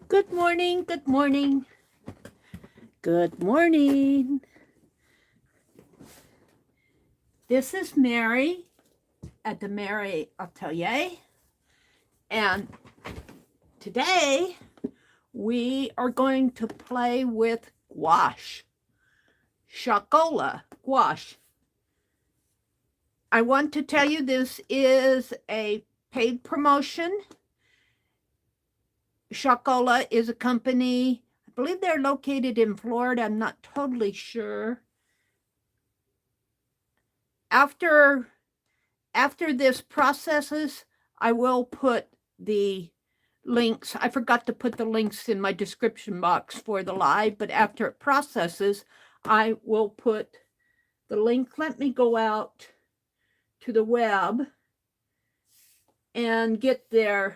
Good morning, good morning, good morning. This is Meri at the Meri Atelier, and today we are going to play with gouache, Chalkola gouache. I want to tell you this is a paid promotion. Chalkola is a company, I believe they're located in Florida, I'm not totally sure. After this processes, I will put the links. I forgot to put the links in my description box for the live, but after it processes, I will put the link. Let me go out to the web and get their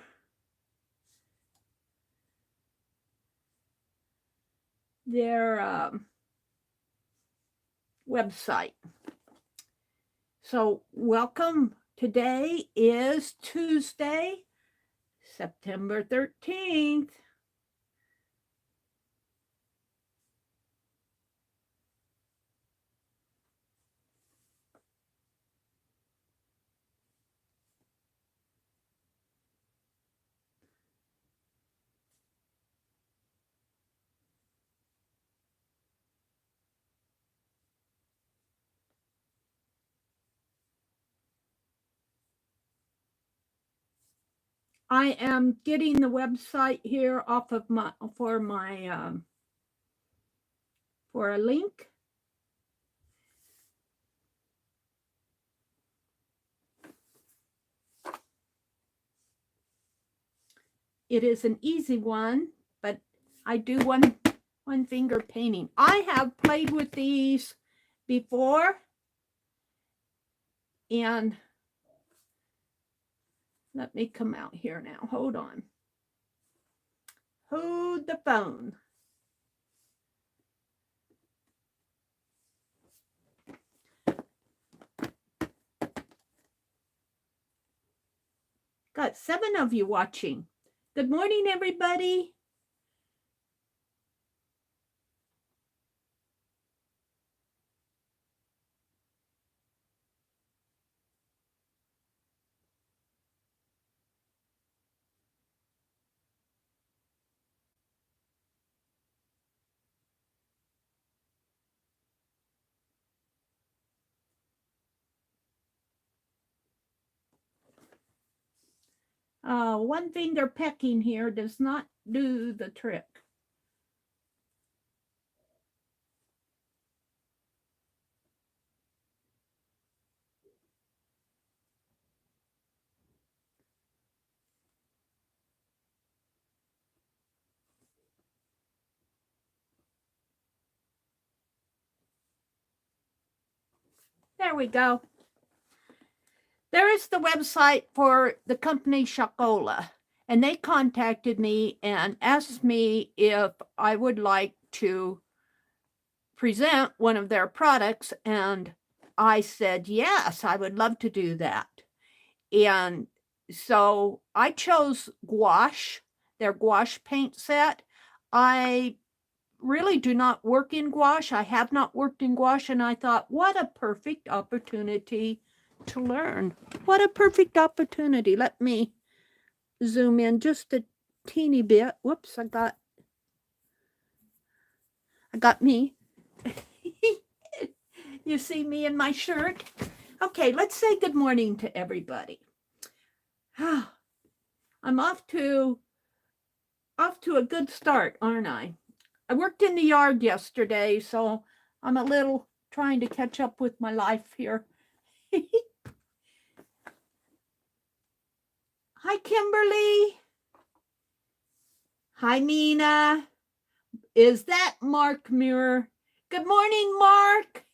website. So welcome. Today is Tuesday, September 13th. I am getting the website here off of my for a link. It is an easy one, but I do one finger painting. I have played with these before, and let me come out here now. Hold on. Hold the phone. Got 7 of you watching. Good morning, everybody. One finger pecking here does not do the trick. There we go. There is the website for the company Chalkola, and they contacted me and asked me if I would like to present one of their products, and I said yes, I would love to do that. And so I chose gouache, their gouache paint set. I really do not work in gouache. I have not worked in gouache, and I thought, what a perfect opportunity to learn. What a perfect opportunity. Let me zoom in just a teeny bit. Whoops, I got me. You see me in my shirt? Okay, let's say good morning to everybody. I'm off to a good start, aren't I? I worked in the yard yesterday, so I'm a little trying to catch up with my life here. Hi, Kimberly. Hi, Mina. Is that Mark Muir? Good morning, Mark.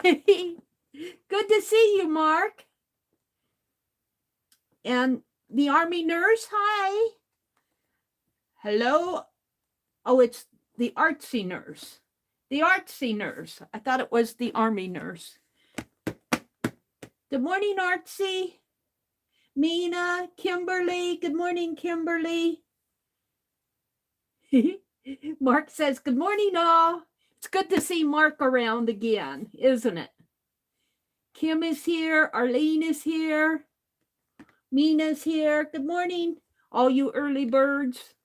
Good to see you, Mark. And the Army nurse, hi. Hello. Oh, it's the artsy nurse. The artsy nurse. I thought it was the Army nurse. Good morning, Artsy. Mina, Kimberly. Good morning, Kimberly. Mark says, good morning, all. It's good to see Mark around again, isn't it? Kim is here. Arlene is here. Mina's here. Good morning, all you early birds.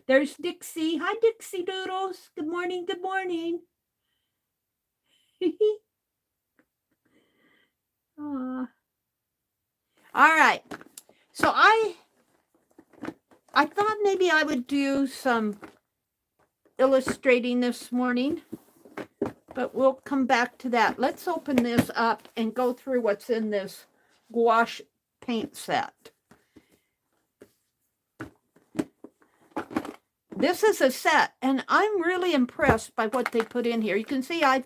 There's Dixie. Hi, Dixie Doodles. Good morning. Good morning. All right. So I thought maybe I would do some illustrating this morning, but we'll come back to that. Let's open this up and go through what's in this gouache paint set. This is a set, and I'm really impressed by what they put in here. You can see I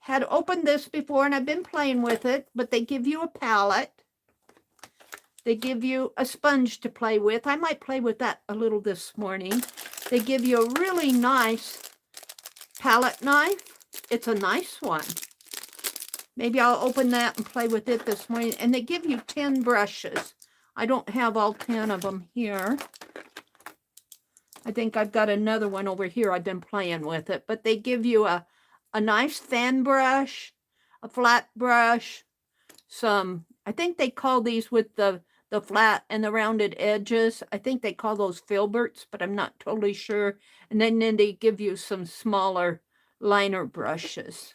had opened this before, and I've been playing with it, but they give you a palette. They give you a sponge to play with. I might play with that a little this morning. They give you a really nice palette knife. It's a nice one. Maybe I'll open that and play with it this morning. And they give you 10 brushes. I don't have all 10 of them here. I think I've got another one over here. I've been playing with it. But they give you a nice fan brush, a flat brush, some, I think they call these with the flat and the rounded edges. I think they call those filberts, but I'm not totally sure. And then they give you some smaller liner brushes.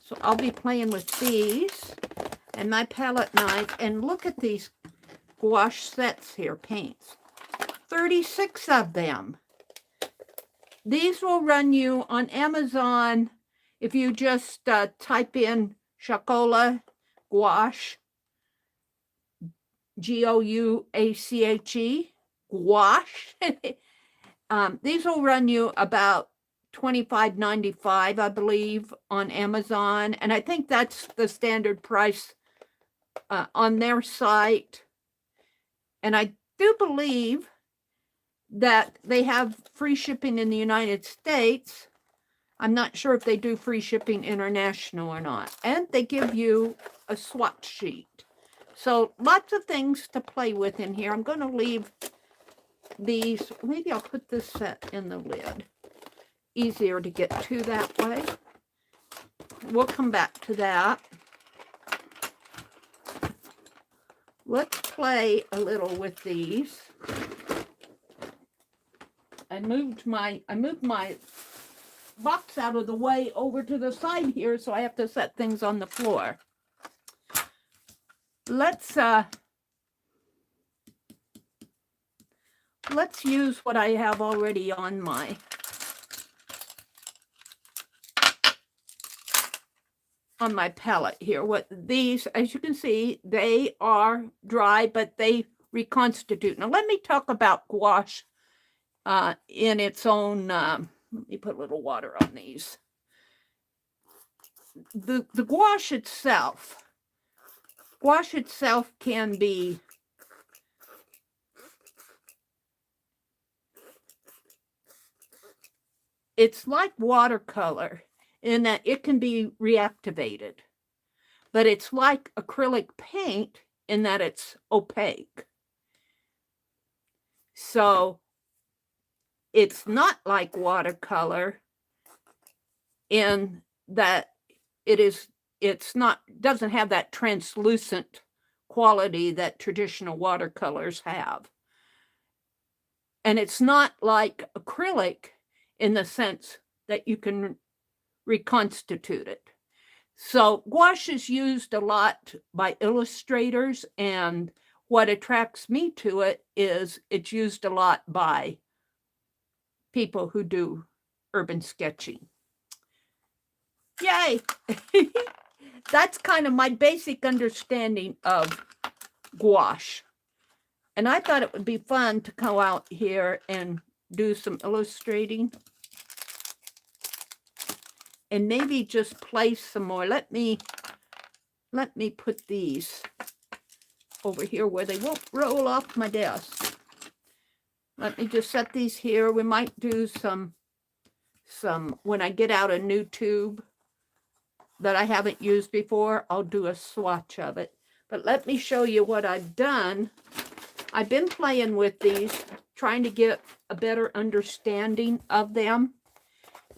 So I'll be playing with these and my palette knife. And look at these gouache sets here, paints. 36 of them. These will run you on Amazon if you just type in Chalkola gouache, Gouache, gouache. These will run you about $25.95, I believe, on Amazon. And I think that's the standard price on their site. And I do believe that they have free shipping in the United States. I'm not sure if they do free shipping international or not. And they give you a swatch sheet. So lots of things to play with in here. I'm going to leave these. Maybe I'll put this set in the lid. Easier to get to that way. We'll come back to that. Let's play a little with these. I moved my box out of the way over to the side here, so I have to set things on the floor. Let's use what I have already on my palette here. What these, as you can see, they are dry, but they reconstitute. Now let me talk about gouache in its own. Let me put a little water on these. The gouache itself can be it's like watercolor in that it can be reactivated, but it's like acrylic paint in that it's opaque. So it's not like watercolor in that doesn't have that translucent quality that traditional watercolors have. And it's not like acrylic in the sense that you can reconstitute it. So gouache is used a lot by illustrators, and what attracts me to it is it's used a lot by people who do urban sketching. Yay! That's kind of my basic understanding of gouache. And I thought it would be fun to go out here and do some illustrating. And maybe just place some more. Let me put these over here where they won't roll off my desk. Let me just set these here. We might do some when I get out a new tube that I haven't used before, I'll do a swatch of it. But let me show you what I've done. I've been playing with these, trying to get a better understanding of them.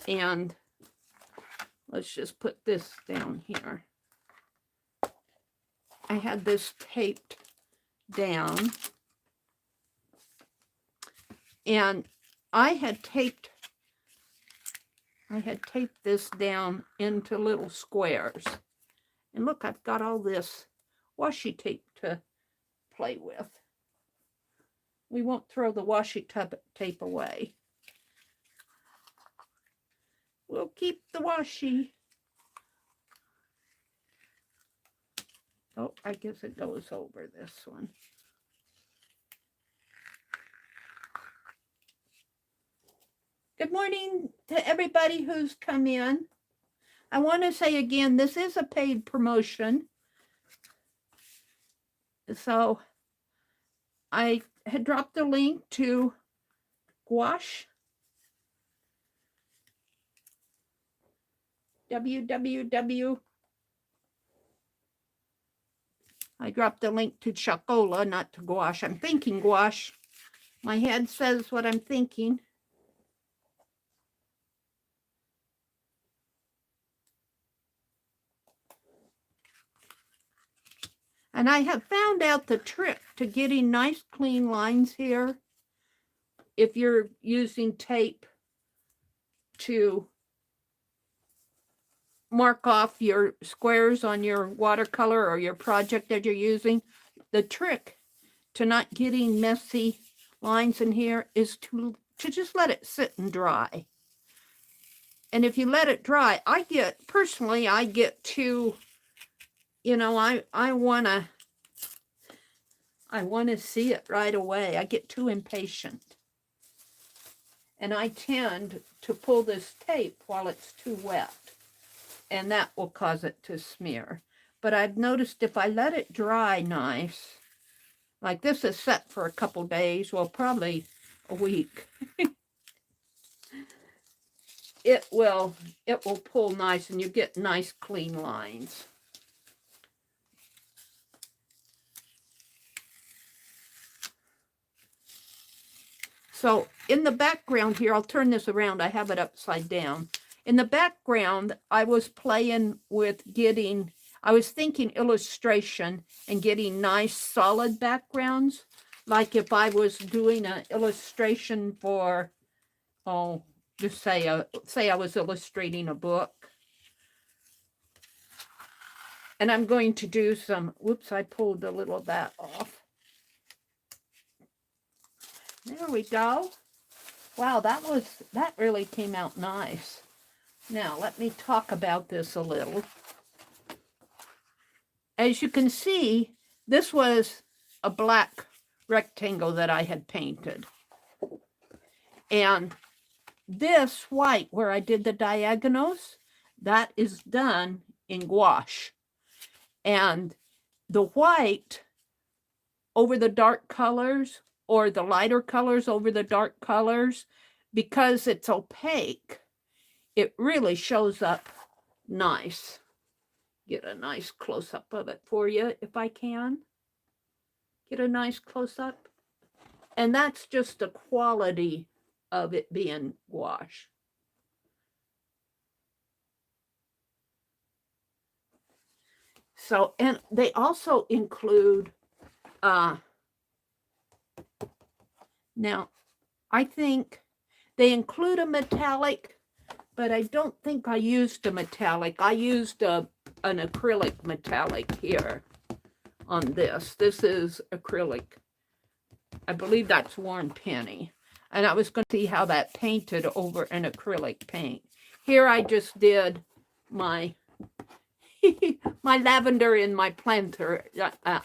And let's just put this down here. I had this taped down. And I had taped this down into little squares. And look, I've got all this washi tape to play with. We won't throw the washi tape away. We'll keep the washi. Oh, I guess it goes over this one. Good morning to everybody who's come in. I want to say again, this is a paid promotion. So I had dropped the link to Gouache. I dropped the link to Chalkola, not to Gouache. I'm thinking Gouache. My head says what I'm thinking. And I have found out the trick to getting nice clean lines here. If you're using tape to mark off your squares on your watercolor or your project that you're using, the trick to not getting messy lines in here is to just let it sit and dry. And if you let it dry, I get too, you know, I want to see it right away. I get too impatient. And I tend to pull this tape while it's too wet. And that will cause it to smear. But I've noticed if I let it dry nice, like this is set for a couple days, well, probably a week. It will pull nice and you get nice clean lines. So in the background here, I'll turn this around. I have it upside down. In the background, I was playing with I was thinking illustration and getting nice solid backgrounds. Like if I was doing an illustration for, oh, just say I was illustrating a book. And I'm going to do some, whoops, I pulled a little of that off. There we go. Wow, that really came out nice. Now, let me talk about this a little. As you can see, this was a black rectangle that I had painted. And this white, where I did the diagonals, that is done in gouache. And the white over the dark colors, or the lighter colors over the dark colors, because it's opaque, it really shows up nice. Get a nice close-up of it for you if I can. Get a nice close-up. And that's just the quality of it being gouache. So, and they also include, now, I think they include a metallic, but I don't think I used a metallic. I used an acrylic metallic here on this. This is acrylic. I believe that's Warren Penny. And I was going to see how that painted over an acrylic paint. Here I just did my my lavender in my planter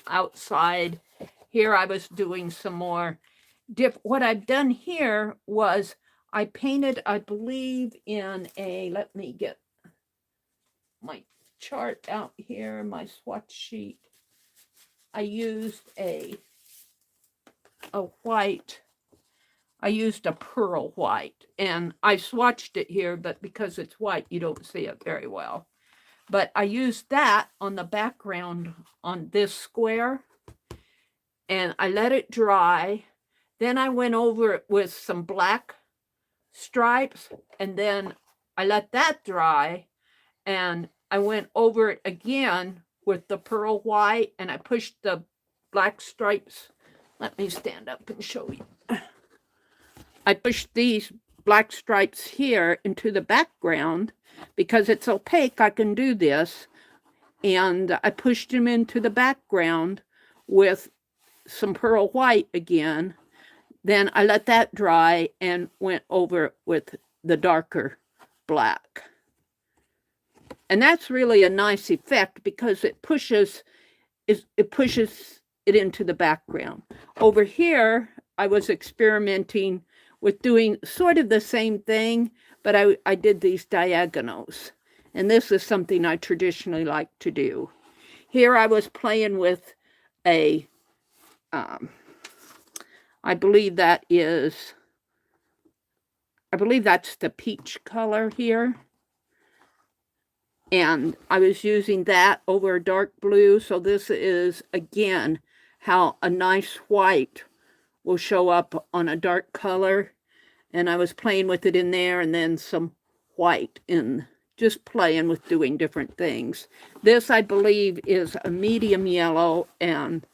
outside. Here I was doing some more what I've done here was I painted, I believe, in a, let me get my chart out here, my swatch sheet. I used a white, I used a pearl white, and I swatched it here, but because it's white, you don't see it very well. But I used that on the background on this square, and I let it dry. Then I went over it with some black stripes, and then I let that dry, and I went over it again with the pearl white, and I pushed the black stripes. Let me stand up and show you. I pushed these black stripes here into the background because it's opaque. I can do this. And I pushed them into the background with some pearl white again. Then I let that dry and went over with the darker black. And that's really a nice effect because it pushes it into the background. Over here, I was experimenting with doing sort of the same thing, but I did these diagonals. And this is something I traditionally like to do. Here I was playing with a, I believe that's the peach color here. And I was using that over a dark blue. So this is, again, how a nice white will show up on a dark color. And I was playing with it in there, and then some white in, just playing with doing different things. This, I believe, is a medium yellow, and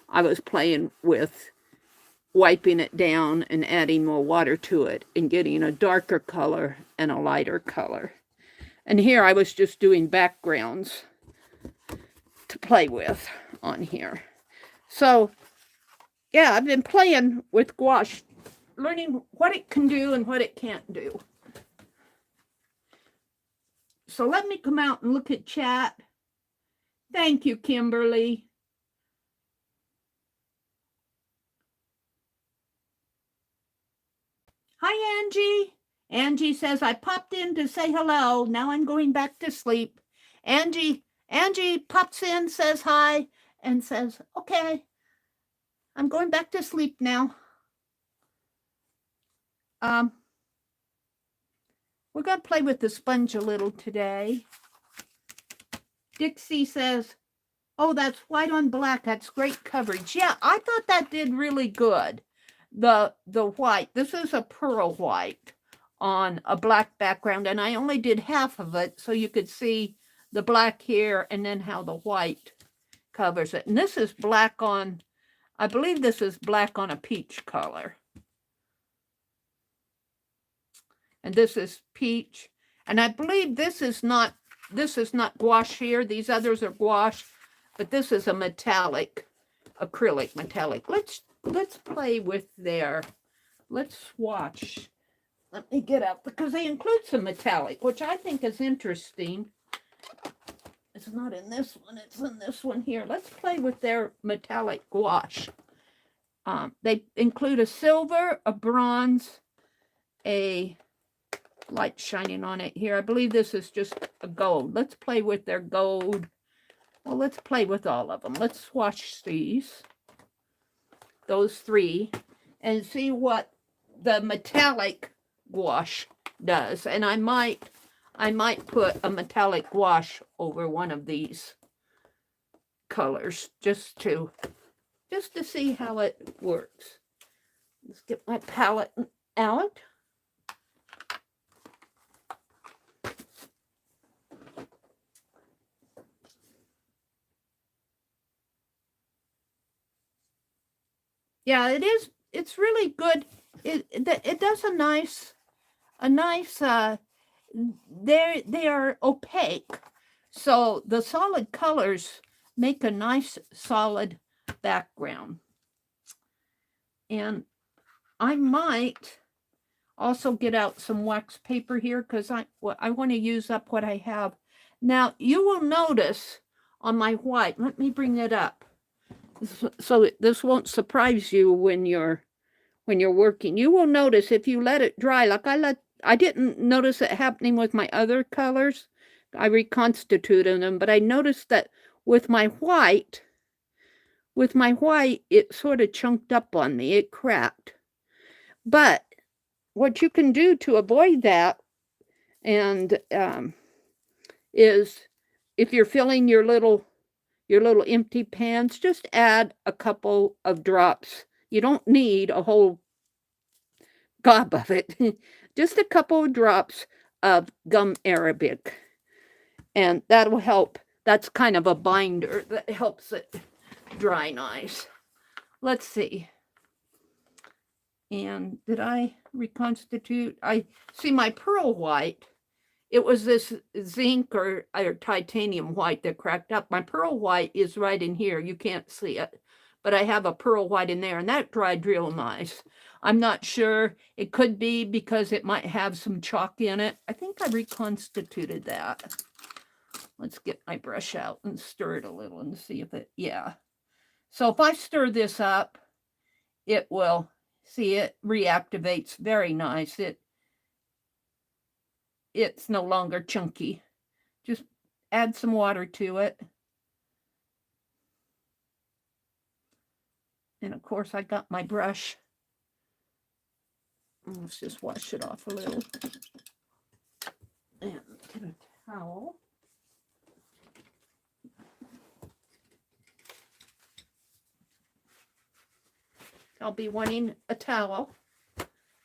I was playing with wiping it down and adding more water to it and getting a darker color and a lighter color. And here I was just doing backgrounds to play with on here. So, yeah, I've been playing with gouache, learning what it can do and what it can't do. So let me come out and look at chat. Thank you, Kimberly. Hi, Angie. Angie says, I popped in to say hello. Now I'm going back to sleep. Angie pops in, says hi, and says, okay, I'm going back to sleep now. We're going to play with the sponge a little today. Dixie says, oh, that's white on black. That's great coverage. Yeah, I thought that did really good. The white, this is a pearl white on a black background, and I only did half of it so you could see the black here and then how the white covers it. And this is black on, I believe this is black on a peach color. And this is peach. And I believe this is not gouache here. These others are gouache, but this is a metallic, acrylic metallic. Let's play with their, let's swatch. Let me get up, because they include some metallic, which I think is interesting. It's not in this one, it's in this one here. Let's play with their metallic gouache. They include a silver, a bronze, a light shining on it here. I believe this is just a gold. Let's play with their gold. Well, let's play with all of them. Let's swatch these, those three, and see what the metallic gouache does. And I might put a metallic gouache over one of these colors just to see how it works. Let's get my palette out. Yeah, it is. It's really good. It does a nice. They are opaque, so the solid colors make a nice solid background. And I might also get out some wax paper here because I want to use up what I have. Now you will notice on my white. Let me bring it up. So this won't surprise you when you're working. You will notice if you let it dry, like I didn't notice it happening with my other colors. I reconstituted them, but I noticed that with my white, it sort of chunked up on me. It cracked. But what you can do to avoid that, and is if you're filling your little empty pans, just add a couple of drops You don't need a whole gob of it. Just a couple of drops of gum arabic. And that'll help. That's kind of a binder that helps it dry nice. Let's see. And did I reconstitute? I see my pearl white. It was this zinc or titanium white that cracked up. My pearl white is right in here. You can't see it. But I have a pearl white in there, and that dried real nice. I'm not sure. It could be because it might have some chalk in it. I think I reconstituted that. Let's get my brush out and stir it a little and see if it, yeah. So if I stir this up, it will, see, it reactivates very nice. It's no longer chunky. Just add some water to it. And of course I got my brush. Let's just wash it off a little. And get a towel. I'll be wanting a towel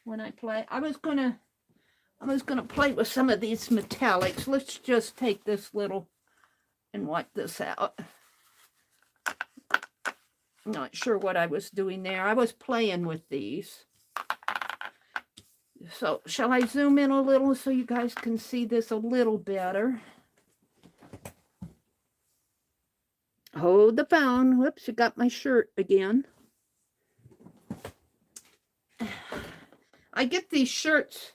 when I play. I was gonna play with some of these metallics. Let's just take this little and wipe this out. I'm not sure what I was doing there. I was playing with these. So shall I zoom in a little so you guys can see this a little better? Hold the phone. Whoops, you got my shirt again. I get these shirts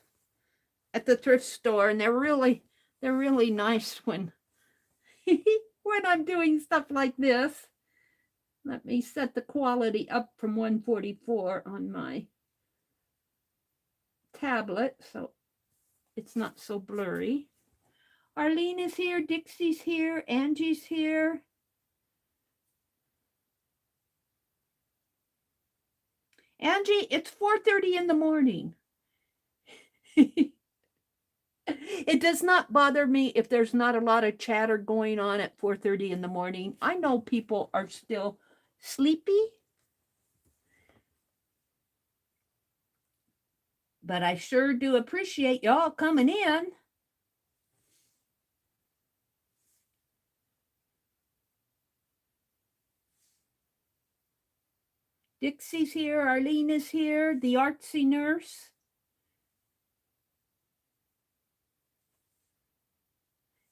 at the thrift store, and they're really nice when when I'm doing stuff like this. Let me set the quality up from 144 on my tablet so it's not so blurry. Arlene is here, Dixie's here, Angie's here. Angie, it's 4:30 in the morning. It does not bother me if there's not a lot of chatter going on at 4:30 in the morning. I know people are still sleepy, but I sure do appreciate y'all coming in. Dixie's here, Arlene is here, the artsy nurse.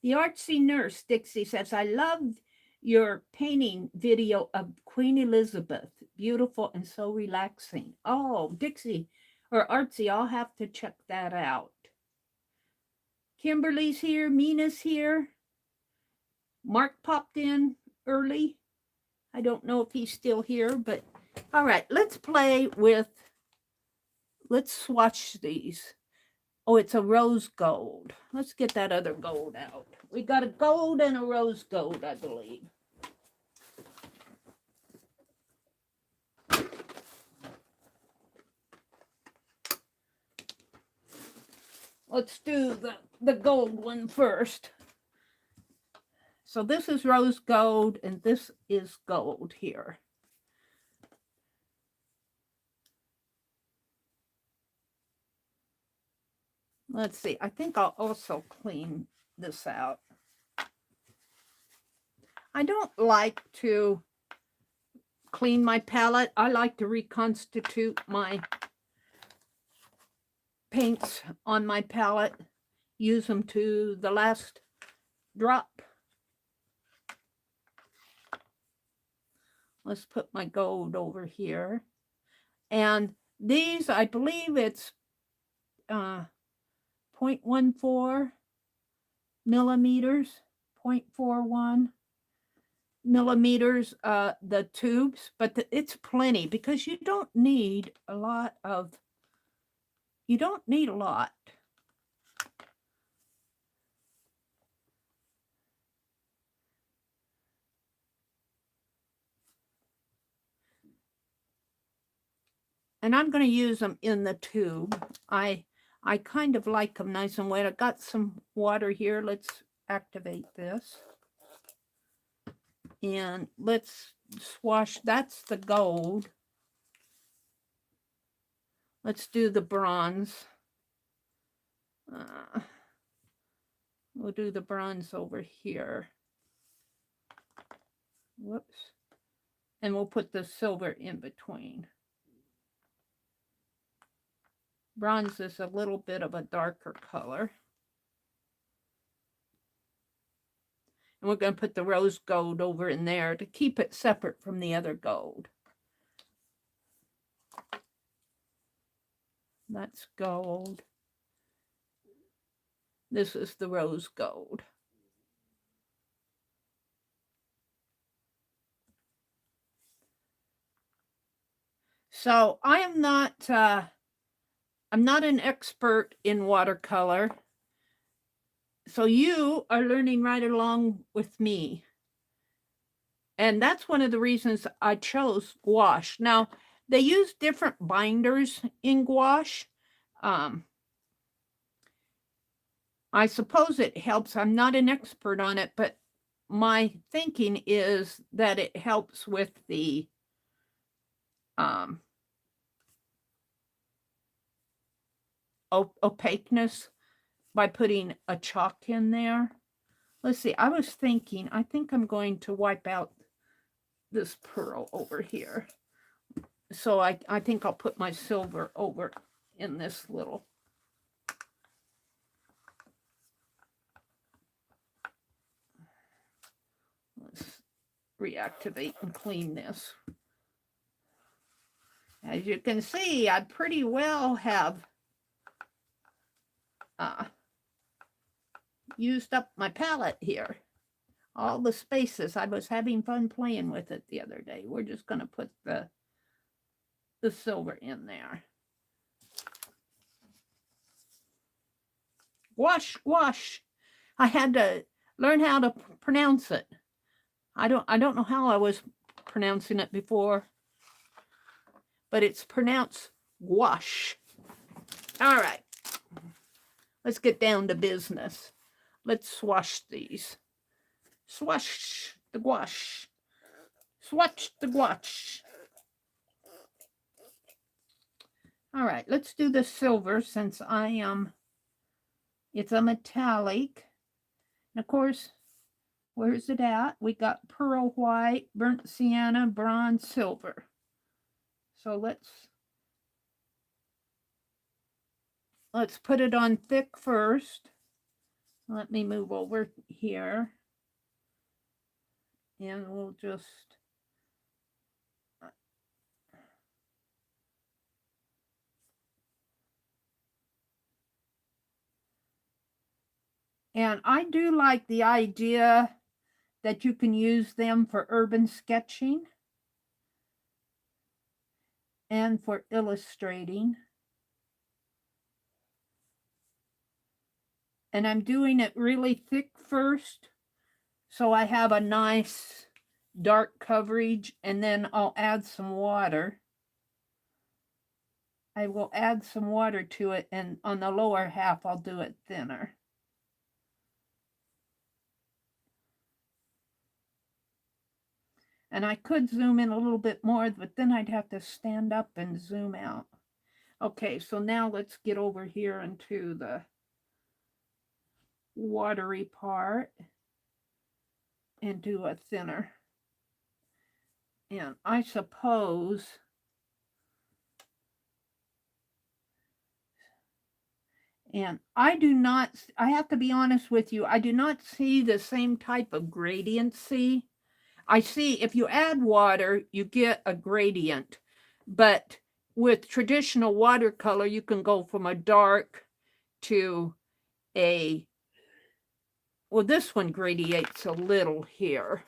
The artsy nurse, Dixie says, I loved your painting video of Queen Elizabeth. Beautiful and so relaxing. Oh, Dixie or Artsy, I'll have to check that out. Kimberly's here. Mina's here. Mark popped in early. I don't know if he's still here, but all right, let's play with, let's swatch these. Oh, it's a rose gold. Let's get that other gold out. We got a gold and a rose gold, I believe. Let's do the gold one first. So this is rose gold and this is gold here. Let's see. I think I'll also clean this out. I don't like to clean my palette. I like to reconstitute my paints on my palette, use them to the last drop. Let's put my gold over here. And these, I believe it's 0.14 millimeters, 0.41 millimeters, the tubes, but it's plenty because you don't need a lot. And I'm going to use them in the tube. I kind of like them nice and wet. I got some water here. Let's activate this. And let's swash. That's the gold. Let's do the bronze. We'll do the bronze over here. Whoops. And we'll put the silver in between. Bronze is a little bit of a darker color. And we're going to put the rose gold over in there to keep it separate from the other gold. That's gold. This is the rose gold. So I'm not an expert in watercolor. So you are learning right along with me. And that's one of the reasons I chose gouache. Now, they use different binders in gouache. I suppose it helps. I'm not an expert on it, but my thinking is that it helps with the opaqueness by putting a chalk in there. Let's see. I was thinking, I think I'm going to wipe out this pearl over here. So I think I'll put my silver over in this little. Let's reactivate and clean this. As you can see, I pretty well have used up my palette here. All the spaces. I was having fun playing with it the other day. We're just going to put the silver in there. Gouache, gouache. I had to learn how to pronounce it. I don't know how I was pronouncing it before, but it's pronounced gouache. All right. Let's get down to business. Let's swatch these. Swatch the gouache. Swatch the gouache. All right, let's do the silver since it's a metallic. And of course, where's it at? We got pearl white, burnt sienna, bronze, silver. So let's put it on thick first. Let me move over here. And we'll just and I do like the idea that you can use them for urban sketching and for illustrating. And I'm doing it really thick first, so I have a nice dark coverage, and then I'll add some water. I will add some water to it, and on the lower half, I'll do it thinner. And I could zoom in a little bit more, but then I'd have to stand up and zoom out. Okay, so now let's get over here into the watery part and do a thinner. And I suppose and I have to be honest with you, I do not see the same type of gradiency. I see if you add water, you get a gradient, but with traditional watercolor, you can go from a dark to a, well, this one gradiates a little here.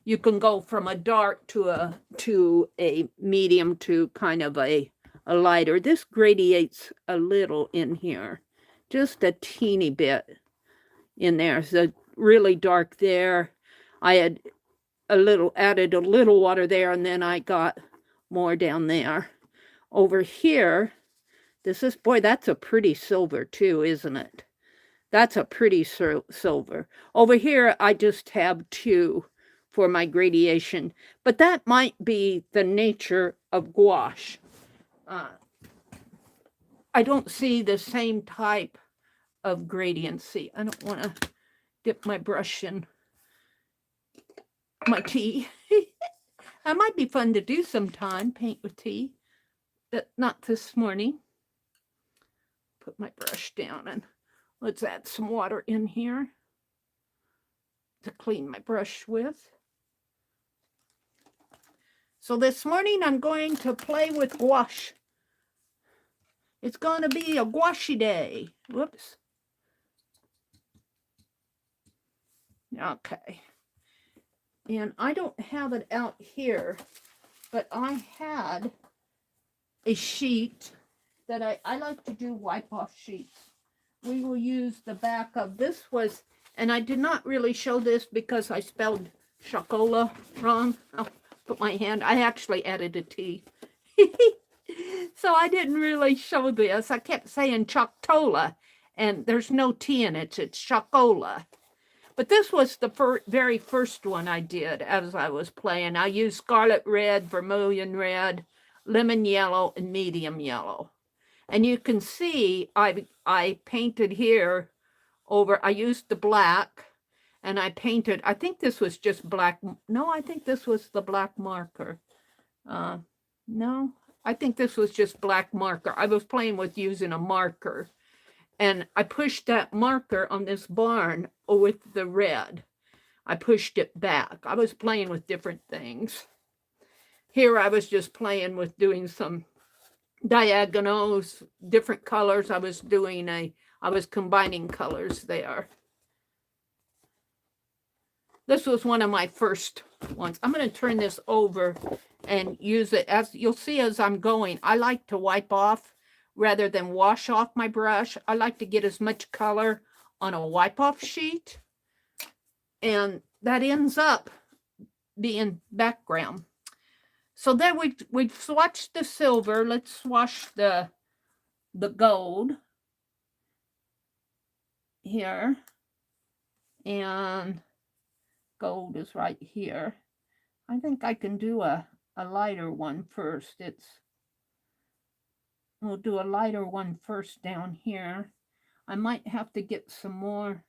You can go from a dark to a medium to kind of a lighter. This gradiates a little in here, just a teeny bit in there. So really dark there. I had added a little water there, and then I got more down there. Over here, this is, boy, that's a pretty silver too, isn't it? That's a pretty silver. Over here, I just have 2 for my gradation, but that might be the nature of gouache. I don't see the same type of gradiency. I don't want to dip my brush in my tea. That might be fun to do sometime, paint with tea, but not this morning. Put my brush down and let's add some water in here to clean my brush with. So this morning I'm going to play with gouache. It's going to be a gouache day. Whoops. Okay. And I don't have it out here, but I had a sheet that I like to do wipe off sheets. We will use the back of this was, and I did not really show this because I spelled Chalkola wrong. I'll put my hand, I actually added a T. So I didn't really show this. I kept saying Chalkola, and there's no T in it. It's Chalkola. But this was the very first one I did as I was playing. I used scarlet red, vermilion red, lemon yellow, and medium yellow. And you can see I painted here over, I used the black, and I painted, I think this was just black. No, I think this was the black marker. No, I think this was just black marker. I was playing with using a marker. And I pushed that marker on this barn with the red. I pushed it back. I was playing with different things. Here I was just playing with doing some diagonals, different colors. I was combining colors there. This was one of my first ones. I'm going to turn this over and use it. As you'll see as I'm going, I like to wipe off rather than wash off my brush. I like to get as much color on a wipe off sheet, and that ends up being background. So then we swatched the silver. Let's swatch the gold here, and gold is right here. I think I can do a lighter one first. We'll do a lighter one first down here. I might have to get some more.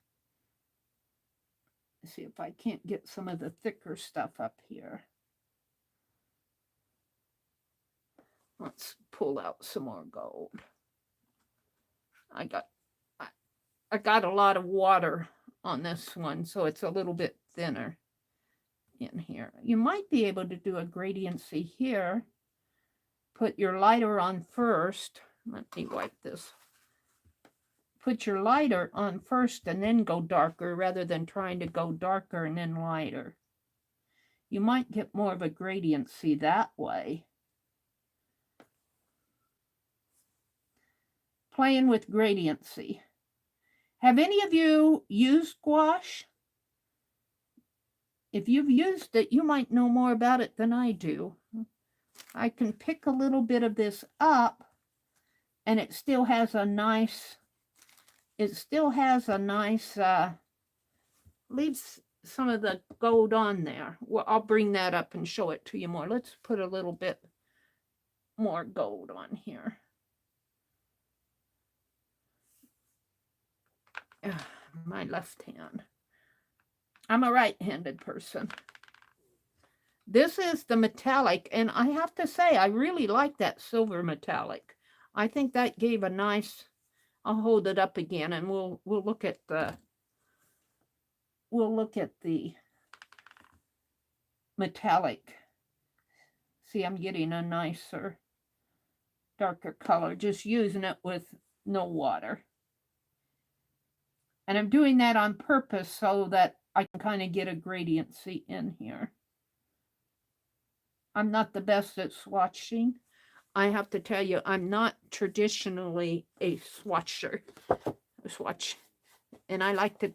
See if I can't get some of the thicker stuff up here. Let's pull out some more gold. I got a lot of water on this one, so it's a little bit thinner in here. You might be able to do a gradiency here. Put your lighter on first. Let me wipe this. Put your lighter on first and then go darker rather than trying to go darker and then lighter. You might get more of a gradiency that way. Playing with gradiency. Have any of you used gouache? If you've used it, you might know more about it than I do. I can pick a little bit of this up, and it still has a nice, leaves some of the gold on there. Well, I'll bring that up and show it to you more. Let's put a little bit more gold on here. My left hand. I'm a right-handed person. This is the metallic, and I have to say, I really like that silver metallic. I think that gave a nice, I'll hold it up again, and we'll look at the metallic. See, I'm getting a nicer, darker color, just using it with no water. And I'm doing that on purpose so that I can kind of get a gradiency in here. I'm not the best at swatching. I have to tell you, I'm not traditionally a swatcher. And I like to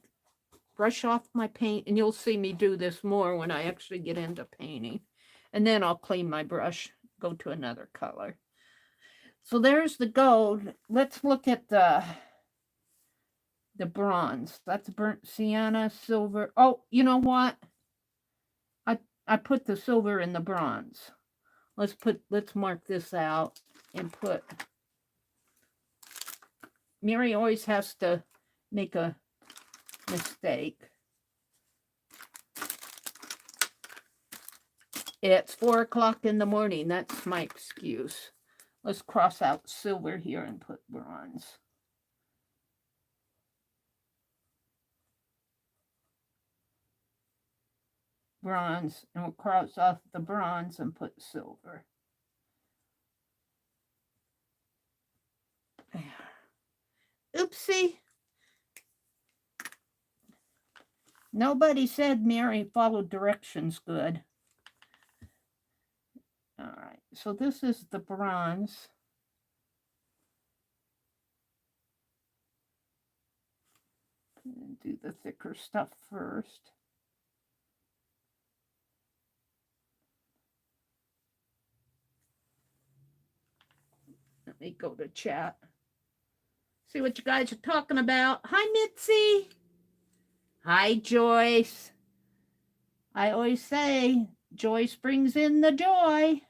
brush off my paint, and you'll see me do this more when I actually get into painting. And then I'll clean my brush, go to another color. So there's the gold. Let's look at the bronze. That's burnt sienna, silver. Oh, you know what? I put the silver in the bronze. Let's mark this out and put Meri always has to make a mistake. It's 4 o'clock in the morning. That's my excuse. Let's cross out silver here and put bronze. Bronze, and we'll cross off the bronze and put silver. Oopsie. Nobody said Meri followed directions good. All right, so this is the bronze. Do the thicker stuff first. Let me go to chat. See what you guys are talking about. Hi, Mitzi. Hi, Joyce. I always say, Joyce brings in the joy.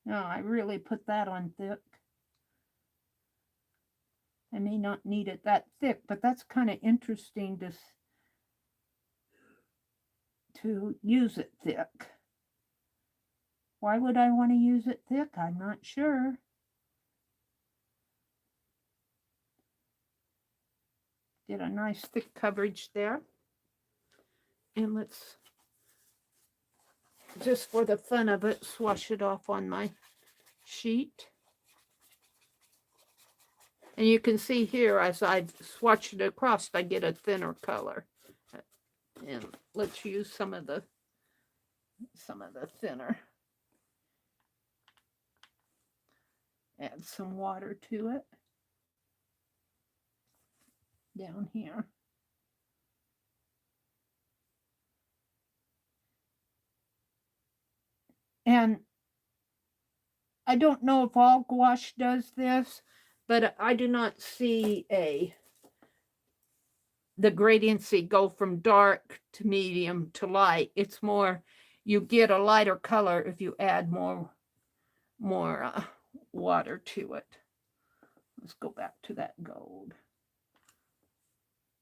No, I really put that on thick. I may not need it that thick, but that's kind of interesting to use it thick. Why would I want to use it thick? I'm not sure. Get a nice thick coverage there. And let's, just for the fun of it, swatch it off on my sheet. And you can see here, as I swatch it across, I get a thinner color. And let's use some of the thinner. Add some water to it. Down here. And I don't know if all gouache does this, but I do not see the gradiency go from dark to medium to light. It's more, you get a lighter color if you add more water to it. Let's go back to that gold.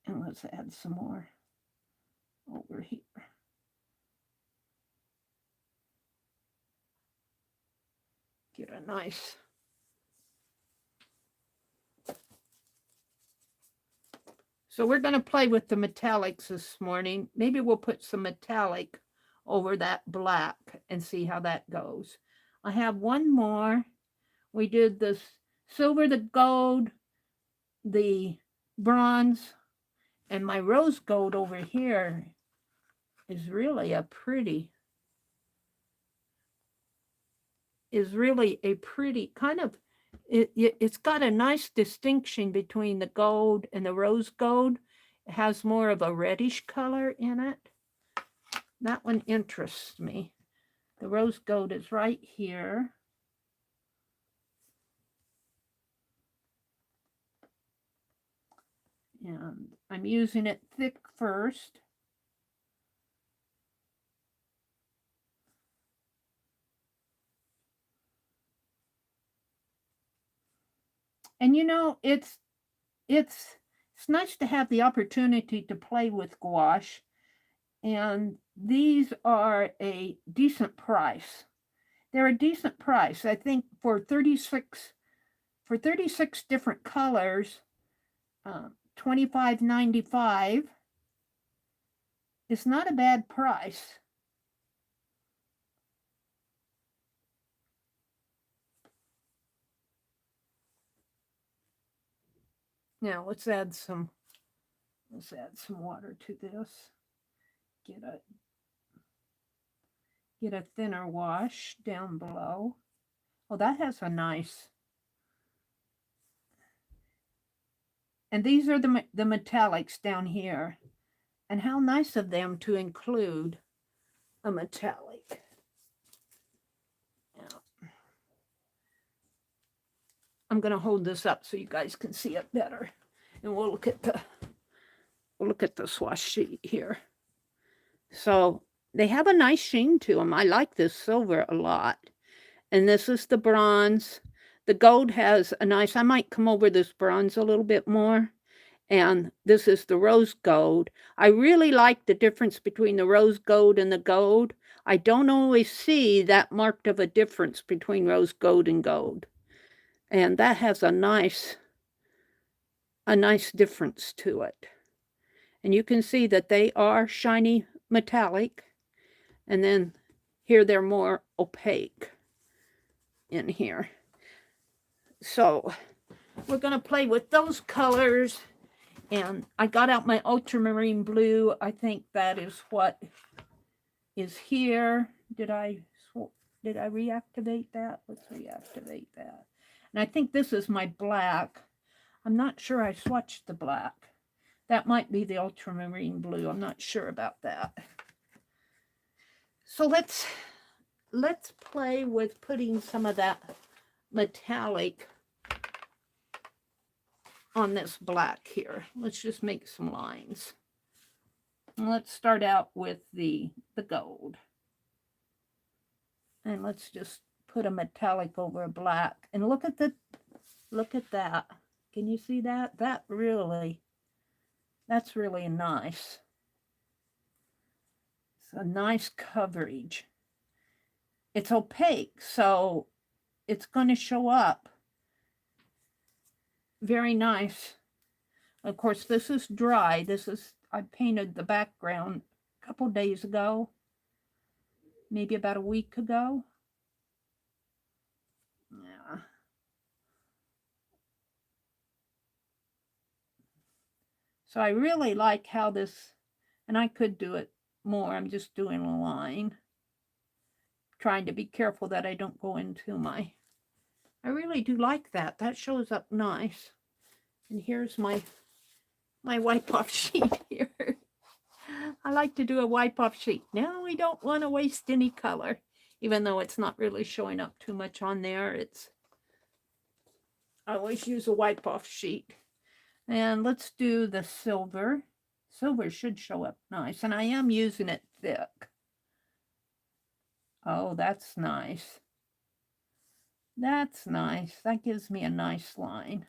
And let's add some more over here. Get a nice So we're going to play with the metallics this morning. Maybe we'll put some metallic over that black and see how that goes. I have one more. We did the silver, the gold, the bronze, and my rose gold over here is really a pretty kind of, it's got a nice distinction between the gold and the rose gold. It has more of a reddish color in it. That one interests me. The rose gold is right here. And I'm using it thick first. And you know, it's nice to have the opportunity to play with gouache. And these are a decent price. They're a decent price. I think for 36 different colors, $25.95 is not a bad price. Now let's add some water to this. Get a thinner wash down below. Oh, that has a nice. And these are the metallics down here. And how nice of them to include a metallic. Now, I'm going to hold this up so you guys can see it better. And we'll look at the swatch sheet here. So they have a nice sheen to them. I like this silver a lot. And this is the bronze. The gold has a nice, I might come over this bronze a little bit more. And this is the rose gold. I really like the difference between the rose gold and the gold. I don't always see that marked of a difference between rose gold and gold. And that has a nice difference to it. And you can see that they are shiny metallic. And then here they're more opaque in here. So we're going to play with those colors. And I got out my ultramarine blue. I think that is what is here. Did I reactivate that? Let's reactivate that. And I think this is my black. I'm not sure I swatched the black. That might be the ultramarine blue. I'm not sure about that. So let's play with putting some of that metallic on this black here. Let's just make some lines. And let's start out with the gold. And let's just put a metallic over a black. And look at that. Can you see that? That's really nice. It's a nice coverage. It's opaque, so it's going to show up very nice. Of course, this is dry. I painted the background a couple days ago, maybe about a week ago. Yeah. So I really like how this, and I could do it more. I'm just doing a line, trying to be careful that I don't go into my, I really do like that. That shows up nice. And here's my wipe off sheet here. I like to do a wipe off sheet. Now we don't want to waste any color, even though it's not really showing up too much on there. I always use a wipe off sheet. And let's do the silver. Silver should show up nice, and I am using it thick. Oh, that's nice. That's nice. That gives me a nice line.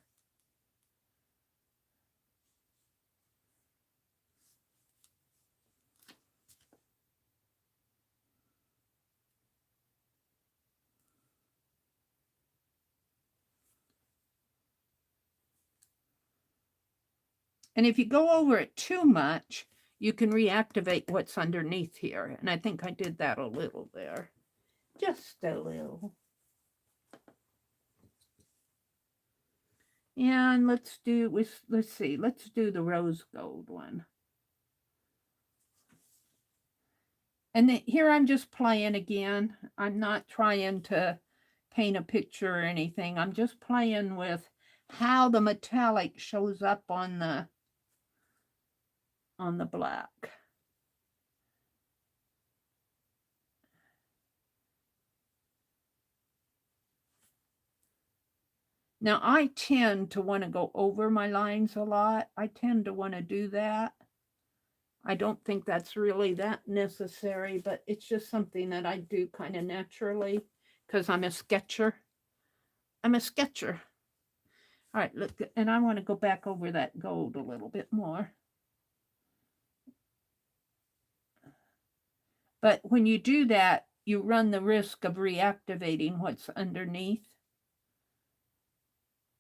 And if you go over it too much, you can reactivate what's underneath here. And I think I did that a little there. Just a little. And let's do the rose gold one. And here I'm just playing again. I'm not trying to paint a picture or anything. I'm just playing with how the metallic shows up on the black. Now, I tend to want to go over my lines a lot. I tend to want to do that. I don't think that's really that necessary, but it's just something that I do kind of naturally because I'm a sketcher. All right, look, and I want to go back over that gold a little bit more. But when you do that, you run the risk of reactivating what's underneath.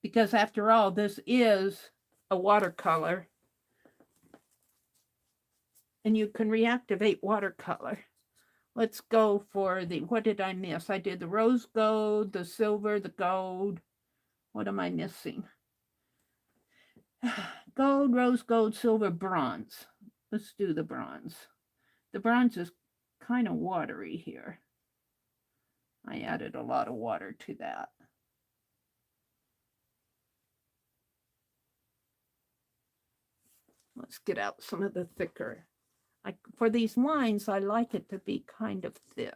Because after all, this is a watercolor. And you can reactivate watercolor. Let's go for what did I miss? I did the rose gold, the silver, the gold. What am I missing? Gold, rose gold, silver, bronze. Let's do the bronze. The bronze is kind of watery here. I added a lot of water to that. Let's get out some of the thicker. For these lines, I like it to be kind of thick.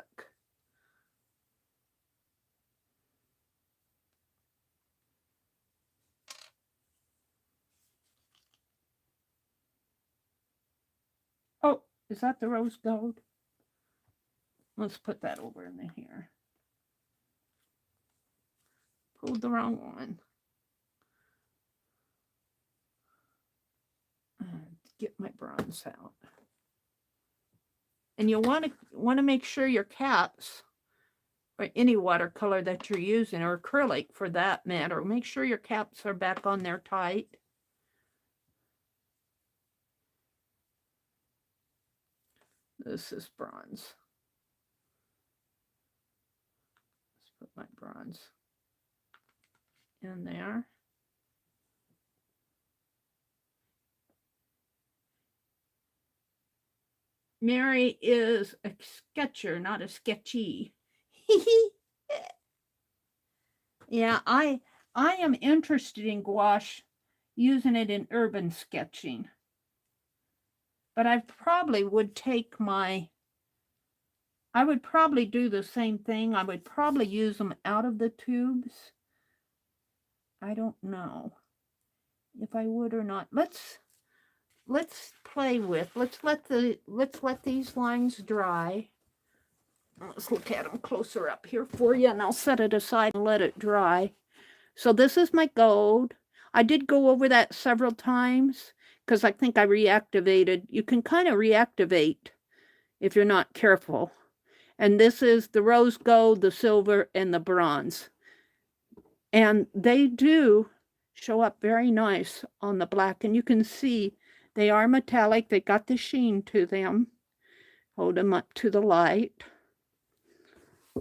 Oh, Is that the rose gold? Let's put that over in here. Pulled the wrong one. Get my bronze out. And you'll want to make sure your caps, or any watercolor that you're using, or acrylic for that matter, make sure your caps are back on there tight. This is bronze. Let's put my bronze in there. Meri is a sketcher, not a sketchy. Yeah, I am interested in gouache, using it in urban sketching. But I probably would take I would probably do the same thing. I would probably use them out of the tubes. I don't know if I would or not. Let's play with. Let's let these lines dry. Let's look at them closer up here for you, and I'll set it aside and let it dry. So this is my gold. I did go over that several times because I think I reactivated. You can kind of reactivate if you're not careful. And this is the rose gold, the silver, and the bronze. And they do show up very nice on the black. And you can see they are metallic. They got the sheen to them. Hold them up to the light.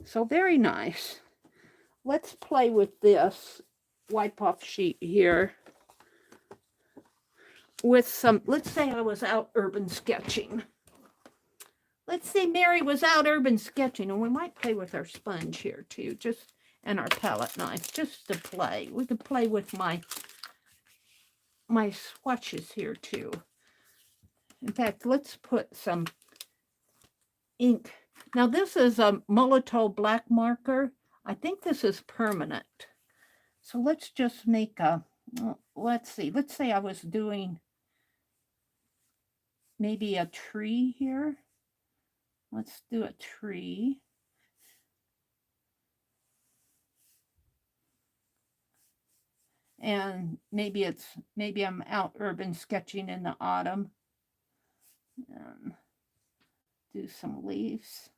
So very nice. Let's play with this wipe off sheet here with some, let's say I was out urban sketching. Let's say Meri was out urban sketching, and we might play with our sponge here too, just, and our palette knife, just to play. We could play with my swatches here too. In fact, let's put some ink. Now this is a Molotow black marker. I think this is permanent. So let's just make a, let's see, let's say I was doing maybe a tree here. Let's do a tree. And maybe I'm out urban sketching in the autumn. Do some leaves.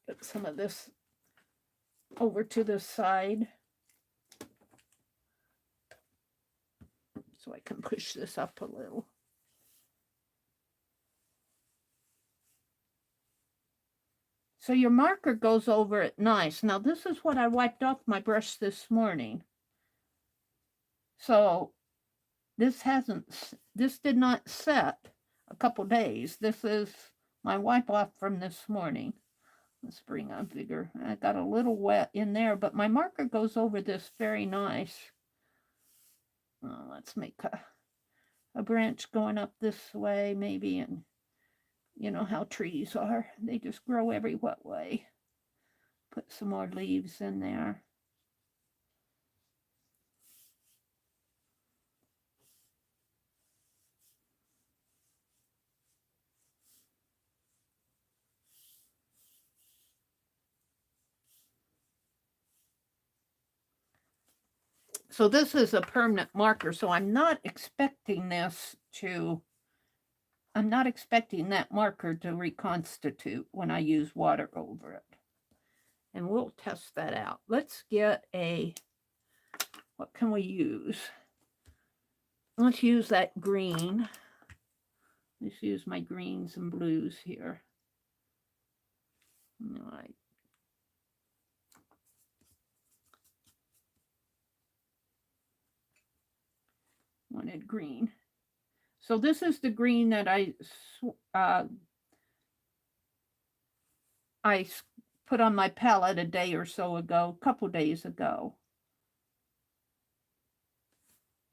Put some of this over to the side so I can push this up a little. So your marker goes over it nice. Now this is what I wiped off my brush this morning. So this did not set a couple days. This is my wipe off from this morning. Let's bring on bigger. I got a little wet in there, but my marker goes over this very nice. Let's make a branch going up this way maybe, and you know how trees are. They just grow every what way. Put some more leaves in there. So this is a permanent marker, so I'm not expecting that marker to reconstitute when I use water over it. And we'll test that out. Let's get what can we use? Let's use that green. Let's use my greens and blues here. All right. Wanted green. So this is the green that I put on my palette a day or so ago, a couple days ago.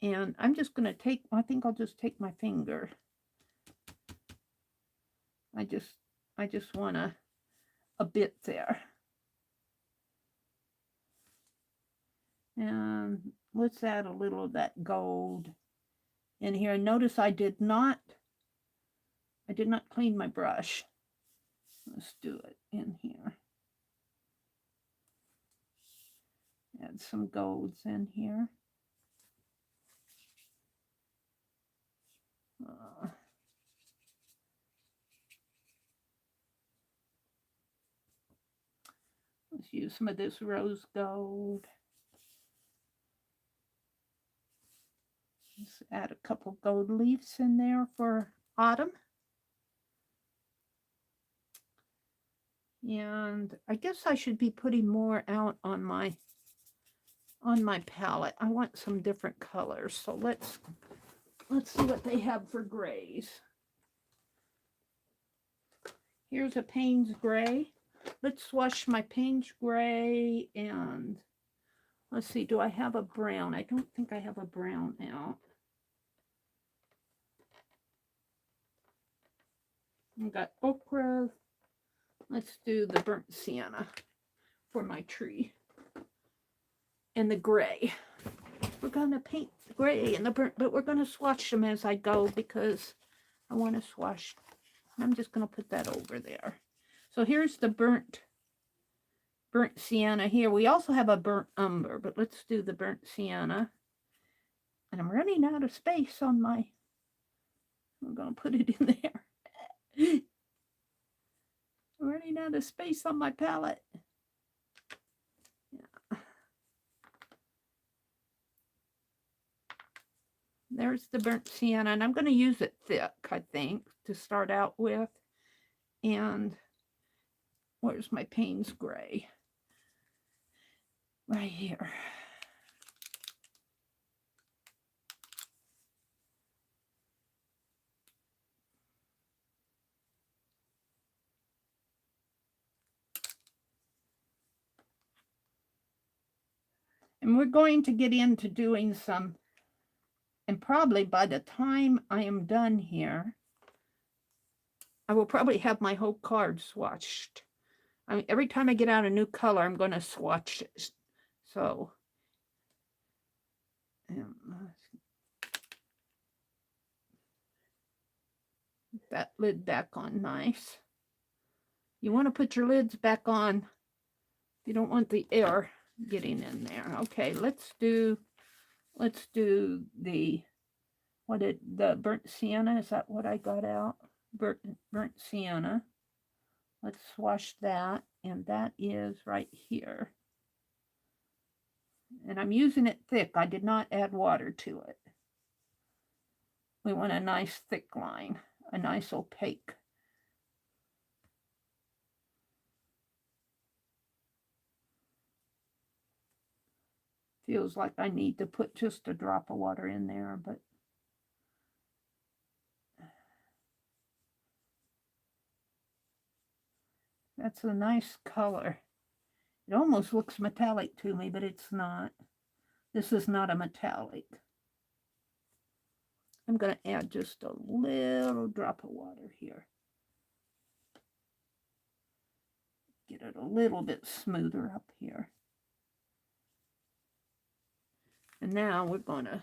And I'm just going to take, I think I'll just take my finger. I just want a bit there. And let's add a little of that gold in here. And notice I did not clean my brush. Let's do it in here. Add some golds in here. Let's use some of this rose gold. Let's add a couple gold leaves in there for autumn. And I guess I should be putting more out on my palette. I want some different colors. So let's see what they have for grays. Here's a Payne's gray. Let's swatch my Payne's gray, and let's see, do I have a brown? I don't think I have a brown out. I've got ochre. Let's do the burnt sienna for my tree. And the gray. We're going to paint the gray and the burnt, but we're going to swatch them as I go because I want to swatch. I'm just going to put that over there. So here's the burnt sienna here. We also have a burnt umber, but let's do the burnt sienna. And I'm running out of space on my, I'm going to put it in there. I'm running out of space on my palette. Yeah. There's the burnt sienna, and I'm going to use it thick, I think, to start out with. And where's my Payne's gray? Right here. And we're going to get into doing some, and probably by the time I am done here, I will probably have my whole card swatched. I mean, every time I get out a new color, I'm going to swatch it. So, that lid back on nice. You want to put your lids back on. You don't want the air getting in there. Okay, let's do the burnt sienna. Is that what I got out? Burnt sienna. Let's wash that, and that is right here. And I'm using it thick. I did not add water to it. We want a nice thick line, a nice opaque. Feels like I need to put just a drop of water in there, but that's a nice color. It almost looks metallic to me, but it's not. This is not a metallic. I'm going to add just a little drop of water here. Get it a little bit smoother up here. And now we're going to,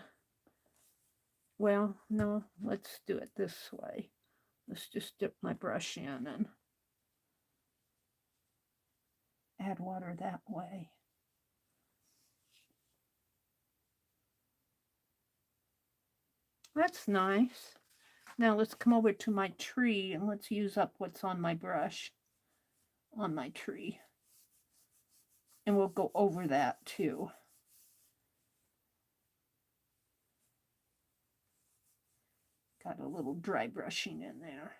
well, no, let's do it this way. Let's just dip my brush in and add water that way. That's nice. Now let's come over to my tree and let's use up what's on my brush on my tree. And we'll go over that too. Got a little dry brushing in there.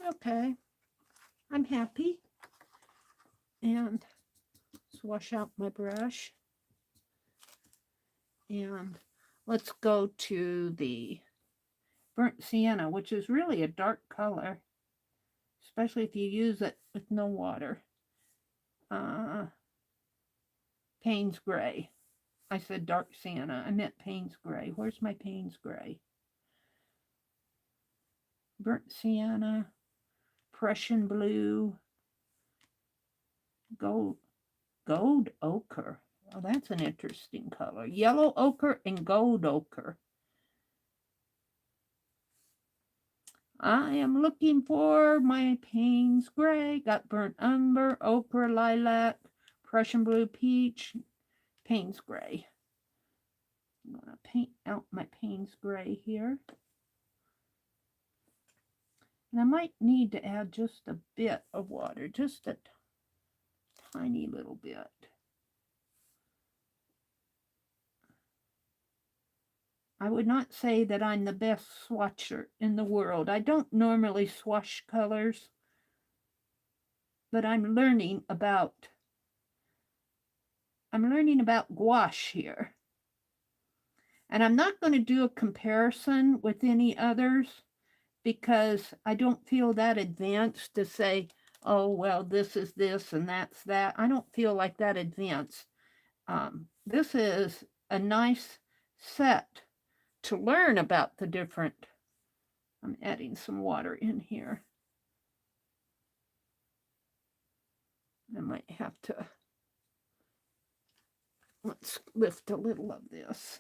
Okay, I'm happy. And let's wash out my brush. And let's go to the burnt sienna, which is really a dark color, especially if you use it with no water. Payne's gray. I said dark sienna. I meant Payne's gray. Where's my Payne's gray? Burnt sienna, Prussian blue, gold ochre. Oh, that's an interesting color. Yellow ochre and gold ochre. I am looking for my Payne's Gray. Got burnt umber, ochre, lilac, Prussian blue, peach, Payne's Gray. I'm going to paint out my Payne's Gray here. And I might need to add just a bit of water, just a tiny little bit. I would not say that I'm the best swatcher in the world. I don't normally swatch colors, but I'm learning about gouache here. And I'm not going to do a comparison with any others because I don't feel that advanced to say, oh, well, this is this and that's that. I don't feel like that advanced. This is a nice set to learn about the different. I'm adding some water in here. I might have to, let's lift a little of this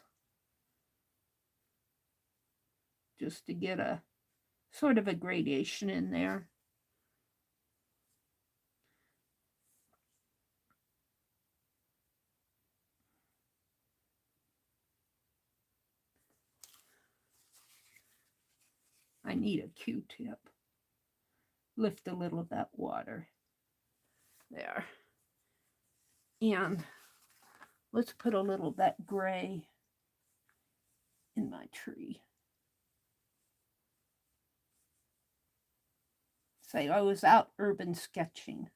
just to get a sort of a gradation in there. I need a Q-tip. Lift a little of that water. There. And let's put a little of that gray in my tree. Say I was out urban sketching.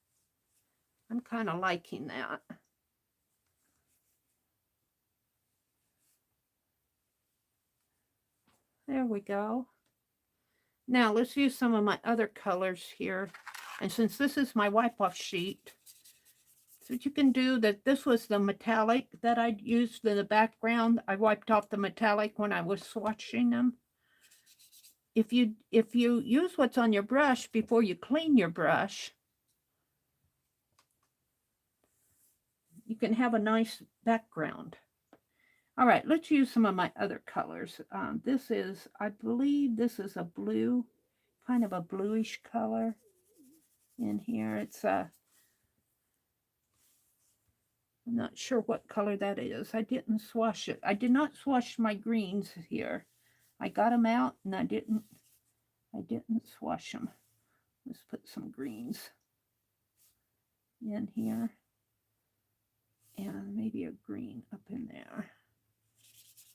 I'm kind of liking that. There we go. Now let's use some of my other colors here. And since this is my wipe-off sheet, so what you can do, that this was the metallic that I used in the background. I wiped off the metallic when I was swatching them. If you use what's on your brush before you clean your brush, you can have a nice background. All right, let's use some of my other colors. This is, I believe this is a blue, kind of a bluish color in here. It's a, I'm not sure what color that is. I didn't swatch it. I did not swatch my greens here. I got them out and I didn't swatch them. Let's put some greens in here and maybe a green up in there.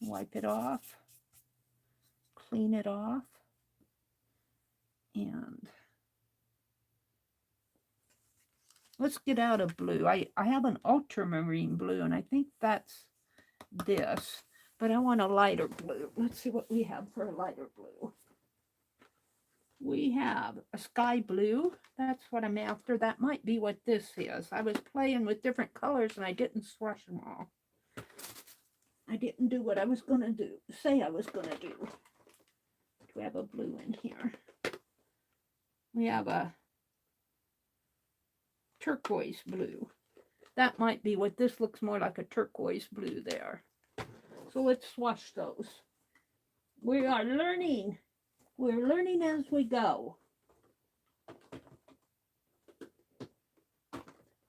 Wipe it off, clean it off, and let's get out of blue. I have an ultramarine blue, and I think that's this, but I want a lighter blue. Let's see what we have for a lighter blue. We have a sky blue. That's what I'm after. That might be what this is. I was playing with different colors, and I didn't swatch them all. I didn't do what I was going to do, say I was going to do. We have a blue in here. We have a turquoise blue. That might be what this looks more like, a turquoise blue there. So let's swatch those. We are learning. We're learning as we go.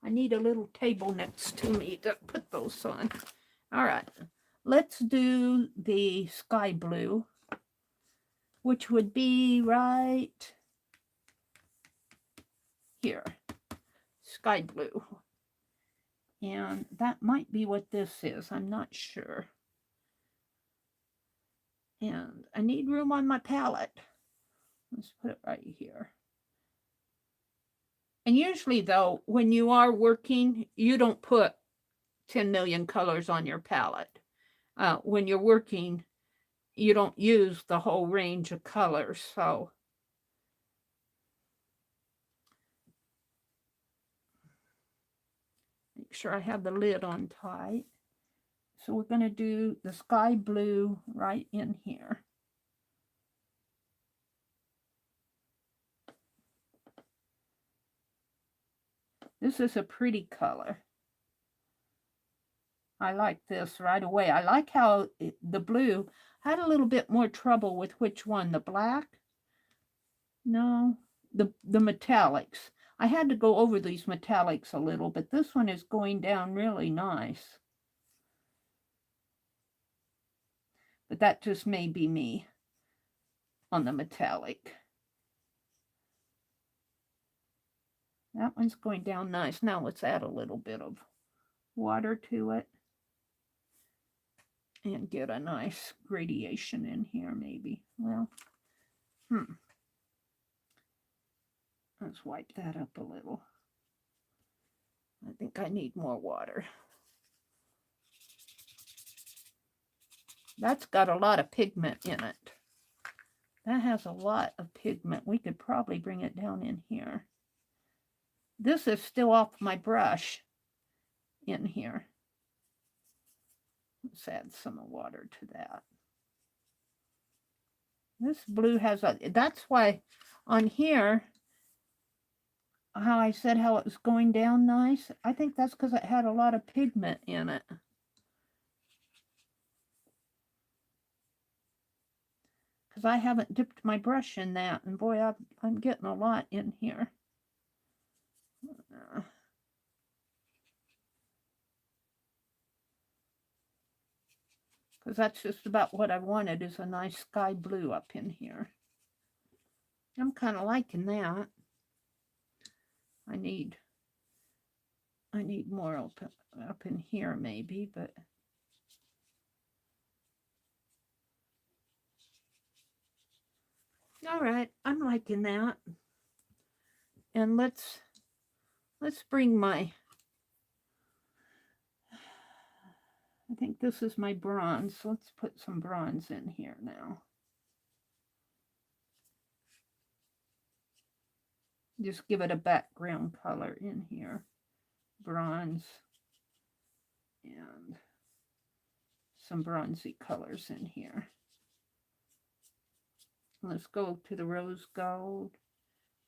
I need a little table next to me to put those on. All right. Let's do the sky blue, which would be right here, sky blue. And that might be what this is. I'm not sure. And I need room on my palette. Let's put it right here. And usually, though, when you are working, you don't put 10 million colors on your palette. When you're working, you don't use the whole range of colors. So make sure I have the lid on tight. So we're going to do the sky blue right in here. This is a pretty color. I like this right away. I like how the blue, I had a little bit more trouble with which one, the black? No, the metallics. I had to go over these metallics a little, but this one is going down really nice. But that just may be me on the metallic. That one's going down nice. Now let's add a little bit of water to it and get a nice gradation in here maybe. Well, let's wipe that up a little. I think I need more water. That's got a lot of pigment in it. That has a lot of pigment. We could probably bring it down in here. This is still off my brush in here. Let's add some water to that. This blue has a, that's why on here, how I said how it was going down nice. I think that's because it had a lot of pigment in it. Because I haven't dipped my brush in that, and boy, I'm getting a lot in here. Because that's just about what I wanted, is a nice sky blue up in here. I'm kind of liking that. I need more up in here maybe, but all right, I'm liking that. And let's bring my, I think this is my bronze. Let's put some bronze in here now. Just give it a background color in here. Bronze and some bronzy colors in here. Let's go to the rose gold.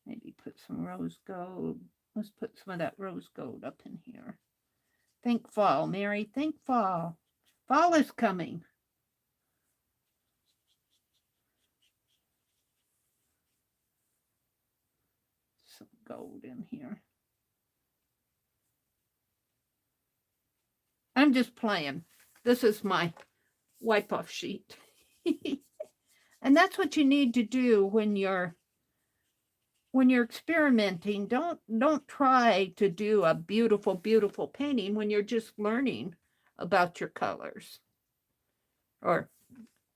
Maybe put some rose gold. Let's put some of that rose gold up in here. Think fall, Mary. Think fall. Fall is coming. Some gold in here. I'm just playing. This is my wipe off sheet. And that's what you need to do when you're experimenting. Don't try to do a beautiful, beautiful painting when you're just learning about your colors. Or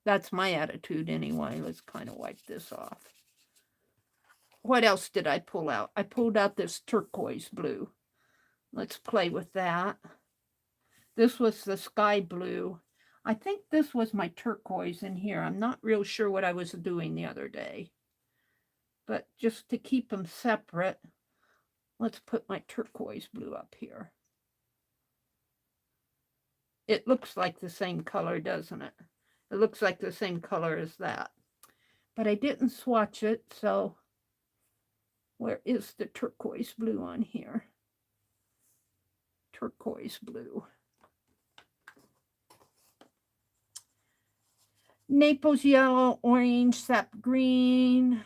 that's my attitude anyway. Let's kind of wipe this off. What else did I pull out? I pulled out this turquoise blue. Let's play with that. This was the sky blue. I think this was my turquoise in here. I'm not real sure what I was doing the other day. But just to keep them separate, let's put my turquoise blue up here. It looks like the same color, doesn't it? It looks like the same color as that. But I didn't swatch it, so where is the turquoise blue on here? Turquoise blue. Naples yellow, orange, sap green,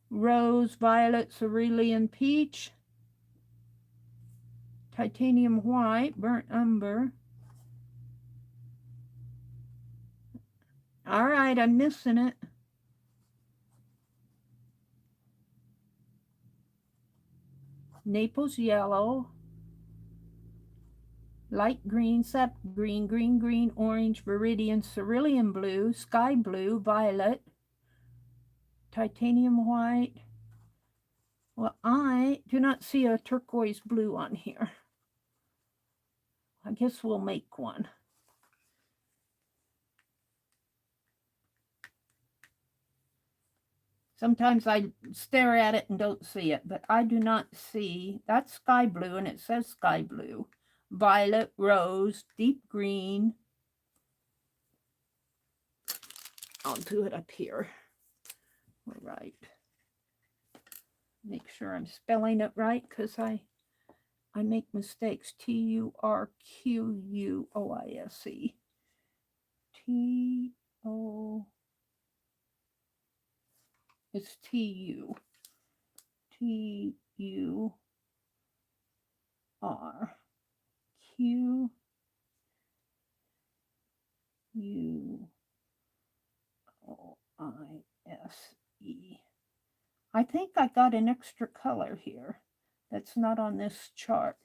rose, violet, cerulean peach, titanium white, burnt umber. All right, I'm missing it. Naples yellow, light green, sap green, green, green, orange, viridian, cerulean blue, sky blue, violet, titanium white. Well, I do not see a turquoise blue on here. I guess we'll make one. Sometimes I stare at it and don't see it, but I do not see. That's sky blue, and it says sky blue. Violet, rose, deep green. I'll do it up here. All right. Make sure I'm spelling it right, because I I make mistakes. Turquoise. T-O. It's T-U. Turquoise. I think I got an extra color here that's not on this chart.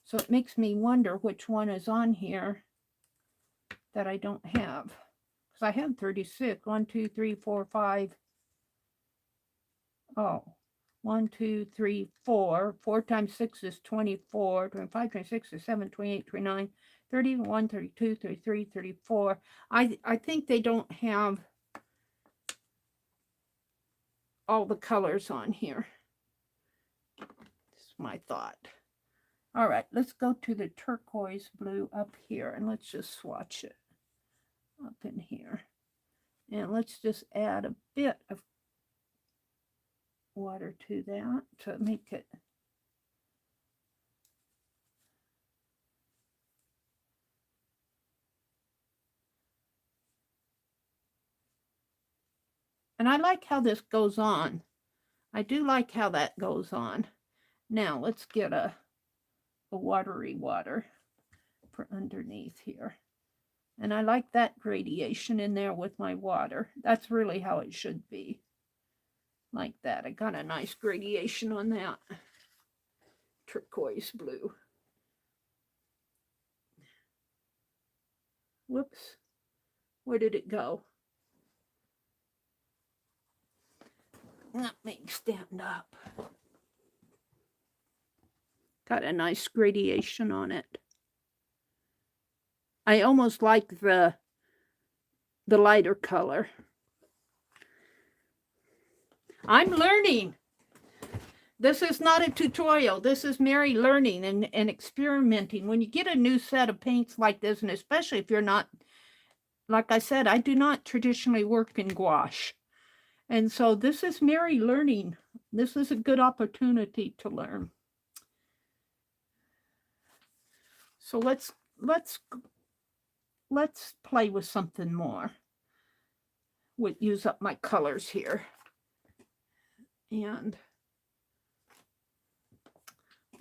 So it makes me wonder which one is on here that I don't have. Because I have 36. 1, 2, 3, 4, 5. Oh, 1, 2, 3, 4. 4 times 6 is 24. 25, 26 is 7, 28, 29, 31, 32, 33, 34. I think they don't have all the colors on here. That's my thought. All right, let's go to the turquoise blue up here and let's just swatch it up in here. And let's just add a bit of water to that to make it and I like how this goes on. I do like how that goes on. Now let's get a watery water for underneath here. And I like that gradation in there with my water. That's really how it should be. Like that. I got a nice gradation on that. Turquoise blue. Whoops. Where did it go? Let me stand up. Got a nice gradation on it. I almost like the lighter color. I'm learning. This is not a tutorial. This is Meri learning and experimenting. When you get a new set of paints like this, and especially if you're not, like I said, I do not traditionally work in gouache. And so this is Meri learning. This is a good opportunity to learn. So let's play with something more. Use up my colors here. And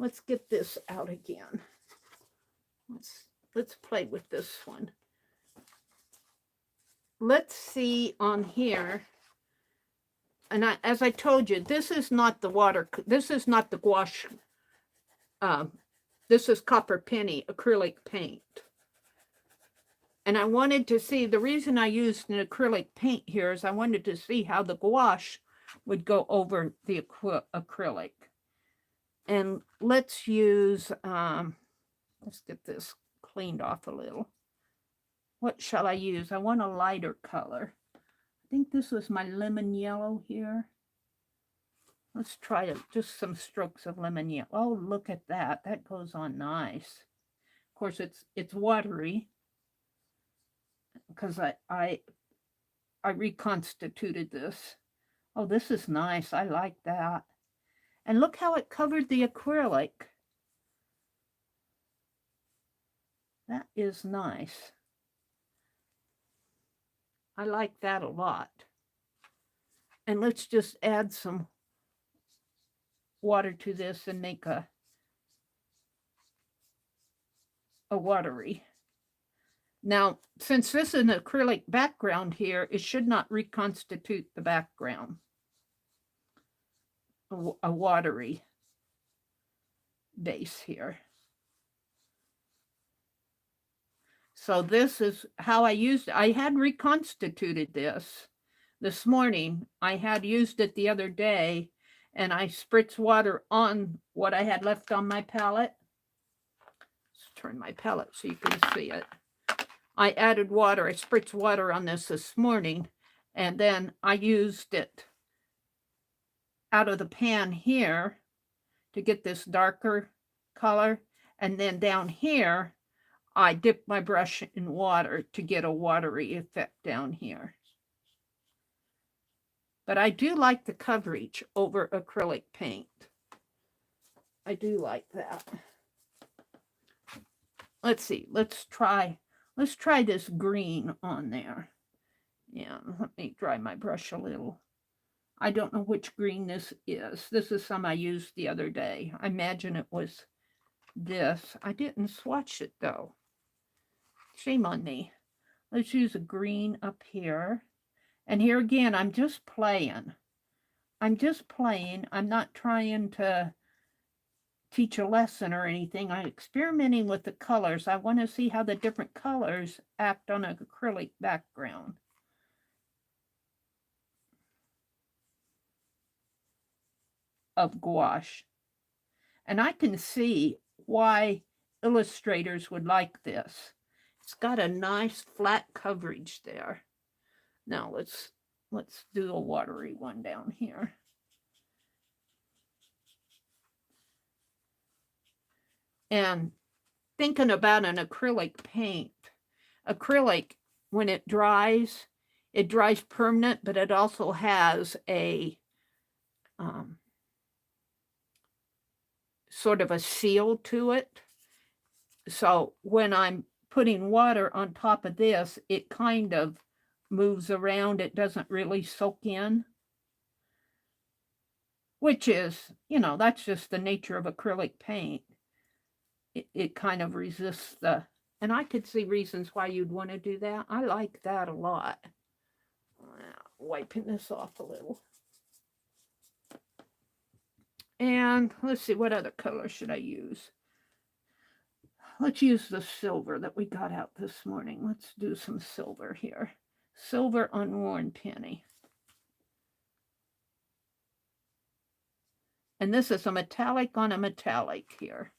let's get this out again. Let's play with this one. Let's see on here. And as I told you, this is not the water. This is not the gouache. This is copper penny acrylic paint. And I wanted to see, the reason I used an acrylic paint here is I wanted to see how the gouache would go over the acrylic. And let's use, let's get this cleaned off a little. What shall I use? I want a lighter color. I think this was my lemon yellow here. Let's try just some strokes of lemon yellow. Oh, look at that. That goes on nice. Of course, it's watery because I reconstituted this. Oh, this is nice. I like that. And look how it covered the acrylic. That is nice. I like that a lot. And let's just add some water to this and make a watery. Now, since this is an acrylic background here, it should not reconstitute the background. A watery base here. So this is how I used it. I had reconstituted this morning. I had used it the other day, and I spritzed water on what I had left on my palette. Let's turn my palette so you can see it. I added water. I spritzed water on this morning, and then I used it out of the pan here to get this darker color. And then down here, I dipped my brush in water to get a watery effect down here. But I do like the coverage over acrylic paint. I do like that. Let's see. Let's try this green on there. Yeah, let me dry my brush a little. I don't know which green this is. This is some I used the other day. I imagine it was this. I didn't swatch it though. Shame on me. Let's use a green up here. And here again, I'm just playing. I'm not trying to teach a lesson or anything. I'm experimenting with the colors. I want to see how the different colors act on an acrylic background. Of gouache. And I can see why illustrators would like this. It's got a nice flat coverage there. Now let's do a watery one down here. And thinking about an acrylic paint, acrylic, when it dries permanent, but it also has a sort of a seal to it. So when I'm putting water on top of this, it kind of moves around. It doesn't really soak in, which is, you know, that's just the nature of acrylic paint. It kind of resists the, and I could see reasons why you'd want to do that. I like that a lot. Wiping this off a little. And let's see, what other color should I use? Let's use the silver that we got out this morning. Let's do some silver here. Silver unworn penny. And this is a metallic on a metallic here.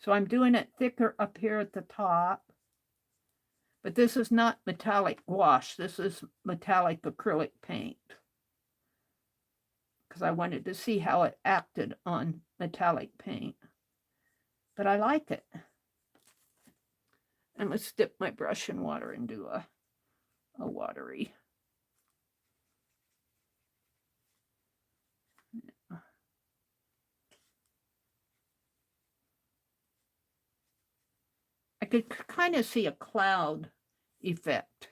So I'm doing it thicker up here at the top. But this is not metallic gouache. This is metallic acrylic paint. Because I wanted to see how it acted on metallic paint. But I like it. And let's dip my brush in water and do a watery. I could kind of see a cloud effect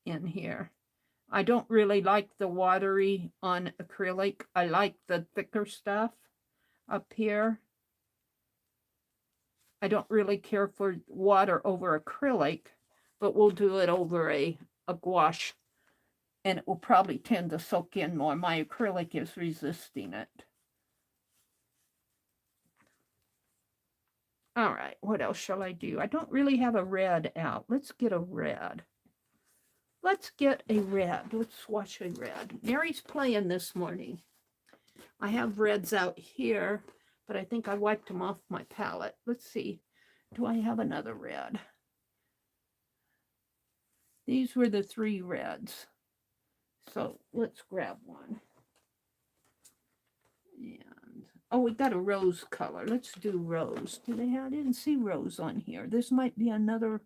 in here. I don't really like the watery on acrylic. I like the thicker stuff up here. I don't really care for water over acrylic, but we'll do it over a gouache, and it will probably tend to soak in more. My acrylic is resisting it. All right, what else shall I do? I don't really have a red out. Let's get a red. Let's get a red. Let's swatch a red. Mary's playing this morning. I have reds out here, but I think I wiped them off my palette. Let's see. Do I have another red? These were the 3 reds. So let's grab one. And, oh, we got a rose color. Let's do rose. Do they have? I didn't see rose on here. This might be another.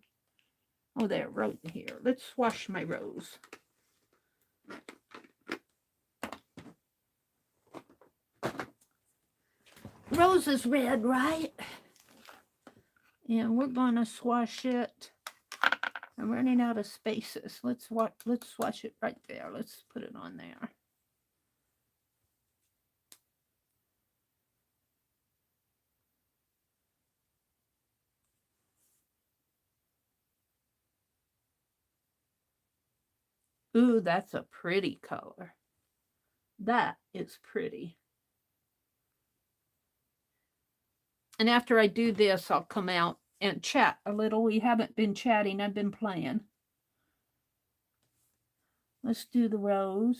Oh, there, right here. Let's swatch my rose. Rose is red, right? And we're going to swatch it. I'm running out of spaces. Let's swatch it right there. Let's put it on there. Ooh, that's a pretty color. That is pretty. And after I do this, I'll come out and chat a little. We haven't been chatting. I've been playing. Let's do the rose.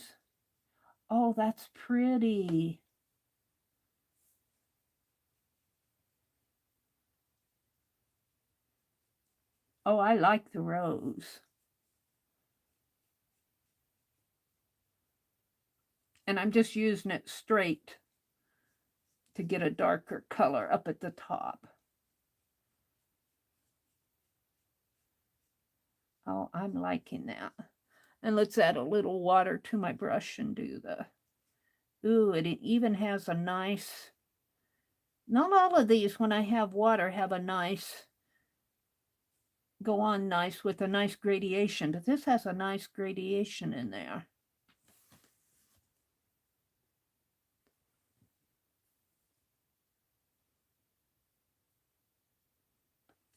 Oh, that's pretty. Oh, I like the rose. And I'm just using it straight to get a darker color up at the top. Oh, I'm liking that. And let's add a little water to my brush and do the, ooh, it even has a nice, not all of these when I have water have a nice, go on nice with a nice gradation, but this has a nice gradation in there.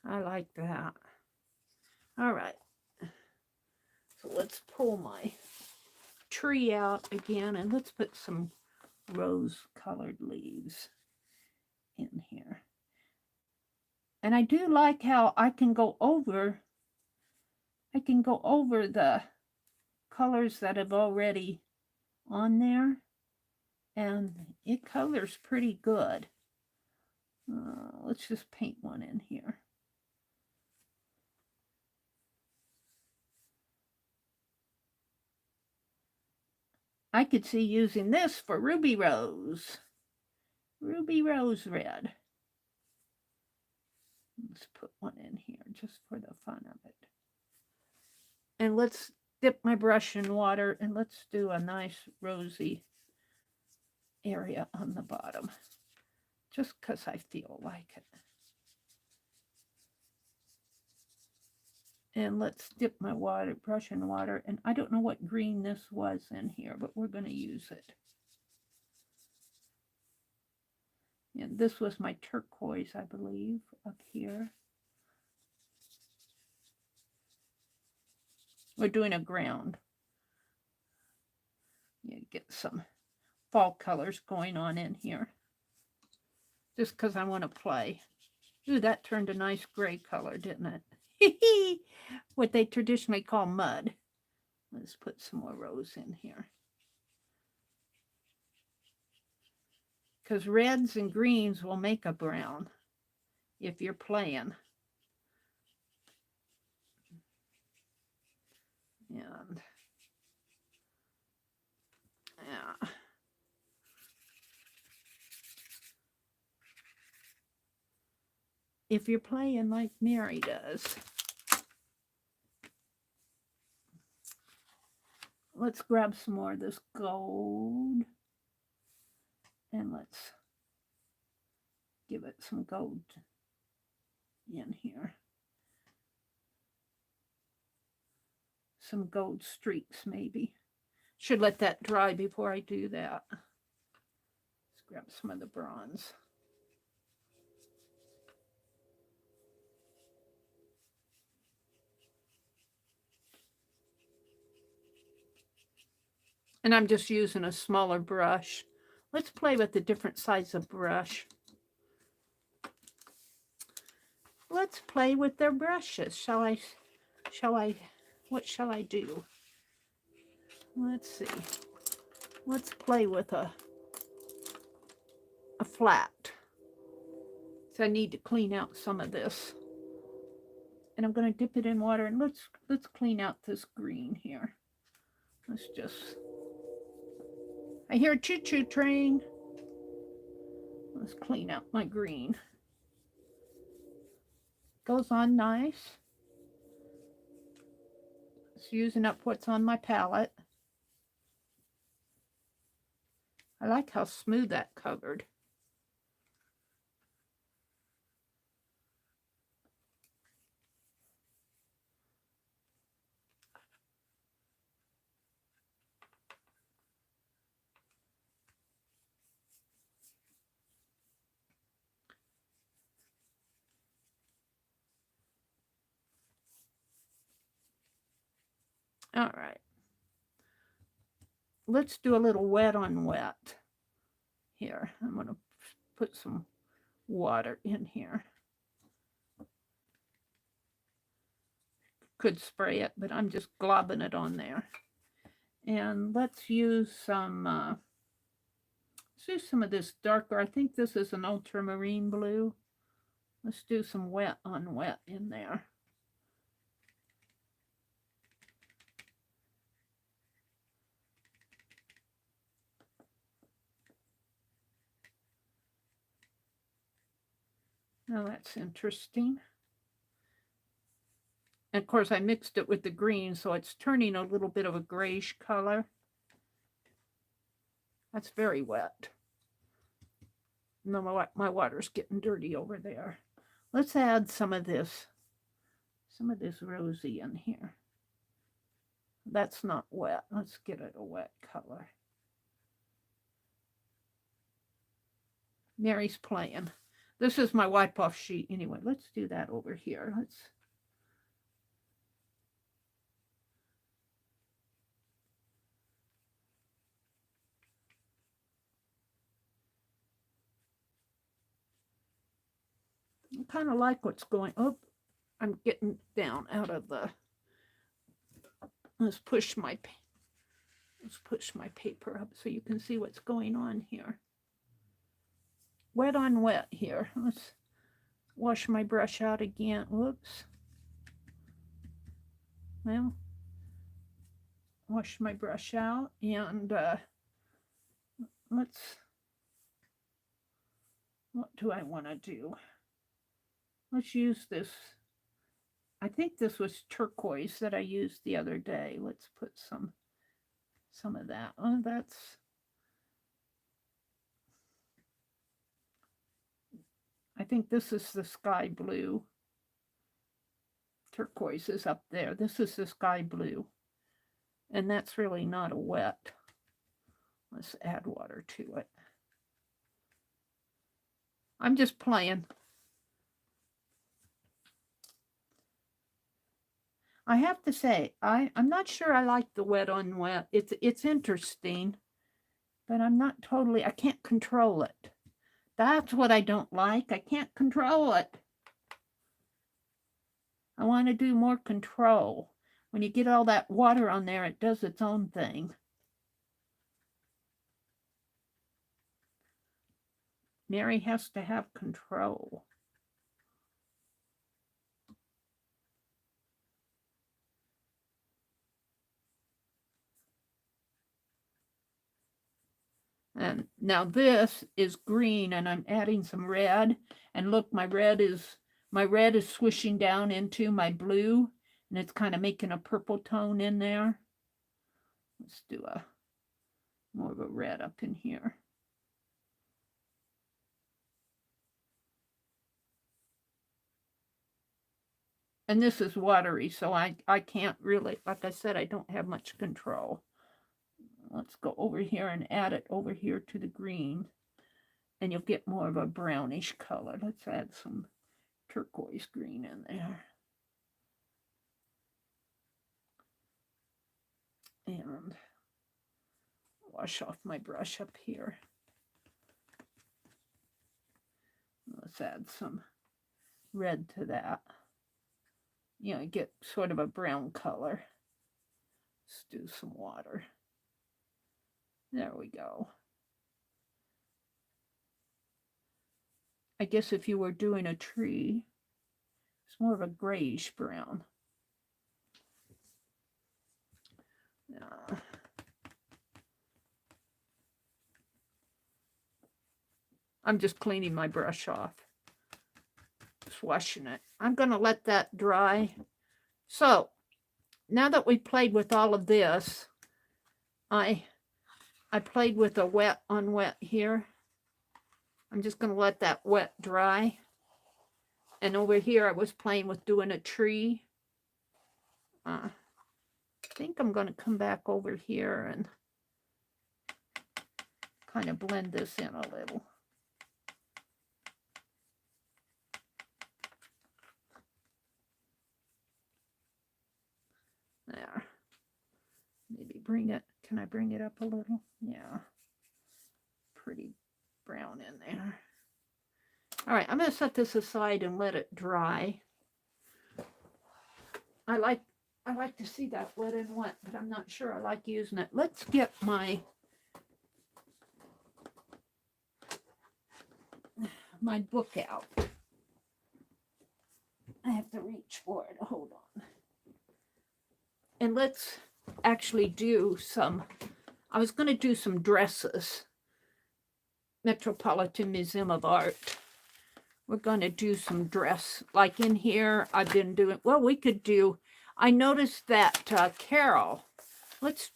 I like that. All right. So let's pull my tree out again and let's put some rose colored leaves in here. And I do like how I can go over the colors that have already on there, and it colors pretty good. Let's just paint one in here. I could see using this for Ruby Rose Red. Let's put one in here just for the fun of it. And let's dip my brush in water and let's do a nice rosy area on the bottom, just because I feel like it. And let's dip my brush in water. And I don't know what green this was in here, but we're going to use it. And this was my turquoise, I believe, up here. We're doing a ground. You get some fall colors going on in here. Just because I want to play. Ooh, that turned a nice gray color, didn't it? What they traditionally call mud. Let's put some more rose in here. Because reds and greens will make a brown if you're playing. And yeah. If you're playing like Meri does. Let's grab some more of this gold. And let's give it some gold in here. Some gold streaks maybe. Should let that dry before I do that. Let's grab some of the bronze. And I'm just using a smaller brush. Let's play with the different size of brush. Let's play with their brushes. What shall I do? Let's see. Let's play with a flat. So I need to clean out some of this. And I'm going to dip it in water and let's clean out this green here. Let's just, I hear a choo-choo train. Let's clean out my green. Goes on nice. It's using up what's on my palette. I like how smooth that covered. All right. Let's do a little wet on wet here. I'm going to put some water in here. Could spray it, but I'm just globbing it on there. And let's use some of this darker. I think this is an ultramarine blue. Let's do some wet on wet in there. Now that's interesting. And of course, I mixed it with the green, so it's turning a little bit of a grayish color. That's very wet. No, my water's getting dirty over there. Let's add some of this rosy in here. That's not wet. Let's get it a wet color. Meri's playing. This is my wipe off sheet anyway. Let's do that over here. I kind of like what's going. Oh, I'm getting down out of the. Let's push my paper up so you can see what's going on here. Wet on wet here. Let's wash my brush out again. Whoops. Well, wash my brush out and what do I want to do? Let's use this. I think this was turquoise that I used the other day. Let's put some of that. Oh, I think this is the sky blue. Turquoise is up there. This is the sky blue. And that's really not a wet. Let's add water to it. I'm just playing. I have to say, I'm not sure I like the wet on wet. It's interesting, but I'm not totally, I can't control it. That's what I don't like. I can't control it. I want to do more control. When you get all that water on there, it does its own thing. Meri has to have control. And now this is green and I'm adding some red. And look, my red is swishing down into my blue and it's kind of making a purple tone in there. Let's do more of a red up in here. And this is watery, so I can't really, like I said, I don't have much control. Let's go over here and add it over here to the green. And you'll get more of a brownish color. Let's add some turquoise green in there. And wash off my brush up here. Let's add some red to that. You know, get sort of a brown color. Let's do some water. There we go. I guess if you were doing a tree, it's more of a grayish brown. I'm just cleaning my brush off. Just washing it. I'm going to let that dry. So, now that we played with all of this, I played with a wet on wet here. I'm just going to let that wet dry. And over here I was playing with doing a tree. I think I'm going to come back over here and kind of blend this in a little. There. Maybe bring it. Can I bring it up a little? Yeah. Pretty brown in there. All right, I'm going to set this aside and let it dry. I like to see that wet and wet, but I'm not sure I like using it. Let's get my book out. I have to reach for it. Hold on. And let's actually do some, I was going to do some dresses. Metropolitan Museum of Art. we're going to do some dress. Like in here, I've been doing, well, we could do, I noticed that Carol, let's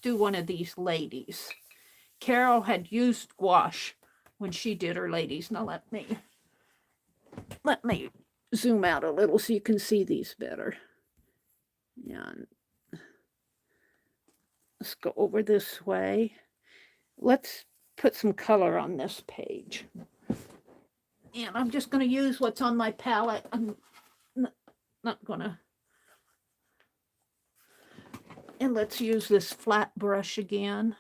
do one of these ladies. Carol had used gouache when she did her ladies. Now let me zoom out a little so you can see these better. And let's go over this way. Let's put some color on this page. And I'm just going to use what's on my palette. I'm not going to. And let's use this flat brush again.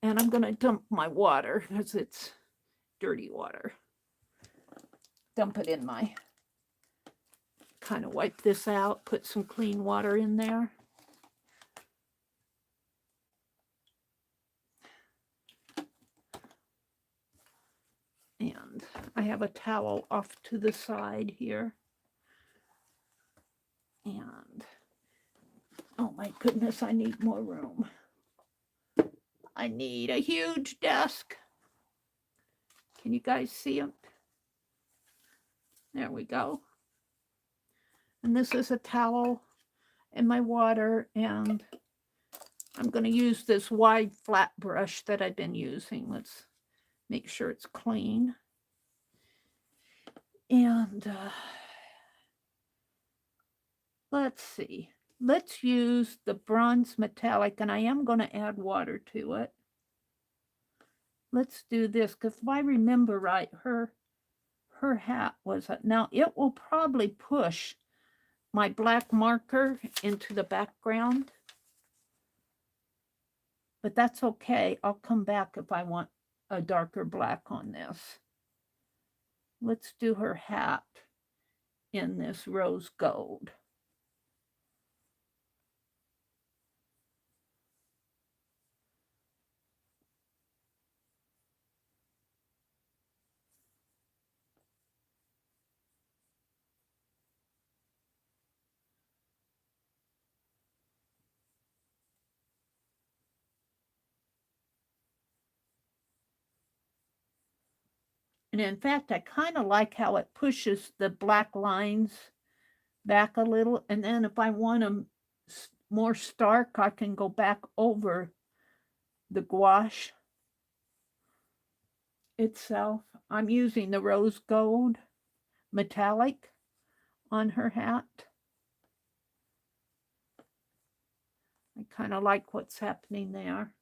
And I'm going to dump my water because it's dirty water. Dump it in my, kind of wipe this out, put some clean water in there. And I have a towel off to the side here. And, oh my goodness, I need more room. I need a huge desk. Can you guys see it? There we go. And this is a towel and my water, and I'm going to use this wide flat brush that I've been using. Let's make sure it's clean. And let's see. Let's use the bronze metallic, and I am going to add water to it. Let's do this, because if I remember right, her hat was, now it will probably push my black marker into the background, but that's okay. I'll come back if I want a darker black on this. Let's do her hat in this rose gold. And in fact, I kind of like how it pushes the black lines back a little. And then if I want them more stark, I can go back over the gouache itself. I'm using the rose gold metallic on her hat. I kind of like what's happening there.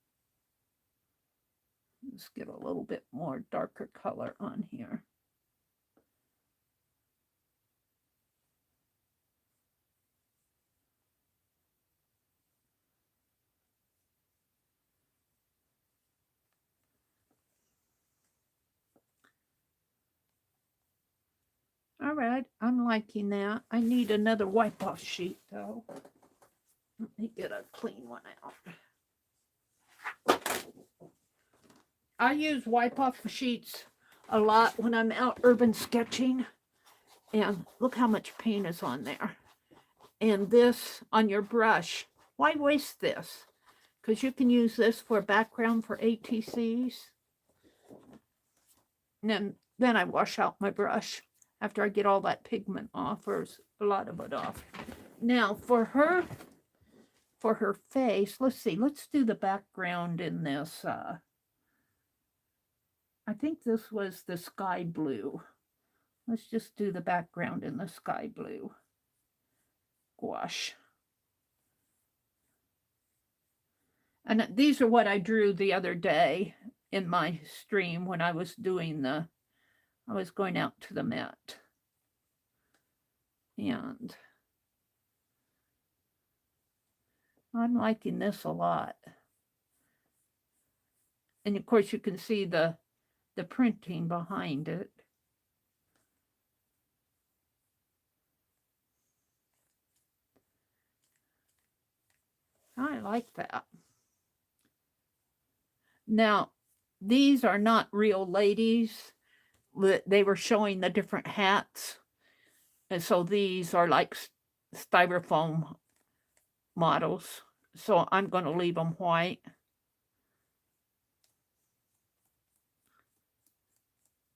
Let's get a little bit more darker color on here. All right, I'm liking that. I need another wipe off sheet though. Let me get a clean one out. I use wipe off sheets a lot when I'm out urban sketching. And look how much paint is on there. And this on your brush. Why waste this? Because you can use this for background for ATCs. And then I wash out my brush after I get all that pigment off, or a lot of it off. Now for her face, let's see, let's do the background in this. I think this was the sky blue. Let's just do the background in the sky blue gouache. And these are what I drew the other day in my stream when I was doing I was going out to the Met. And I'm liking this a lot. And of course you can see the printing behind it. I like that. Now, these are not real ladies. They were showing the different hats. And so these are like styrofoam models. So I'm going to leave them white.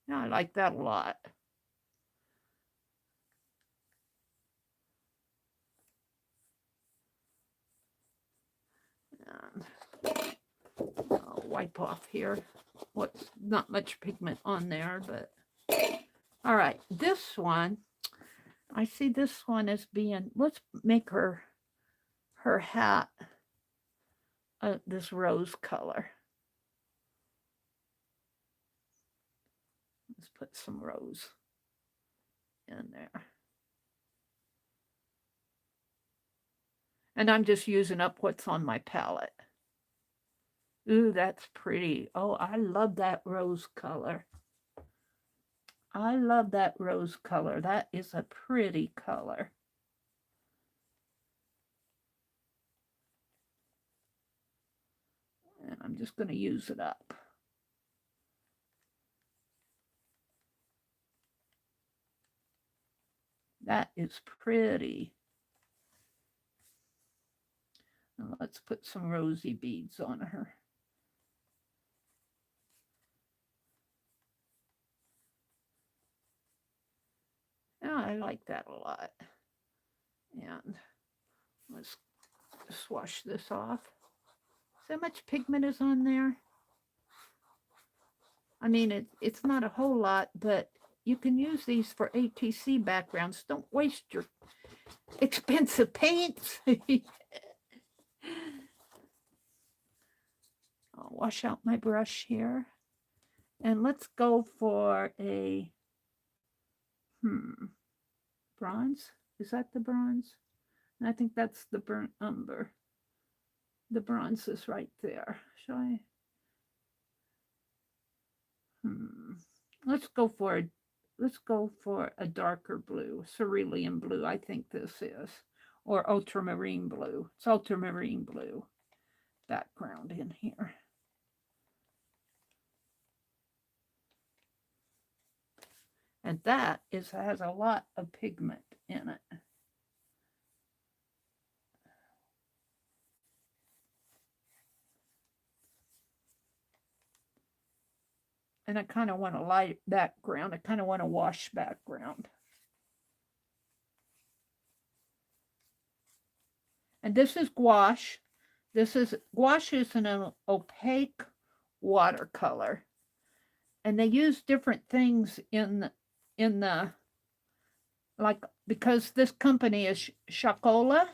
Yeah, I like that a lot. I'll wipe off here. What's not much pigment on there, but all right. This one, I see this one as being, let's make her hat this rose color. Let's put some rose in there. And I'm just using up what's on my palette. Ooh, that's pretty. Oh, I love that rose color. I love that rose color. That is a pretty color. And I'm just going to use it up. That is pretty. Now let's put some rosy beads on her. Oh, I like that a lot. And let's just wash this off. See how much pigment is on there? I mean, it's not a whole lot, but you can use these for ATC backgrounds. Don't waste your expensive paints. I'll wash out my brush here. And let's go for a bronze. Is that the bronze? I think that's the burnt umber. The bronze is right there. Shall I? Let's go for a darker blue, cerulean blue. I think this is, or ultramarine blue. It's ultramarine blue background in here. And that has a lot of pigment in it. And I kind of want a light background. I kind of want a wash background. And this is gouache. Gouache is an opaque watercolor. And they use different things in the, like, because this company is Chalkola.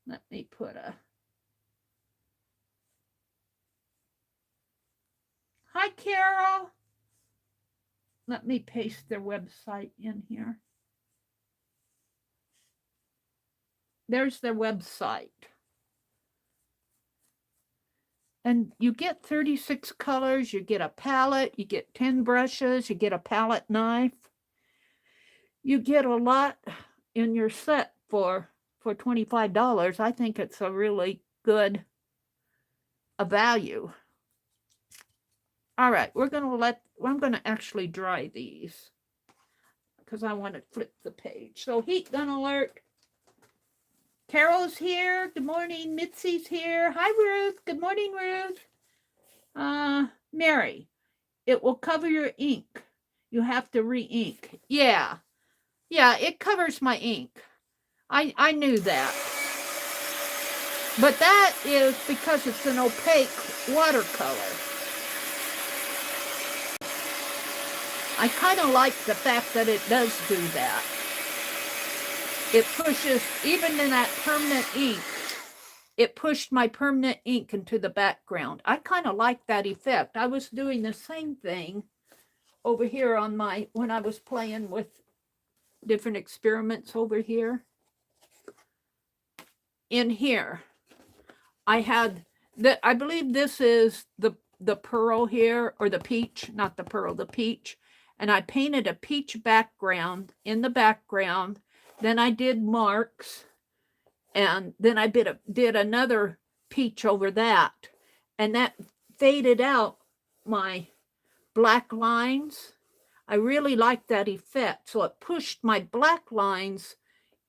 Let me put a, hi, Carol. Let me paste their website in here. There's their website. And you get 36 colors, you get a palette, you get 10 brushes, you get a palette knife. You get a lot in your set for $25. I think it's a really good value. All right, I'm going to actually dry these because I want to flip the page. So heat gun alert. Carol's here. Good morning. Mitzi's here. Hi, Ruth. Good morning, Ruth. Meri, it will cover your ink. You have to re-ink. Yeah, it covers my ink. I knew that. But that is because it's an opaque watercolor. I kind of like the fact that it does do that. It pushes, even in that permanent ink, it pushed my permanent ink into the background. I kind of like that effect. I was doing the same thing over here on when I was playing with different experiments over here. In here, I had, I believe this is the pearl here, or the peach, not the pearl, the peach. And I painted a peach background in the background. Then I did marks, and then I did another peach over that, and that faded out my black lines. I really liked that effect, so it pushed my black lines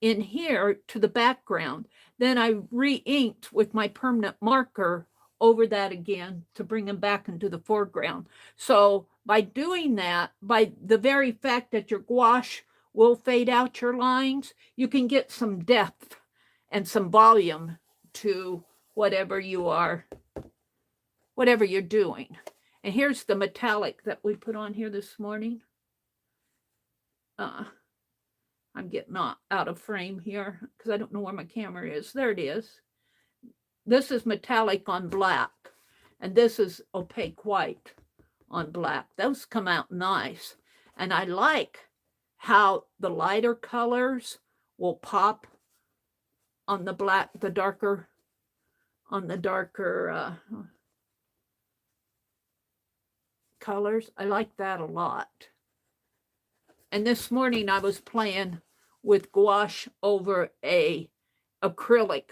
in here to the background. Then I re-inked with my permanent marker over that again to bring them back into the foreground. So by doing that, by the very fact that your gouache will fade out your lines, you can get some depth and some volume to whatever you're doing. And here's the metallic that we put on here this morning. I'm getting out of frame here because I don't know where my camera is. There it is. This is metallic on black, and this is opaque white on black. Those come out nice. And I like how the lighter colors will pop on the black, the darker colors. I like that a lot. And this morning I was playing with gouache over a acrylic.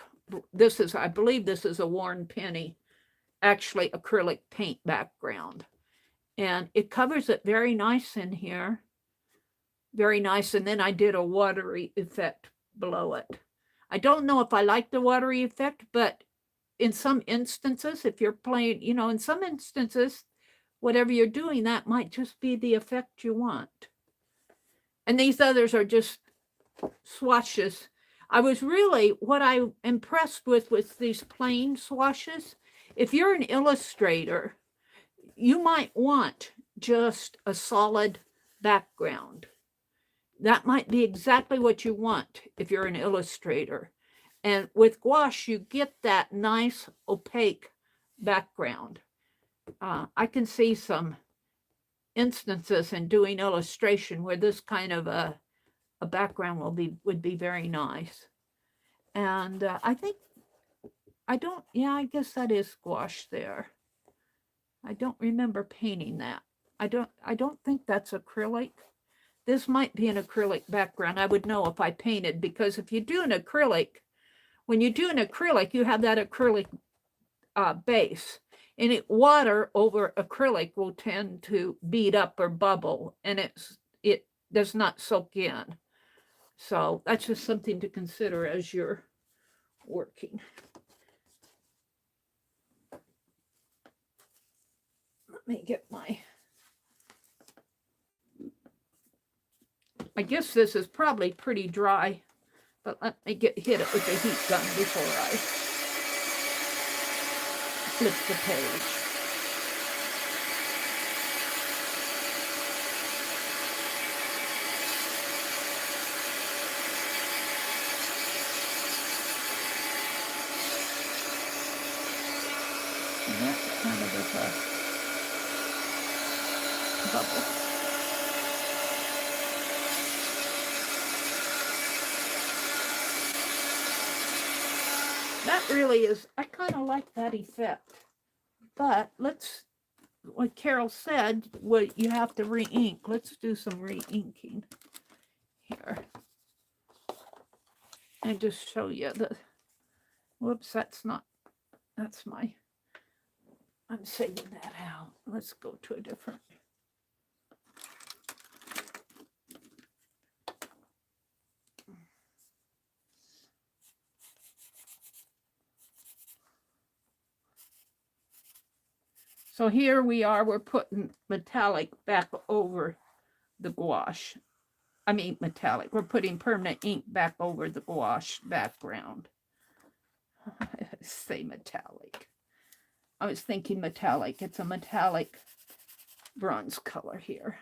This is, I believe this is a Warren Penny, actually acrylic paint background. And it covers it very nice in here. Very nice. And then I did a watery effect below it. I don't know if I like the watery effect, but in some instances, if you're playing, you know, in some instances, whatever you're doing, that might just be the effect you want. And these others are just swatches. I was really, what I impressed with these plain swatches. If you're an illustrator, you might want just a solid background. That might be exactly what you want if you're an illustrator. And with gouache, you get that nice opaque background. I can see some instances in doing illustration where this kind of a background would be very nice. And I guess that is gouache there. I don't remember painting that. I don't think that's acrylic. This might be an acrylic background. I would know if I painted, because if you do an acrylic, when you do an acrylic, you have that acrylic base. And water over acrylic will tend to bead up or bubble, and it does not soak in. So that's just something to consider as you're working. Let me get I guess this is probably pretty dry, but let me hit it with the heat gun before I flip the page. And that kind of is a bubble. That really is, I kind of like that effect. But like Carol said, you have to re-ink. Let's do some re-inking here. And just show you whoops, I'm saving that out. Let's go to a different. So here we are, we're putting metallic back over the gouache. I mean metallic, we're putting permanent ink back over the gouache background. Say metallic. I was thinking metallic. It's a metallic bronze color here.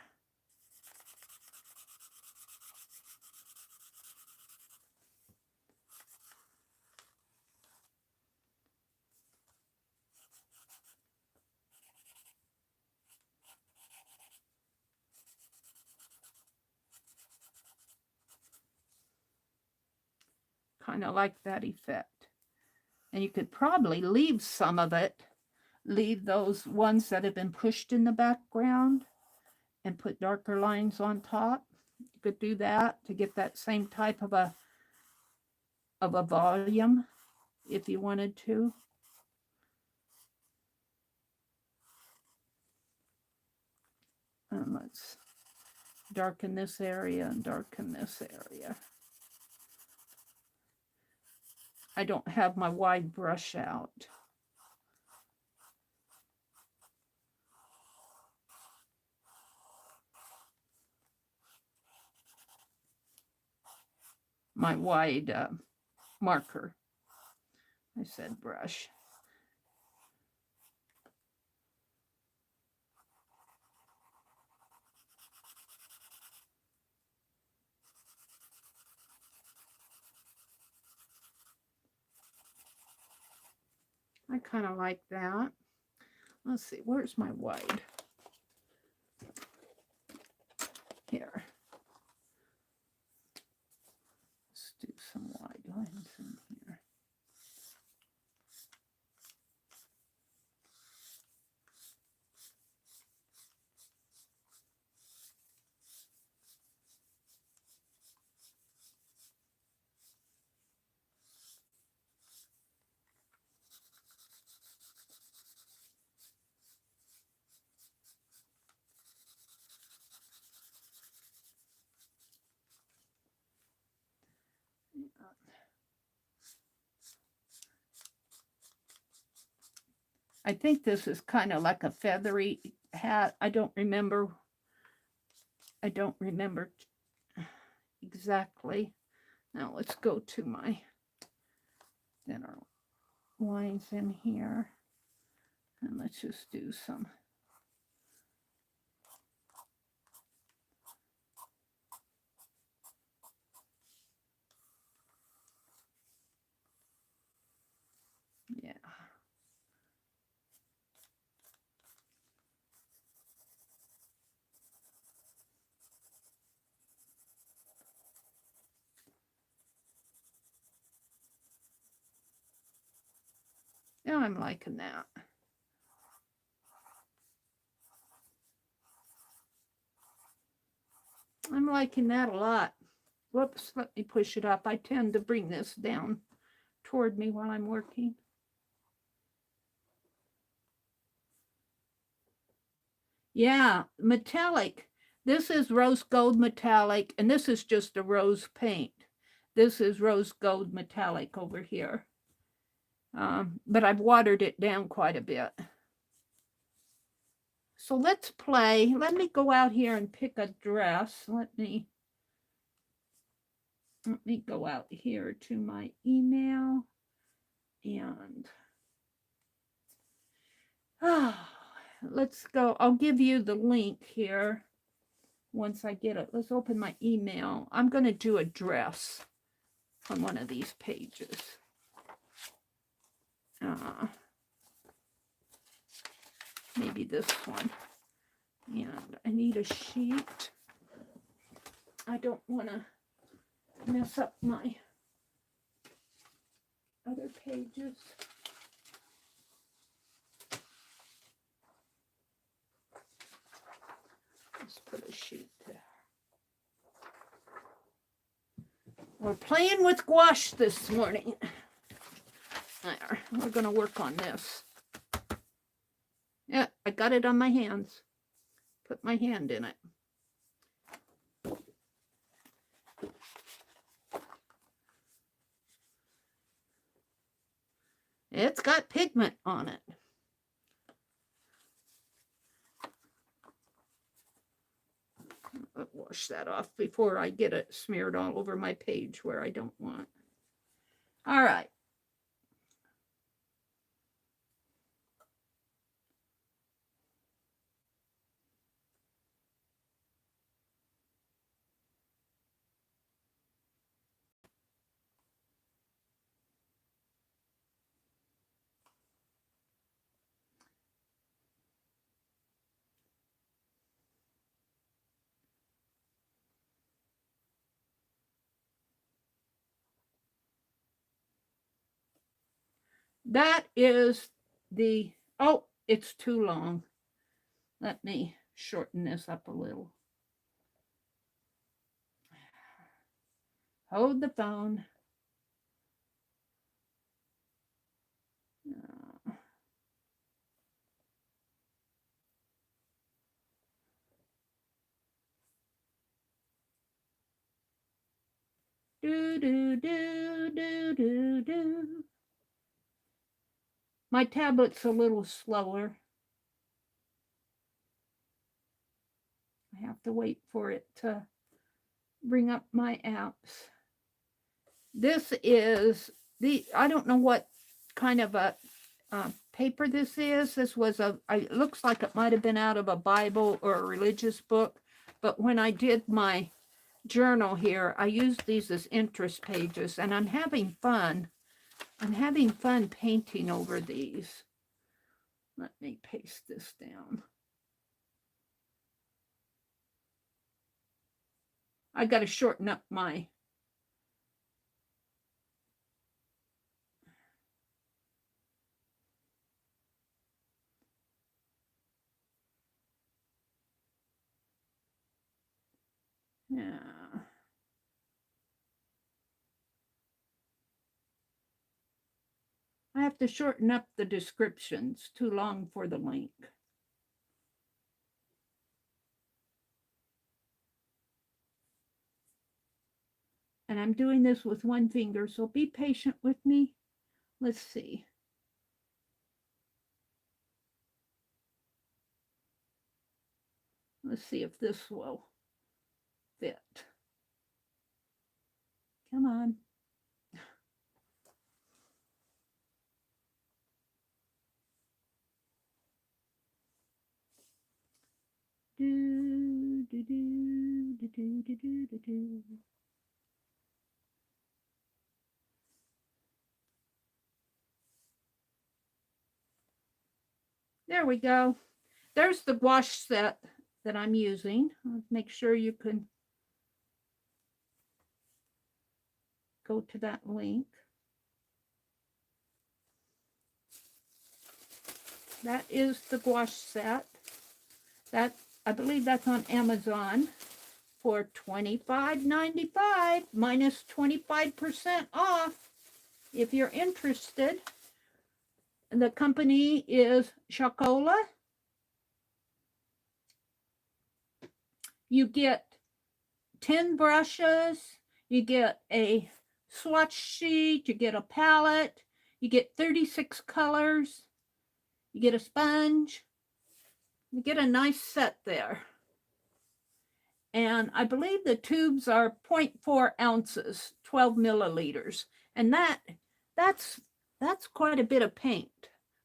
Kind of like that effect. And you could probably leave some of it, leave those ones that have been pushed in the background and put darker lines on top. You could do that to get that same type of a volume if you wanted to. And let's darken this area and darken this area. I don't have my wide brush out. My wide marker. I said brush. I kind of like that. Let's see, where's my white? Here. Let's do some wide lines in here. I think this is kind of like a feathery hat. I don't remember exactly. Now let's go to my thinner lines in here. And let's just do some. Yeah. Yeah, I'm liking that. I'm liking that a lot. Whoops, let me push it up. I tend to bring this down toward me while I'm working. Yeah, metallic. This is rose gold metallic, and this is just a rose paint. This is rose gold metallic over here. But I've watered it down quite a bit. So let's play. Let me go out here and pick a dress. Let me go out here to my email and let's go. I'll give you the link here once I get it. Let's open my email. I'm going to do a dress on one of these pages. Maybe this one. And I need a sheet. I don't want to mess up my other pages. Let's put a sheet there. We're playing with gouache this morning. There, we're going to work on this. Yeah, I got it on my hands. Put my hand in it. It's got pigment on it. I'll wash that off before I get it smeared all over my page where I don't want. All right. That is the, oh, it's too long. Let me shorten this up a little. Hold the phone. Do, do, do, do, do, do. My tablet's a little slower. I have to wait for it to bring up my apps. This is I don't know what kind of a paper this is. This was it looks like it might have been out of a Bible or a religious book. But when I did my journal here, I used these as interest pages, and I'm having fun. I'm having fun painting over these. Let me paste this down. I got to shorten up my yeah. I have to shorten up the descriptions. Too long for the link. And I'm doing this with one finger, so be patient with me. Let's see. Let's see if this will fit. Come on. Do, do, do, do, do, do, do, do, do. There we go. There's the gouache set that I'm using. Let's make sure you can go to that link. That is the gouache set. That, I believe that's on Amazon for $25.95 minus 25% off if you're interested. The company is Chalkola. You get 10 brushes, you get a swatch sheet, you get a palette, you get 36 colors, you get a sponge, you get a nice set there. And I believe the tubes are 0.4 ounces, 12 milliliters. And that's quite a bit of paint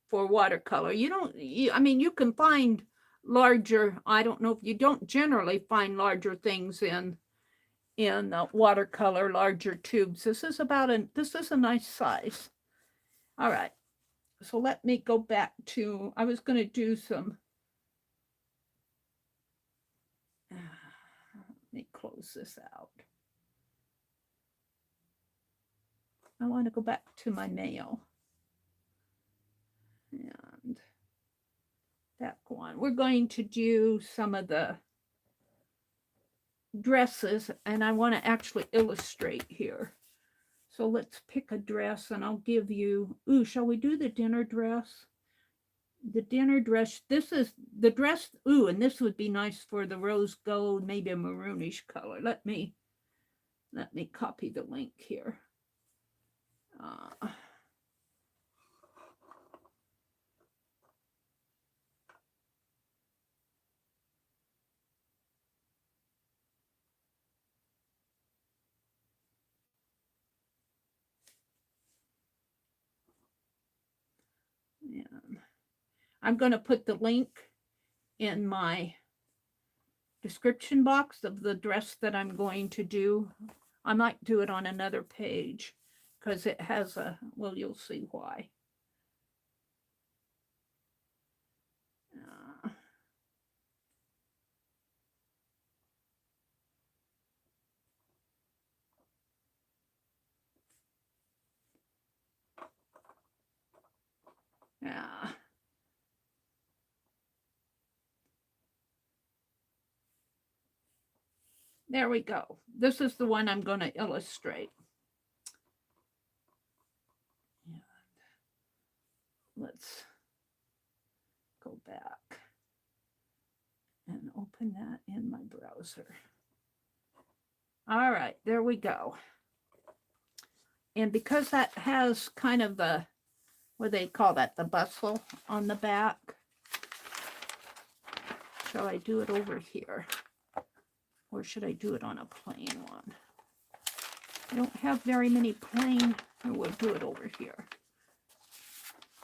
for watercolor. I mean, you can find larger, I don't know if you don't generally find larger things in watercolor, larger tubes. This is a nice size. All right. So let me go back to, I was going to do some, let me close this out. I want to go back to my mail. And that one. We're going to do some of the dresses, and I want to actually illustrate here. So let's pick a dress, and I'll give you, shall we do the dinner dress? The dinner dress, this is the dress, and this would be nice for the rose gold, maybe a maroonish color. Let me copy the link here. And I'm going to put the link in my description box of the dress that I'm going to do. I might do it on another page because it has well, you'll see why. There we go. This is the one I'm going to illustrate. And let's go back and open that in my browser. All right, there we go. And because that has kind of the, what do they call that, the bustle on the back, shall I do it over here? Or should I do it on a plain one? I don't have very many plain. We'll do it over here.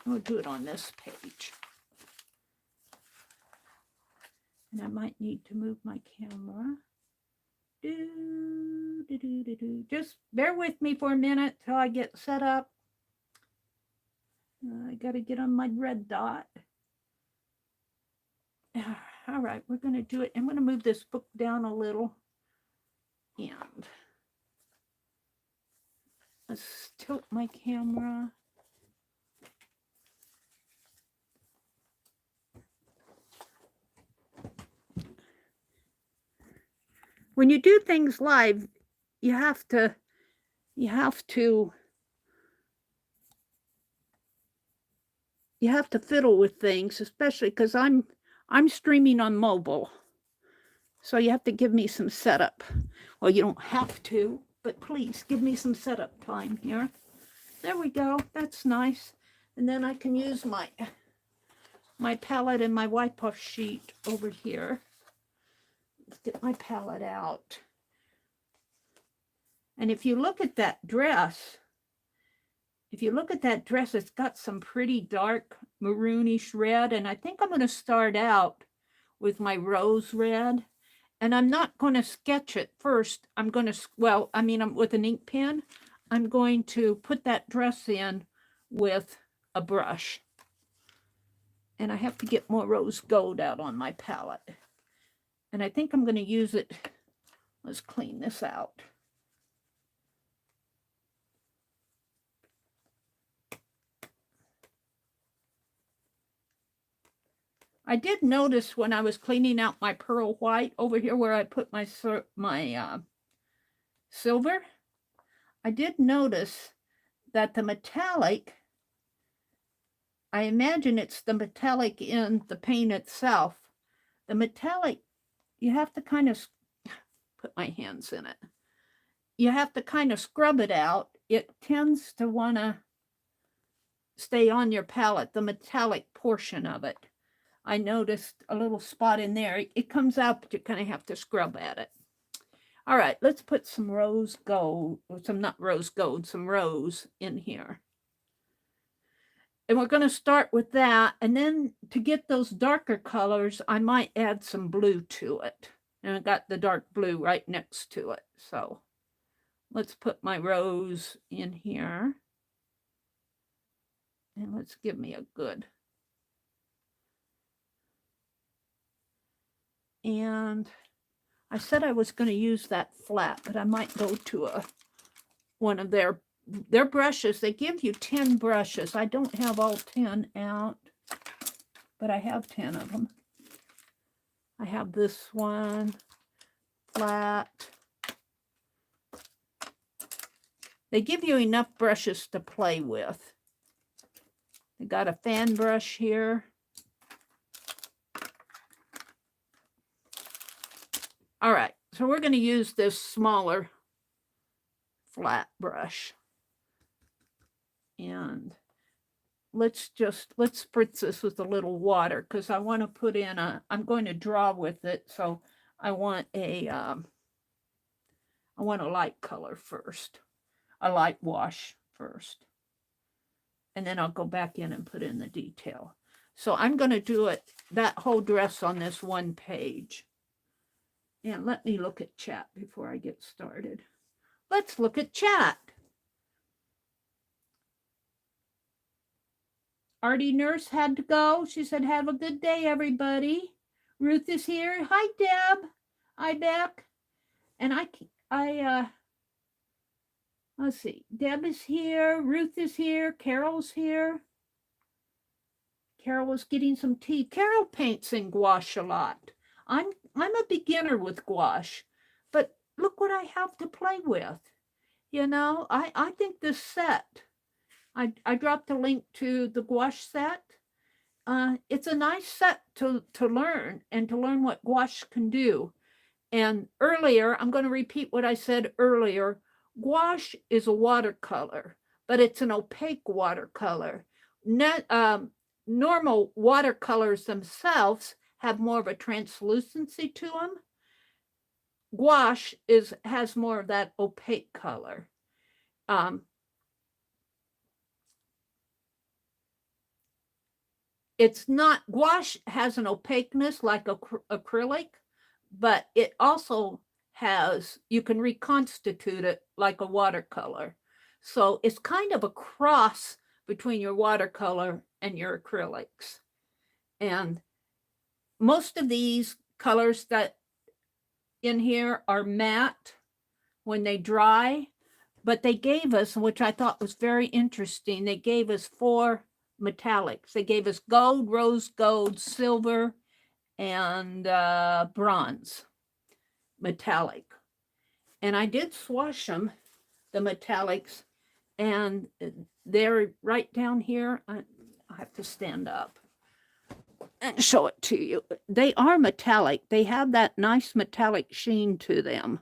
We'll do it on this page. And I might need to move my camera. Just bear with me for a minute till I get set up. I got to get on my red dot. All right, we're going to do it. I'm going to move this book down a little. And let's tilt my camera. When you do things live, you have to fiddle with things, especially because I'm streaming on mobile. So you have to give me some setup. Well, you don't have to, but please give me some setup time here. There we go. That's nice. And then I can use my palette and my wipe-off sheet over here. Let's get my palette out. And if you look at that dress, it's got some pretty dark maroonish red. And I think I'm going to start out with my rose red. And I'm not going to sketch it first. I'm going to, well, I mean, I'm with an ink pen. I'm going to put that dress in with a brush. And I have to get more rose gold out on my palette. And I think I'm going to use it. Let's clean this out. I did notice when I was cleaning out my pearl white over here where I put my silver, I did notice that the metallic, I imagine it's the metallic in the paint itself. The metallic, you have to kind of put my hands in it. You have to kind of scrub it out. It tends to want to stay on your palette, the metallic portion of it. I noticed a little spot in there. It comes out, but you kind of have to scrub at it. All right, let's put some rose gold, some rose in here. And we're going to start with that. And then to get those darker colors, I might add some blue to it. And I got the dark blue right next to it. So let's put my rose in here. And let's give me a good. And I said I was going to use that flat, but I might go to one of their brushes. They give you 10 brushes. I don't have all 10 out, but I have 10 of them. I have this one, flat. They give you enough brushes to play with. They got a fan brush here. All right, so we're going to use this smaller flat brush. And let's spritz this with a little water because I want to put in I'm going to draw with it. So I want a light color first, a light wash first. And then I'll go back in and put in the detail. So I'm going to do that whole dress on this one page. And let me look at chat before I get started. Let's look at chat. Artie Nurse had to go. She said, have a good day, everybody. Ruth is here. Hi, Deb. Hi, Beck. And let's see. Deb is here. Ruth is here. Carol's here. Carol was getting some tea. Carol paints in gouache a lot. I'm a beginner with gouache, but look what I have to play with. You know, I think this set, I dropped a link to the gouache set. It's a nice set to learn and to learn what gouache can do. And earlier, I'm going to repeat what I said earlier. Gouache is a watercolor, but it's an opaque watercolor. Normal watercolors themselves have more of a translucency to them. Gouache has more of that opaque color. It's not, gouache has an opaqueness like acrylic, but it also has, you can reconstitute it like a watercolor. So it's kind of a cross between your watercolor and your acrylics. And most of these colors that in here are matte when they dry, but they gave us, which I thought was very interesting, they gave us 4 metallics. They gave us gold, rose gold, silver, and bronze metallic. And I did swatch them, the metallics, and they're right down here. I have to stand up and show it to you. They are metallic. They have that nice metallic sheen to them.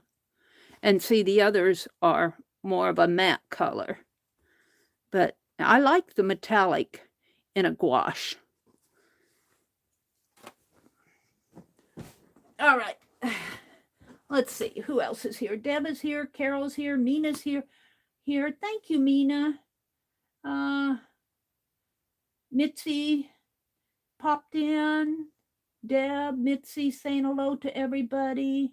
And see, the others are more of a matte color. But I like the metallic in a gouache. All right. Let's see. Who else is here? Deb is here. Carol's here. Mina's here. Thank you, Mina. Mitzi popped in. Deb, Mitzi saying hello to everybody.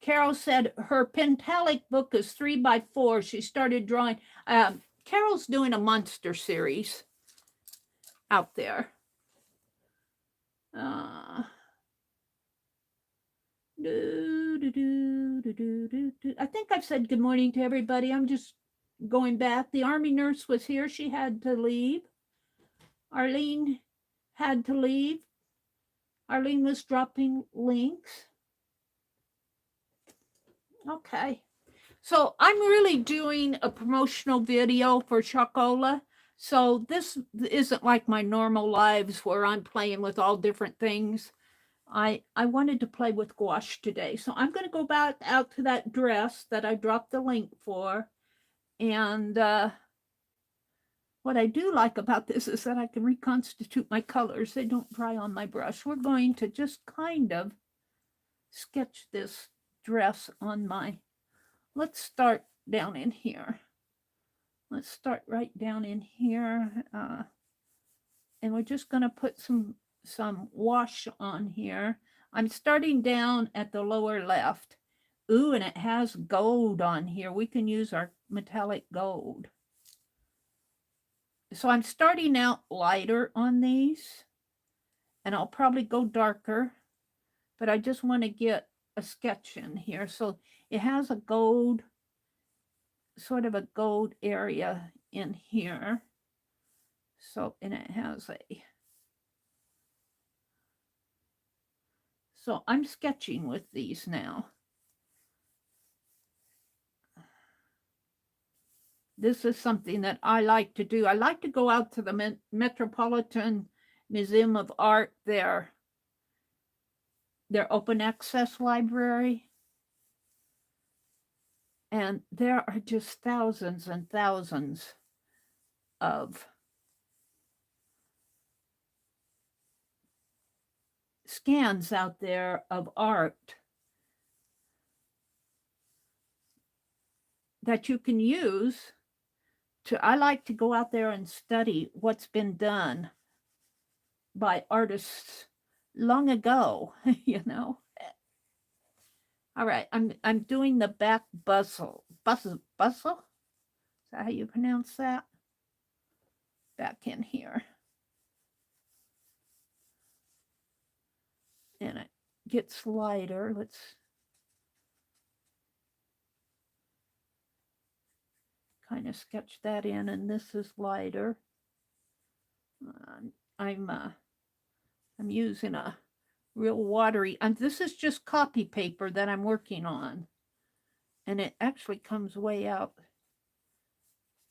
Carol said her Pentalic book is 3x4. She started drawing. Carol's doing a monster series out there. I think I've said good morning to everybody. I'm just going back. The Army nurse was here. She had to leave. Arlene had to leave. Arlene was dropping links. Okay. So I'm really doing a promotional video for Chalkola. So this isn't like my normal lives where I'm playing with all different things. I wanted to play with gouache today. So I'm going to go back out to that dress that I dropped the link for. And what I do like about this is that I can reconstitute my colors. They don't dry on my brush. We're going to just kind of sketch this dress on my, let's start down in here. Let's start right down in here. And we're just going to put some wash on here. I'm starting down at the lower left. Ooh, and it has gold on here. We can use our metallic gold. So I'm starting out lighter on these. And I'll probably go darker. But I just want to get a sketch in here. So it has a gold, sort of a gold area in here. So, and it has a, so I'm sketching with these now. This is something that I like to do. I like to go out to the Metropolitan Museum of Art, their open access library. And there are just thousands and thousands of scans out there of art that you can use to, I like to go out there and study what's been done by artists long ago, you know. All right, I'm doing the back bustle. Bustle? Is that how you pronounce that? Back in here. And it gets lighter. Let's kind of sketch that in, and this is lighter. I'm using a real watery, and this is just copy paper that I'm working on, and it actually comes way out,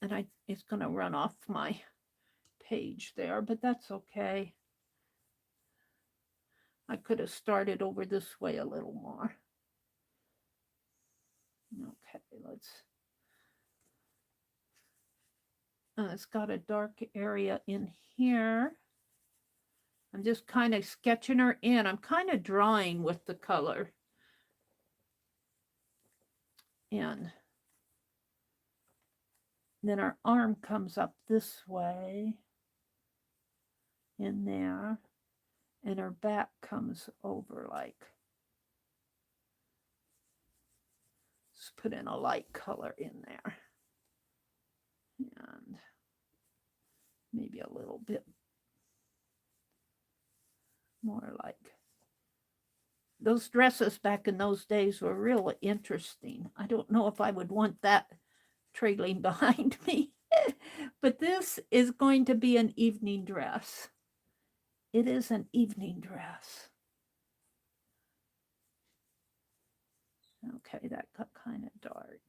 and it's going to run off my page there, but that's okay. I could have started over this way a little more. Okay, let's It's got a dark area in here. I'm just kind of sketching her in. I'm kind of drawing with the color. And then our arm comes up this way in there, and her back comes over like, let's put in a light color in there. And maybe a little bit more like, those dresses back in those days were really interesting. I don't know if I would want that trailing behind me, but this is going to be an evening dress. It is an evening dress. Okay, that got kind of dark.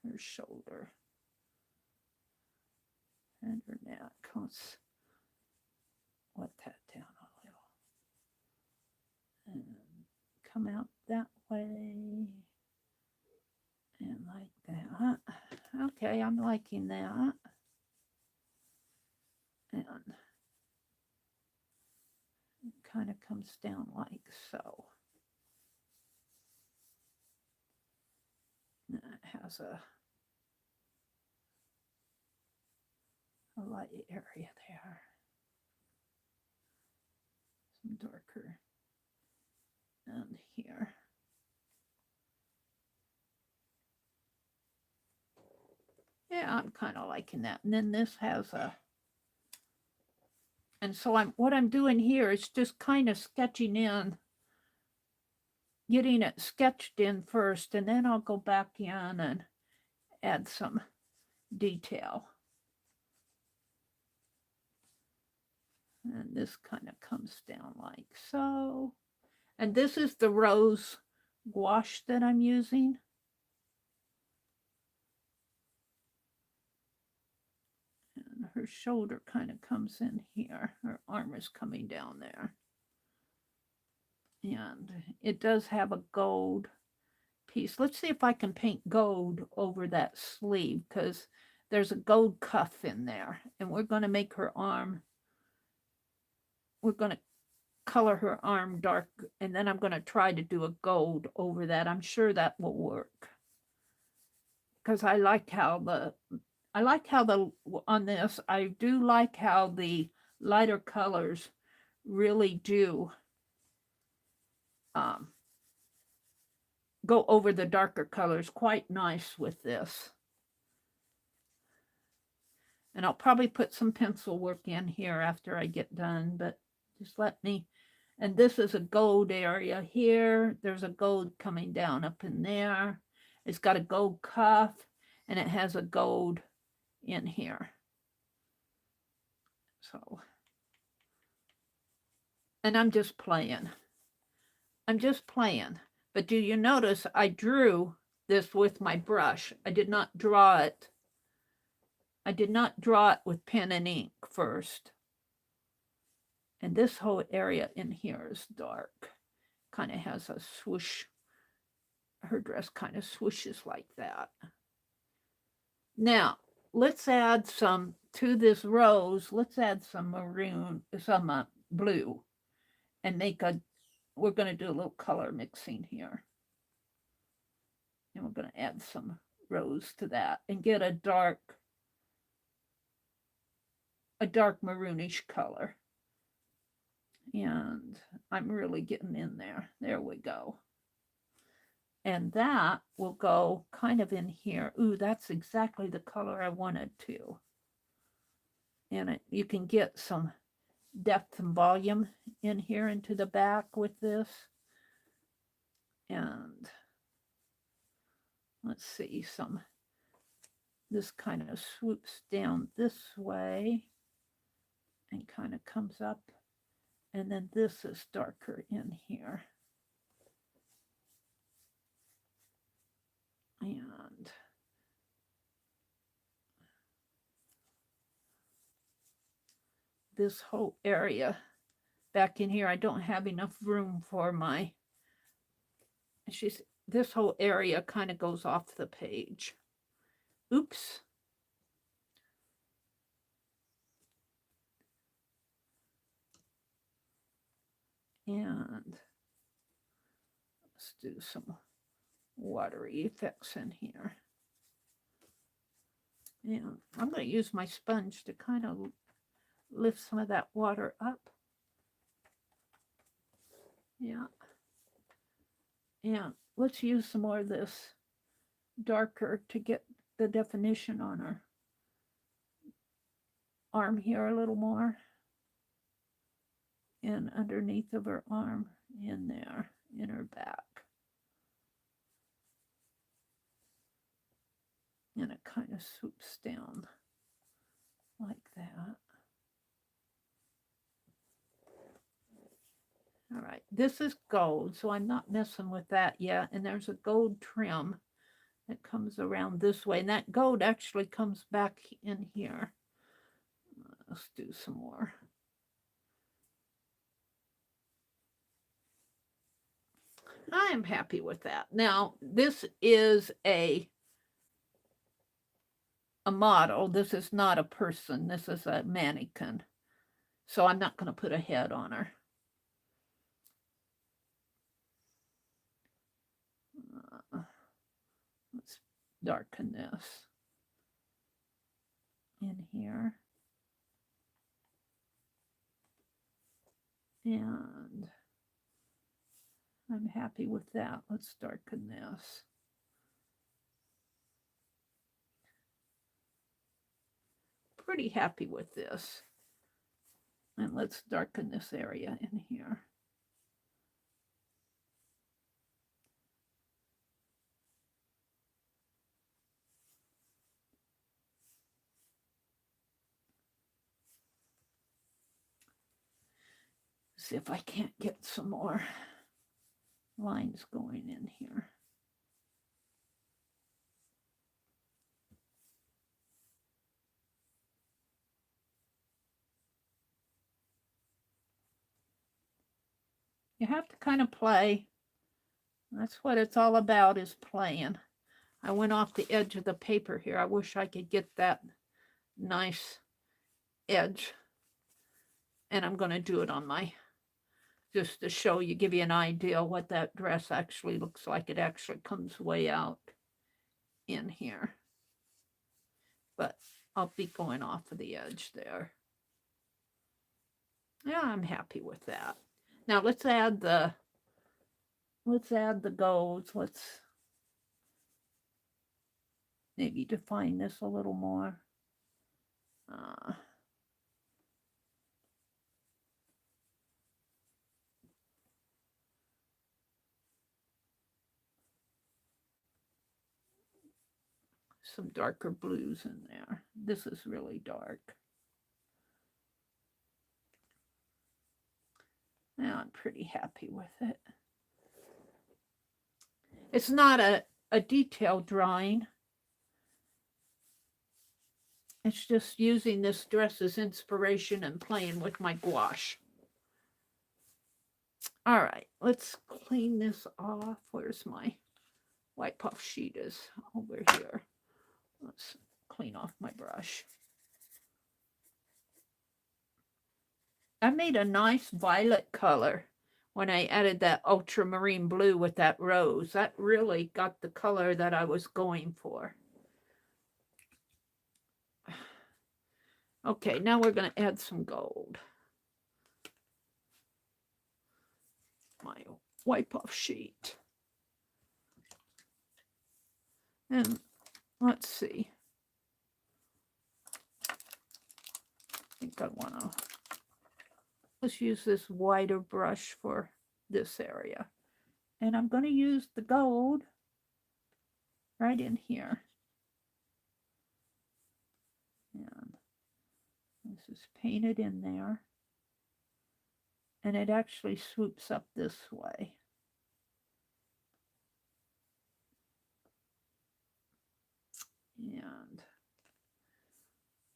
Her shoulder and her neck. Let's let that down a little. And come out that way. And like that. Okay, I'm liking that. And it kind of comes down like so. And it has a light area there. Some darker down here. Yeah, I'm kind of liking that. And then this has a, and so what I'm doing here is just kind of sketching in, getting it sketched in first, and then I'll go back in and add some detail. And this kind of comes down like so. And this is the rose gouache that I'm using. And her shoulder kind of comes in here. Her arm is coming down there. And it does have a gold piece. Let's see if I can paint gold over that sleeve, because there's a gold cuff in there. And we're going to make her arm, we're going to color her arm dark, and then I'm going to try to do a gold over that. I'm sure that will work, because I like how the on this, I do like how the lighter colors really do go over the darker colors quite nice with this. And I'll probably put some pencil work in here after I get done, but just let me. And this is a gold area here. There's a gold coming down up in there. It's got a gold cuff, and it has a gold in here. So, and I'm just playing. I'm just playing. But do you notice I drew this with my brush? I did not draw it. I did not draw it with pen and ink first. And this whole area in here is dark. Kind of has a swoosh. Her dress kind of swooshes like that. Now, let's add some to this rose. Let's add some maroon, some blue, and make a, we're going to do a little color mixing here. And we're going to add some rose to that and get a dark maroonish color. And I'm really getting in there. There we go. And that will go kind of in here. Ooh, that's exactly the color I wanted to. And you can get some depth and volume in here into the back with this. And let's see, this kind of swoops down this way and kind of comes up. And then this is darker in here. And this whole area back in here, I don't have enough room for my, this whole area kind of goes off the page. Oops. And let's do some watery effects in here. And I'm going to use my sponge to kind of lift some of that water up. Yeah. And let's use some more of this darker to get the definition on our arm here a little more. And underneath of her arm, in there, in her back. And it kind of swoops down like that. All right, this is gold, so I'm not messing with that yet. And there's a gold trim that comes around this way. And that gold actually comes back in here. Let's do some more. I am happy with that. Now, this is a model. This is not a person. This is a mannequin. So I'm not going to put a head on her. Let's darken this in here. And I'm happy with that. Let's darken this. Pretty happy with this. And let's darken this area in here. See if I can't get some more lines going in here. You have to kind of play. That's what it's all about, is playing. I went off the edge of the paper here. I wish I could get that nice edge. And I'm going to do it on my, just to show you, give you an idea what that dress actually looks like. It actually comes way out in here. But I'll be going off of the edge there. Yeah, I'm happy with that. Now let's add the golds. Let's maybe define this a little more. Some darker blues in there. This is really dark. Now I'm pretty happy with it. It's not a detailed drawing. It's just using this dress as inspiration and playing with my gouache. All right, let's clean this off. Where's my white puff sheet? Is over here. Let's clean off my brush. I made a nice violet color when I added that ultramarine blue with that rose. That really got the color that I was going for. Okay, now we're going to add some gold. My white puff sheet. And let's see. I think I want to, let's use this wider brush for this area. And I'm going to use the gold right in here. And this is painted in there. And it actually swoops up this way. And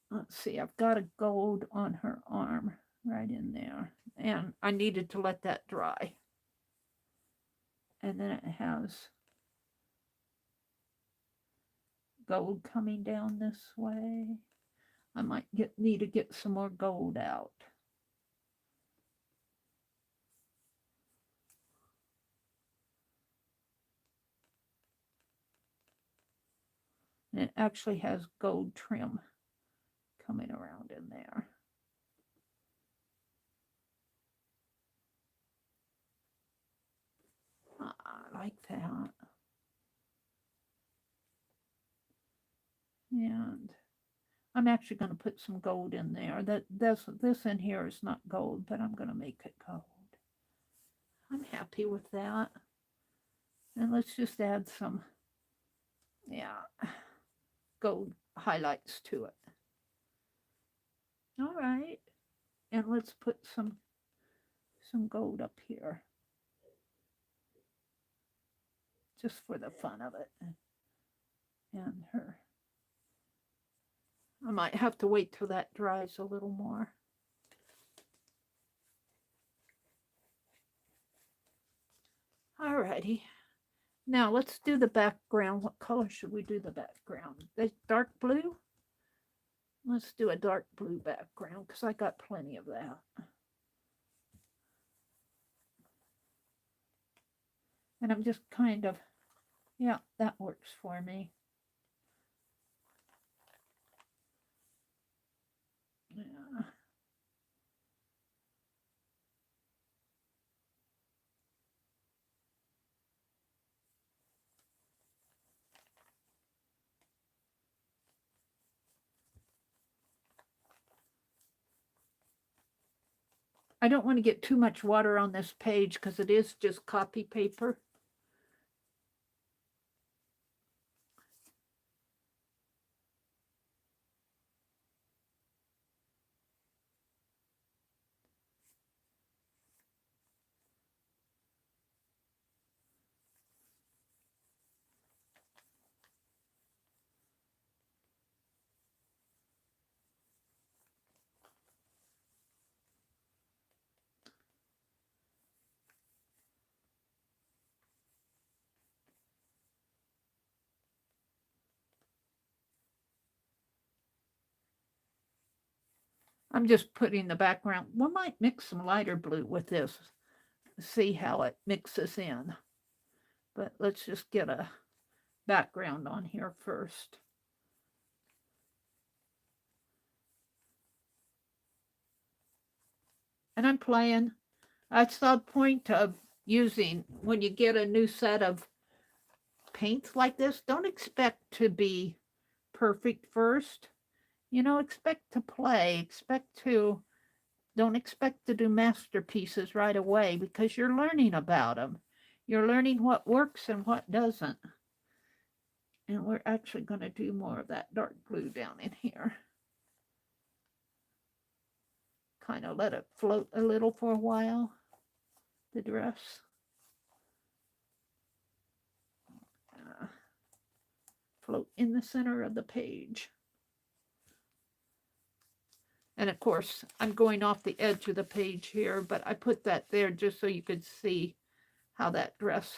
let's see, I've got a gold on her arm right in there. And I needed to let that dry. And then it has gold coming down this way. I might need to get some more gold out. And it actually has gold trim coming around in there. I like that. And I'm actually going to put some gold in there. This in here is not gold, but I'm going to make it gold. I'm happy with that. And let's just add some, gold highlights to it. All right. And let's put some gold up here. Just for the fun of it. And her. I might have to wait till that dries a little more. Alrighty. Now let's do the background. What color should we do the background? The dark blue? Let's do a dark blue background because I got plenty of that. And I'm just kind of, yeah, that works for me. Yeah. I don't want to get too much water on this page because it is just copy paper. I'm just putting the background. We might mix some lighter blue with this. See how it mixes in. But let's just get a background on here first. And I'm playing. That's the point of using, when you get a new set of paints like this, don't expect to be perfect first. You know, expect to play, don't expect to do masterpieces right away because you're learning about them. You're learning what works and what doesn't. And we're actually going to do more of that dark blue down in here. Kind of let it float a little for a while, the dress. Float in the center of the page. And of course, I'm going off the edge of the page here, but I put that there just so you could see how that dress.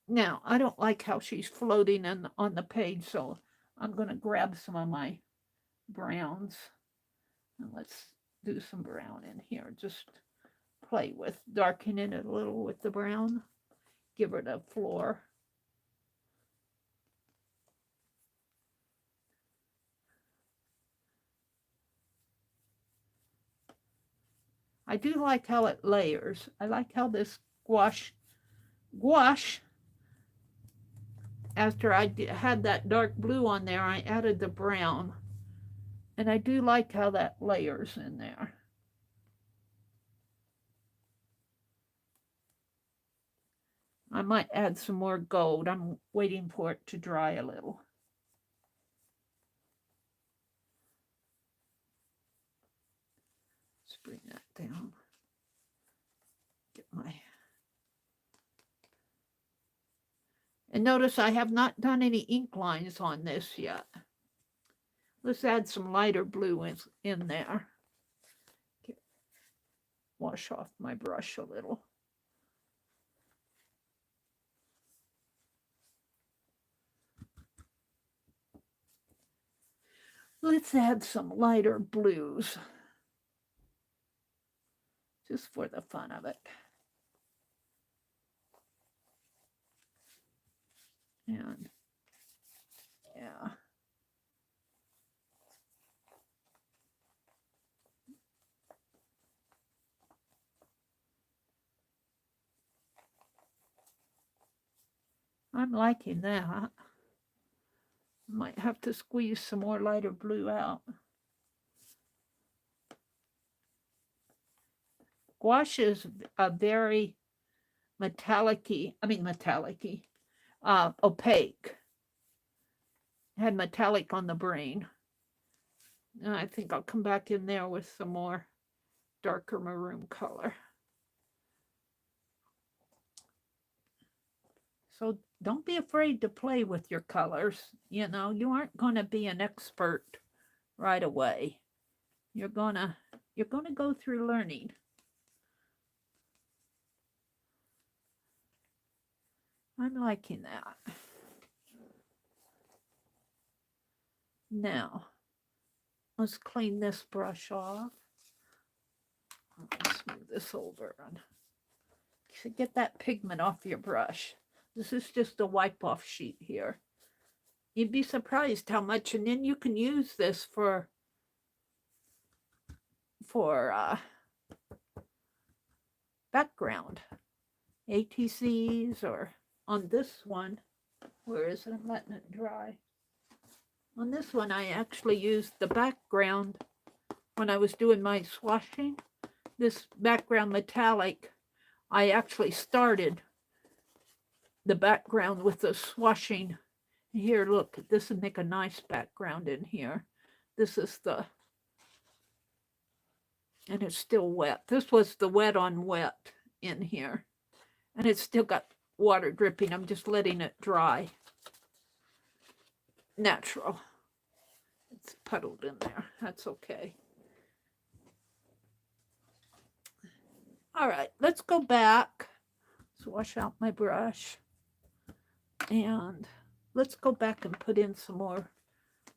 Now, I don't like how she's floating on the page, so I'm going to grab some of my browns. And let's do some brown in here. Just play with darkening it a little with the brown. Give it a floor. I do like how it layers. I like how this gouache, after I had that dark blue on there, I added the brown. And I do like how that layers in there. I might add some more gold. I'm waiting for it to dry a little. Let's bring that down. Get my... And notice I have not done any ink lines on this yet. Let's add some lighter blue in there. wash off my brush a little. Let's add some lighter blues, just for the fun of it. And yeah. I'm liking that. Might have to squeeze some more lighter blue out. Gouache is a very opaque. Had metallic on the brain. And I think I'll come back in there with some more darker maroon color. So don't be afraid to play with your colors. You know, you aren't going to be an expert right away. You're gonna go through learning. I'm liking that. Now, let's clean this brush off. Let's move this over and get that pigment off your brush. This is just a wipe-off sheet here. You'd be surprised how much, and then you can use this for background, ATCs, or on this one, where is it? I'm letting it dry. On this one, I actually used the background when I was doing my swatching. This background metallic, I actually started the background with the swatching. Here, look, this would make a nice background in here. This is the, and it's still wet. This was the wet on wet in here. And it's still got water dripping. I'm just letting it dry. Natural. It's puddled in there. That's okay. All right, let's go back. Let's wash out my brush. And let's go back and put in some more.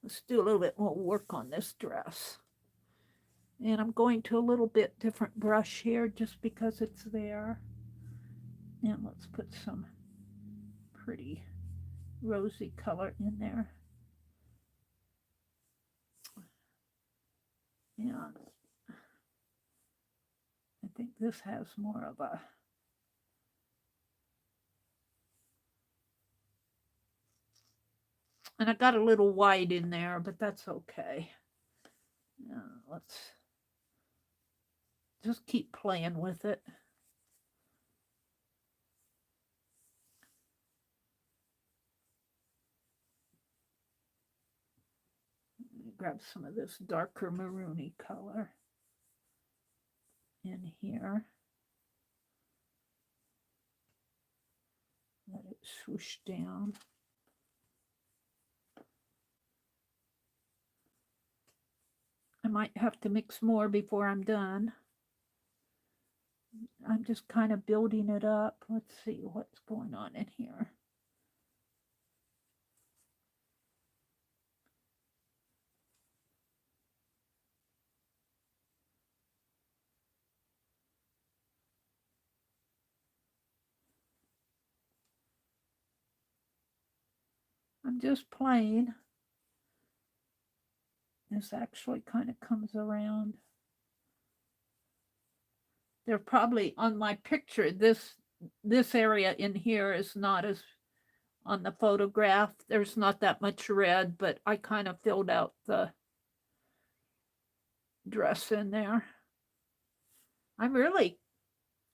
Let's do a little bit more work on this dress. And I'm going to a little bit different brush here just because it's there. And let's put some pretty rosy color in there. And I think this has more of a, and I got a little white in there, but that's okay. Let's just keep playing with it. Grab some of this darker maroony color in here. Let it swoosh down. I might have to mix more before I'm done. I'm just kind of building it up. Let's see what's going on in here. I'm just playing. This actually kind of comes around. They're probably on my picture. This area in here is not as on the photograph. There's not that much red, but I kind of filled out the dress in there. I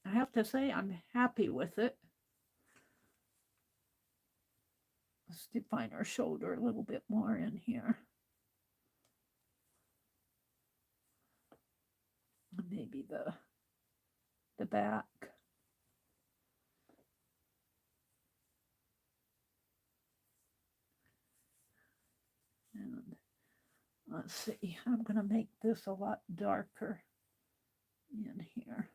have to say, I'm happy with it. Let's define our shoulder a little bit more in here. Maybe the back. And let's see, I'm going to make this a lot darker in here.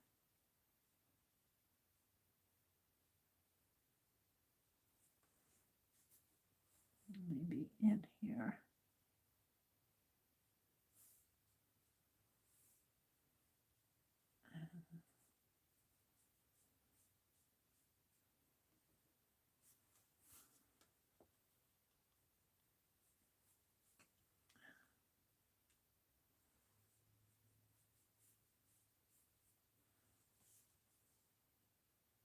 in here.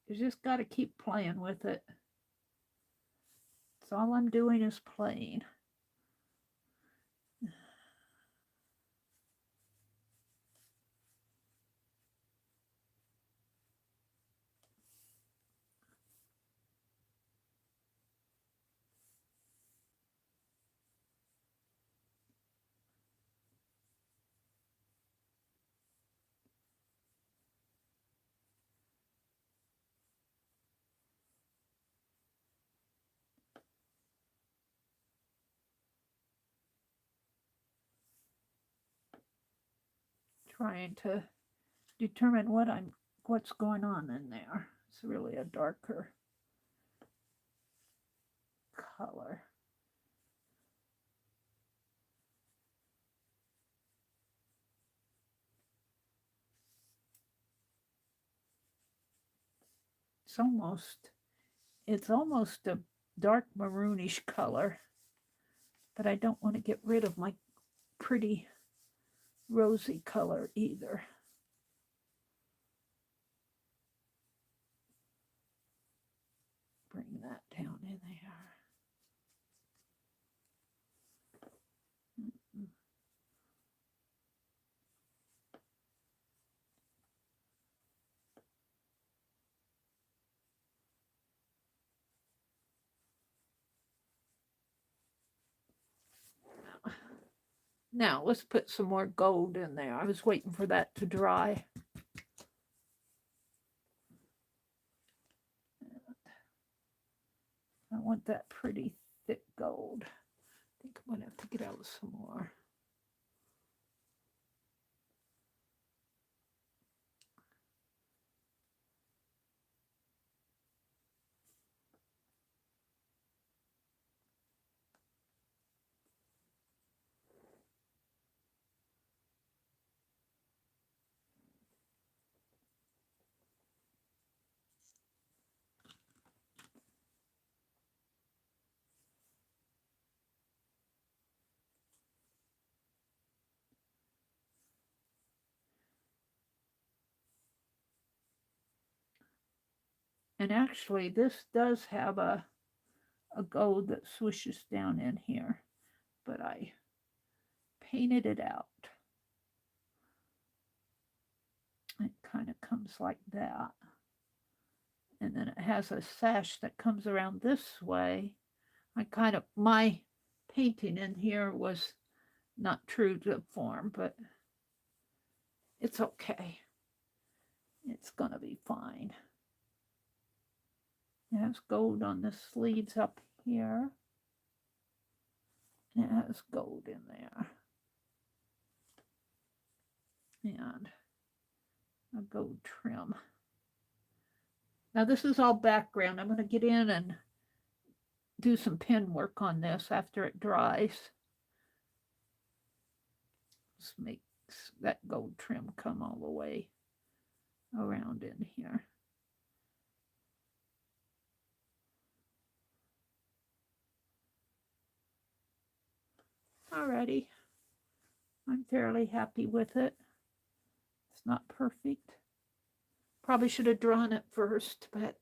You just got to keep playing with it. That's all I'm doing is playing. Trying to determine what's going on in there. It's really a darker color. It's almost a dark maroonish color, but I don't want to get rid of my pretty rosy color either. Bring that down in there. Now let's put some more gold in there. I was waiting for that to dry. I want that pretty thick gold. I think I'm going to have to get out some more. And actually, this does have a gold that swishes down in here, but I painted it out. It kind of comes like that. And then it has a sash that comes around this way. My painting in here was not true to form, but it's okay. It's going to be fine. It has gold on the sleeves up here. And it has gold in there. And a gold trim. Now this is all background. I'm going to get in and do some pen work on this after it dries. Just make that gold trim come all the way around in here. Alrighty, I'm fairly happy with it. It's not perfect. Probably should have drawn it first, but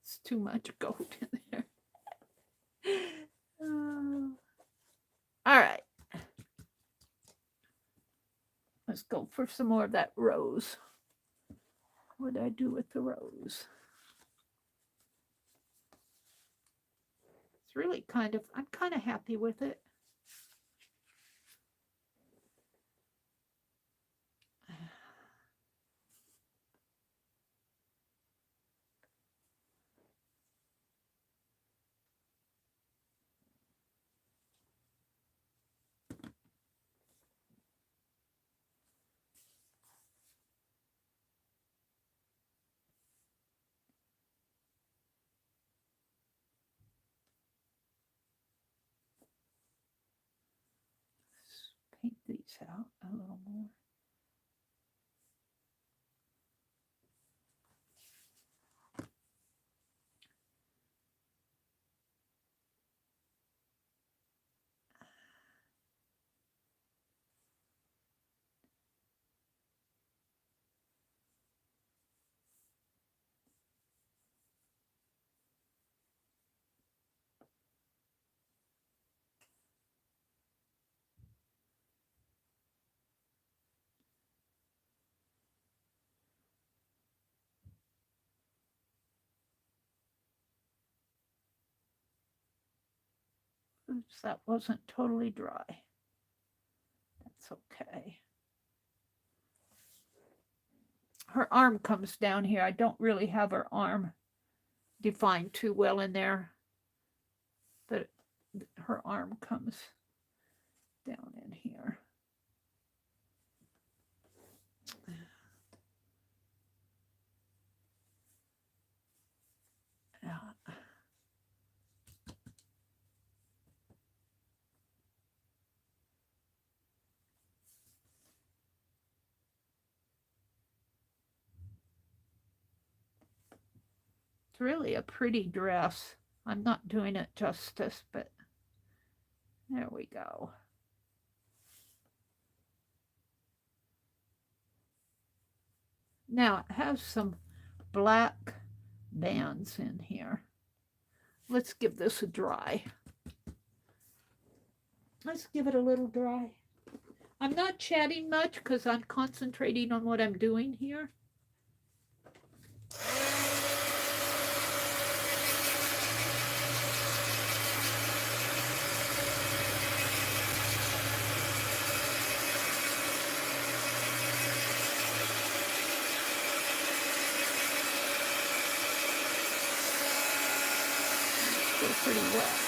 it's too much gold in there. All right. Let's go for some more of that rose. What did I do with the rose? It's really I'm kind of happy with it. this out a little more. Oops, that wasn't totally dry. That's okay. Her arm comes down here. I don't really have her arm defined too well in there, but her arm comes down in here. Yeah. It's really a pretty dress. I'm not doing it justice, but there we go. Now it has some black bands in here. Let's give this a dry. Let's give it a little dry. I'm not chatting much because I'm concentrating on what I'm doing here. Still pretty wet.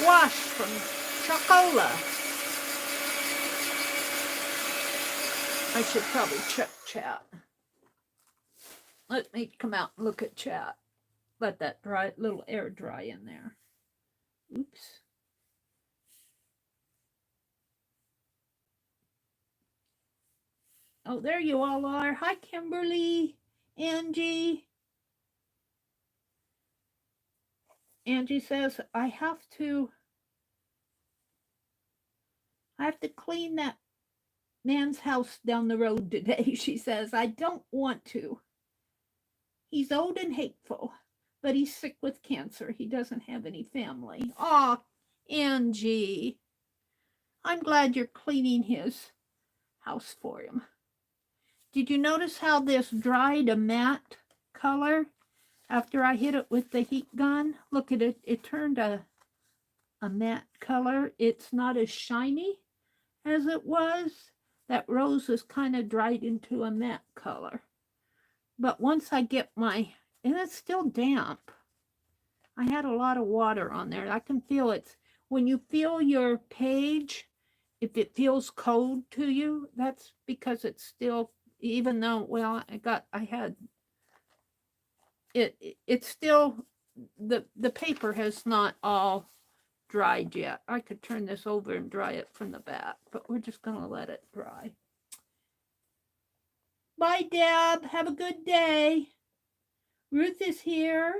Gouache from Chalkola. I should probably check chat. Let me come out and look at chat. Let that dry, little air dry in there. Oops. Oh, there you all are. Hi, Kimberly, Angie. Angie says, I have to clean that man's house down the road today. She says, I don't want to. He's old and hateful, but he's sick with cancer. He doesn't have any family. Aw, Angie, I'm glad you're cleaning his house for him. Did you notice how this dried a matte color after I hit it with the heat gun? Look at it. It turned a matte color. It's not as shiny as it was. That rose is kind of dried into a matte color. But once I get my, and it's still damp. I had a lot of water on there. I can feel it. When you feel your page, if it feels cold to you, that's because it's still, even though, well, it's still, the paper has not all dried yet. I could turn this over and dry it from the back, but we're just going to let it dry. Bye, Deb. Have a good day. Ruth is here.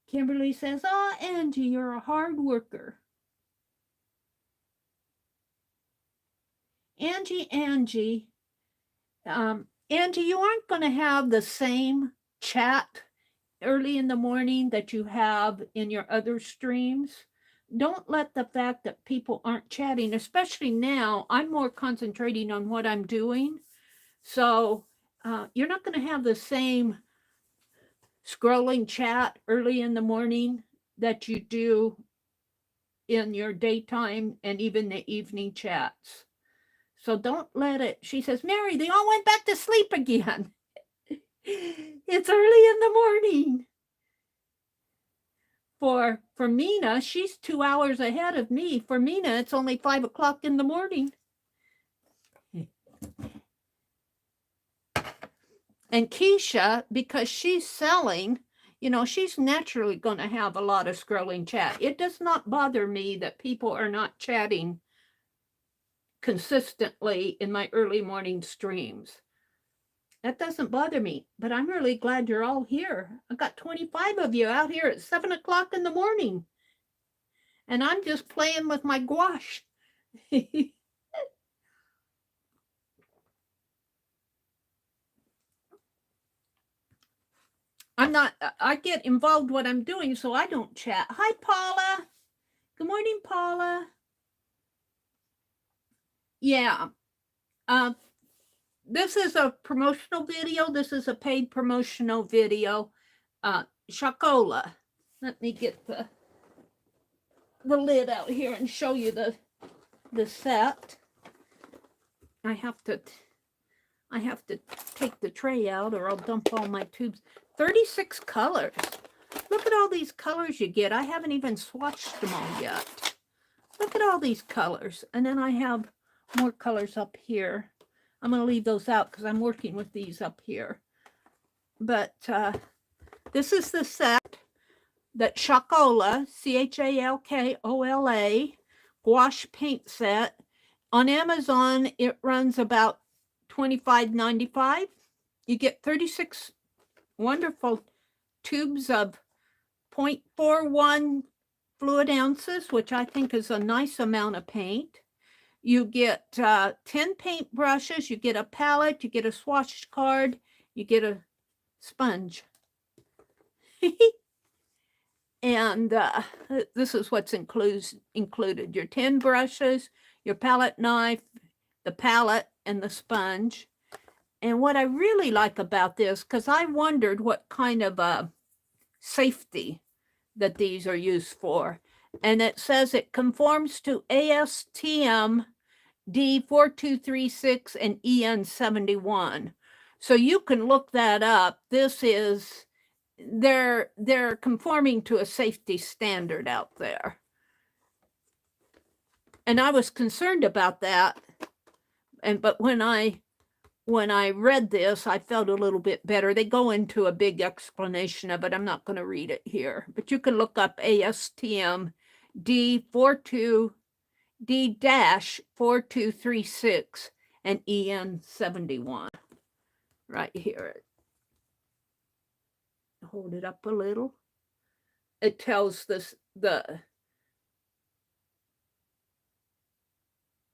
Kimberly says, oh, Angie, you're a hard worker. Angie, Angie, you aren't going to have the same chat early in the morning that you have in your other streams. Don't let the fact that people aren't chatting, especially now, I'm more concentrating on what I'm doing. So you're not going to have the same scrolling chat early in the morning that you do in your daytime and even the evening chats. So don't let it, she says, Meri, they all went back to sleep again. It's early in the morning. for Mina, she's 2 hours ahead of me. For Mina, it's only 5 o'clock in the morning. And Keisha, because she's selling, you know, she's naturally going to have a lot of scrolling chat. It does not bother me that people are not chatting consistently in my early morning streams. That doesn't bother me, but I'm really glad you're all here. I've got 25 of you out here at 7 o'clock in the morning. And I'm just playing with my gouache. I get involved what I'm doing, so I don't chat. Hi, Paula. Good morning, Paula. Yeah. This is a promotional video. This is a paid promotional video. Chalkola. Let me get the lid out here and show you the set. I have to take the tray out or I'll dump all my tubes. 36 colors. Look at all these colors you get. I haven't even swatched them all yet. Look at all these colors. And then I have more colors up here. I'm going to leave those out because I'm working with these up here. But this is the set that Chalkola, Chalkola, Gouache Paint Set. On Amazon, it runs about $25.95. You get 36 wonderful tubes of 0.41 fluid ounces, which I think is a nice amount of paint. You get 10 paint brushes, you get a palette, you get a swatch card, you get a sponge. And this is what's included. Your 10 brushes, your palette knife, the palette, and the sponge. And what I really like about this, because I wondered what kind of safety that these are used for. And it says it conforms to ASTM D4236 and EN71. So you can look that up. This is, they're conforming to a safety standard out there. And I was concerned about that. But when I read this, I felt a little bit better. They go into a big explanation of it. I'm not going to read it here, but you can look up ASTM D-4236 and EN71 right here. Hold it up a little. It tells this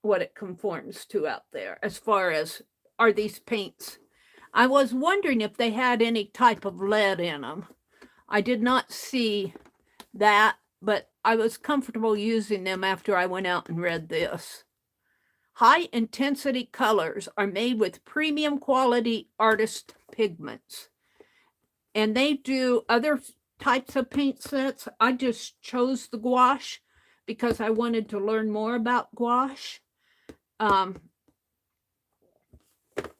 what it conforms to out there as far as are these paints. I was wondering if they had any type of lead in them. I did not see that, but I was comfortable using them after I went out and read this. High intensity colors are made with premium quality artist pigments. And they do other types of paint sets. I just chose the gouache because I wanted to learn more about gouache.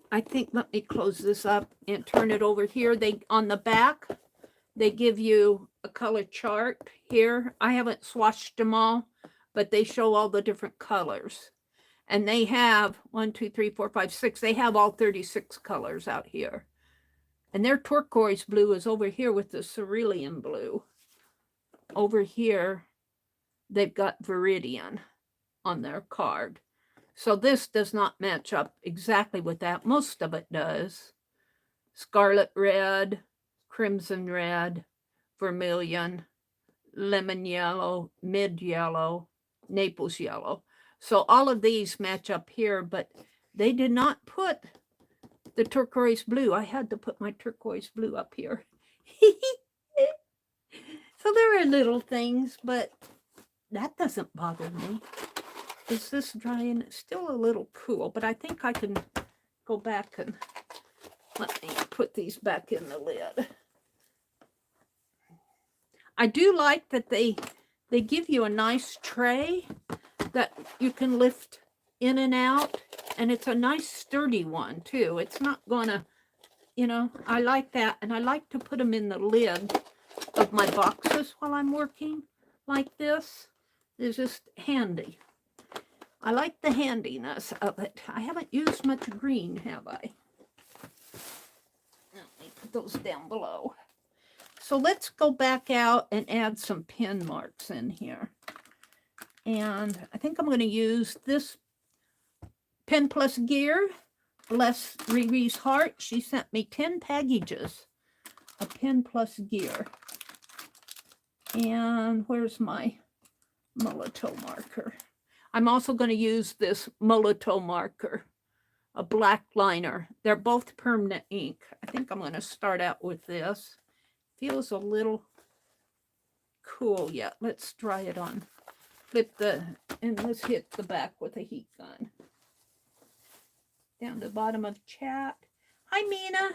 I think, let me close this up and turn it over here. They, on the back, they give you a color chart here. I haven't swatched them all, but they show all the different colors. And they have 1, 2, 3, 4, 5, 6. They have all 36 colors out here. And their turquoise blue is over here with the cerulean blue. Over here, they've got Viridian on their card. So this does not match up exactly with that. Most of it does. Scarlet red, crimson red, vermilion, lemon yellow, mid yellow, Naples yellow. So all of these match up here, but they did not put the turquoise blue. I had to put my turquoise blue up here. So there are little things, but that doesn't bother me. Is this drying? It's still a little cool, but I think I can go back and let me put these back in the lid. I do like that they give you a nice tray that you can lift in and out, and it's a nice sturdy one too. It's not gonna, you know, I like that, and I like to put them in the lid of my boxes while I'm working like this. It's just handy. I like the handiness of it. I haven't used much green, have I? Let me put those down below. So let's go back out and add some pin marks in here. And I think I'm going to use this Pen Plus Gear. Bless Riri's heart. She sent me 10 packages of Pen Plus Gear. And where's my Molotow marker? I'm also going to use this Molotow marker, a black liner. They're both permanent ink. I think I'm going to start out with this. Feels a little cool yet. Let's try it on. Flip and let's hit the back with a heat gun. Down to the bottom of chat. Hi, Mina.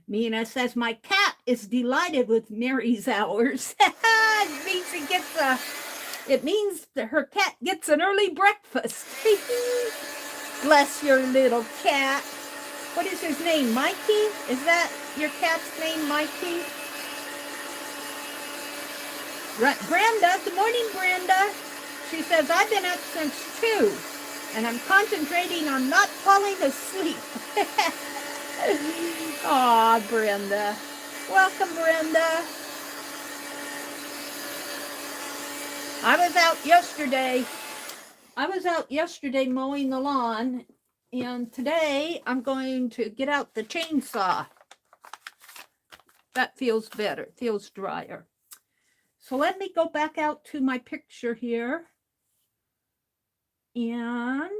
Mina says, my cat is delighted with Meri's hours. It means that her cat gets an early breakfast. Bless your little cat. What is his name? Mikey? Is that your cat's name, Mikey? Brenda, good morning, Brenda. She says, I've been up since 2, and I'm concentrating on not falling asleep. Aw, Brenda. Welcome, Brenda. I was out yesterday mowing the lawn, and today I'm going to get out the chainsaw. That feels better. It feels drier. So let me go back out to my picture here. And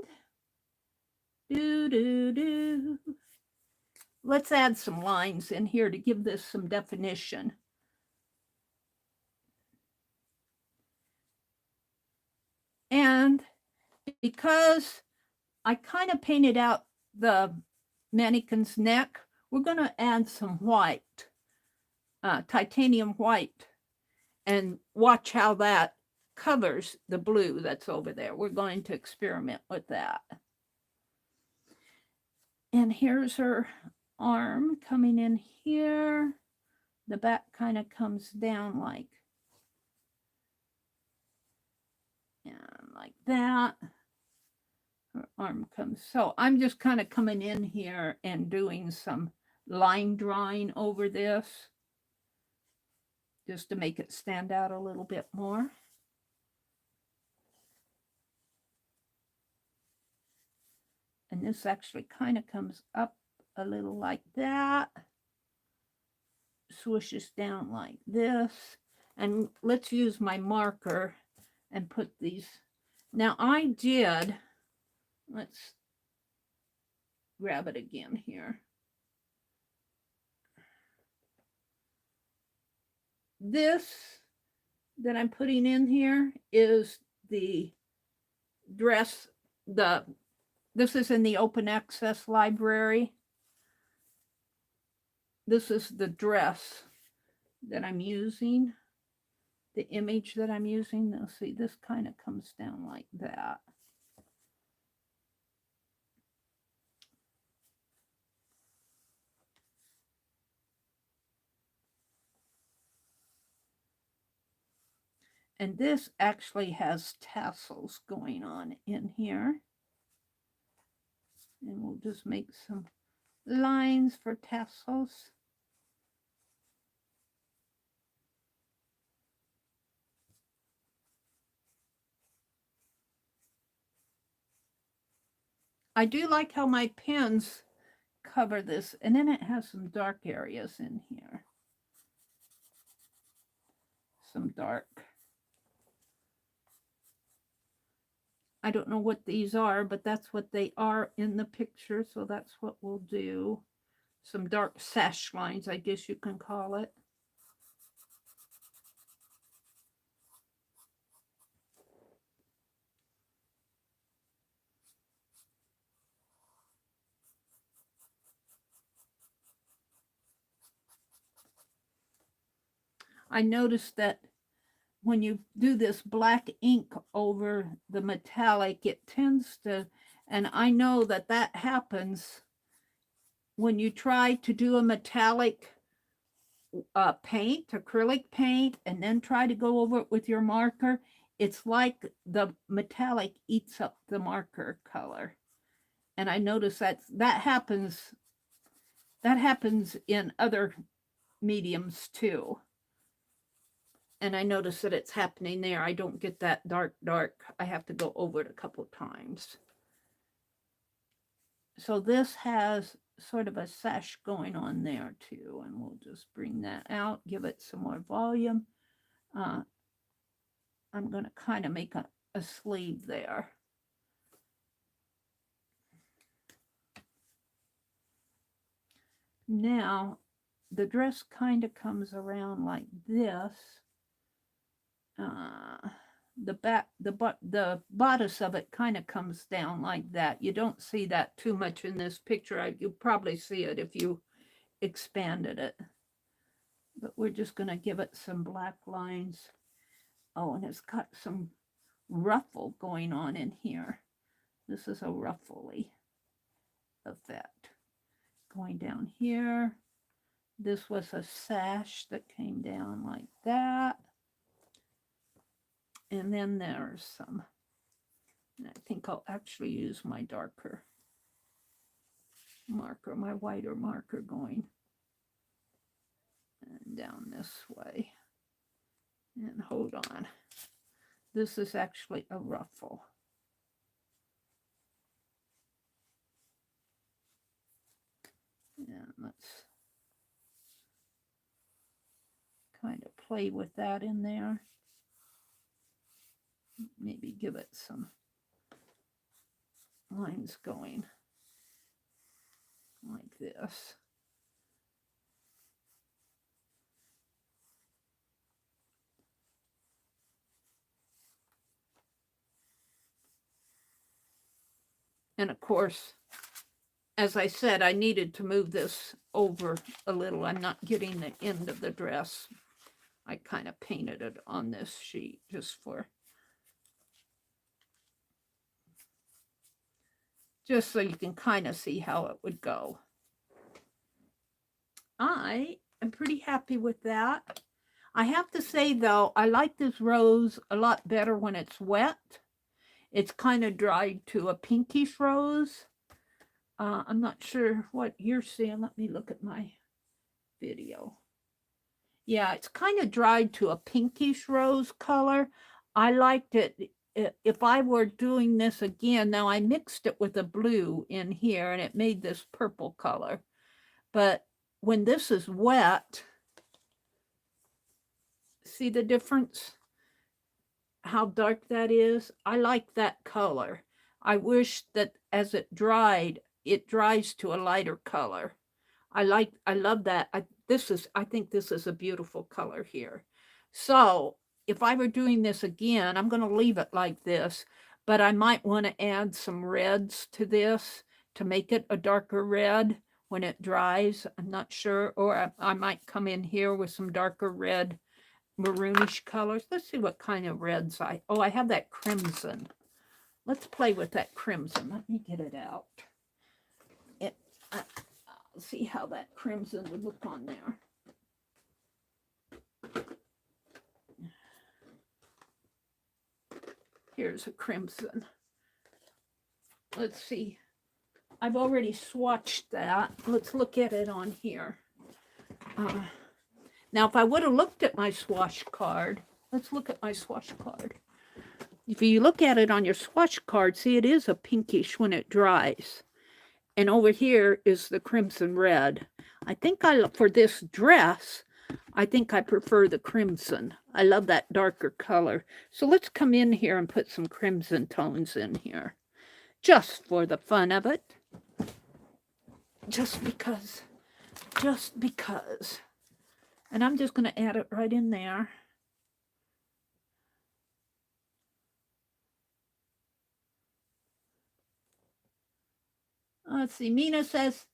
let's add some lines in here to give this some definition. And because I kind of painted out the mannequin's neck, we're going to add some white, titanium white, and watch how that covers the blue that's over there. We're going to experiment with that. And here's her arm coming in here. The back kind of comes down like that. Her arm comes. So I'm just kind of coming in here and doing some line drawing over this, just to make it stand out a little bit more. And this actually kind of comes up a little like that, swooshes down like this. And let's use my marker and put these. Now I did, let's grab it again here. This that I'm putting in here is the dress, this is in the open access library. This is the dress that I'm using, the image that I'm using. Now see, this kind of comes down like that. And this actually has tassels going on in here. And we'll just make some lines for tassels. I do like how my pens cover this, and then it has some dark areas in here. Some dark. I don't know what these are, but that's what they are in the picture, so that's what we'll do. Some dark sash lines, I guess you can call it. I noticed that when you do this black ink over the metallic, it tends to, and I know that that happens when you try to do a metallic paint, acrylic paint, and then try to go over it with your marker, it's like the metallic eats up the marker color. And I notice that happens in other mediums too. And I notice that it's happening there. I don't get that dark. I have to go over it a couple times. So this has sort of a sash going on there too. And we'll just bring that out, give it some more volume. I'm going to kind of make a sleeve there. Now, the dress kind of comes around like this. The bodice of it kind of comes down like that. You don't see that too much in this picture. You probably see it if you expanded it. But we're just going to give it some black lines. Oh, and it's got some ruffle going on in here. This is a ruffly effect. Going down here. This was a sash that came down like that. And then there's some, and I think I'll actually use my darker marker, my whiter marker going and down this way. And hold on. This is actually a ruffle. And let's kind of play with that in there. Maybe give it some lines going like this. And of course, as I said, I needed to move this over a little. I'm not getting the end of the dress. I kind of painted it on this sheet just so you can kind of see how it would go. I am pretty happy with that. I have to say, though, I like this rose a lot better when it's wet. It's kind of dried to a pinkish rose. I'm not sure what you're seeing. Let me look at my video. Yeah, it's kind of dried to a pinkish rose color. I liked it. If I were doing this again, now I mixed it with a blue in here and it made this purple color. But when this is wet, see the difference? How dark that is? I like that color. I wish that as it dried, it dries to a lighter color. I love that. I think this is a beautiful color here. So if I were doing this again, I'm going to leave it like this, but I might want to add some reds to this to make it a darker red when it dries. I'm not sure. Or I might come in here with some darker red, maroonish colors. Let's see what kind of reds I have that crimson. Let's play with that crimson. Let me get it out. See how that crimson would look on there. Here's a crimson. Let's see. I've already swatched that. Let's look at it on here. Now, if I would have looked at my swatch card, let's look at my swatch card. If you look at it on your swatch card, see, it is a pinkish when it dries. And over here is the crimson red. I think for this dress, I think I prefer the crimson. I love that darker color. So let's come in here and put some crimson tones in here. Just for the fun of it. Just because. And I'm just going to add it right in there. Let's see. Mina says,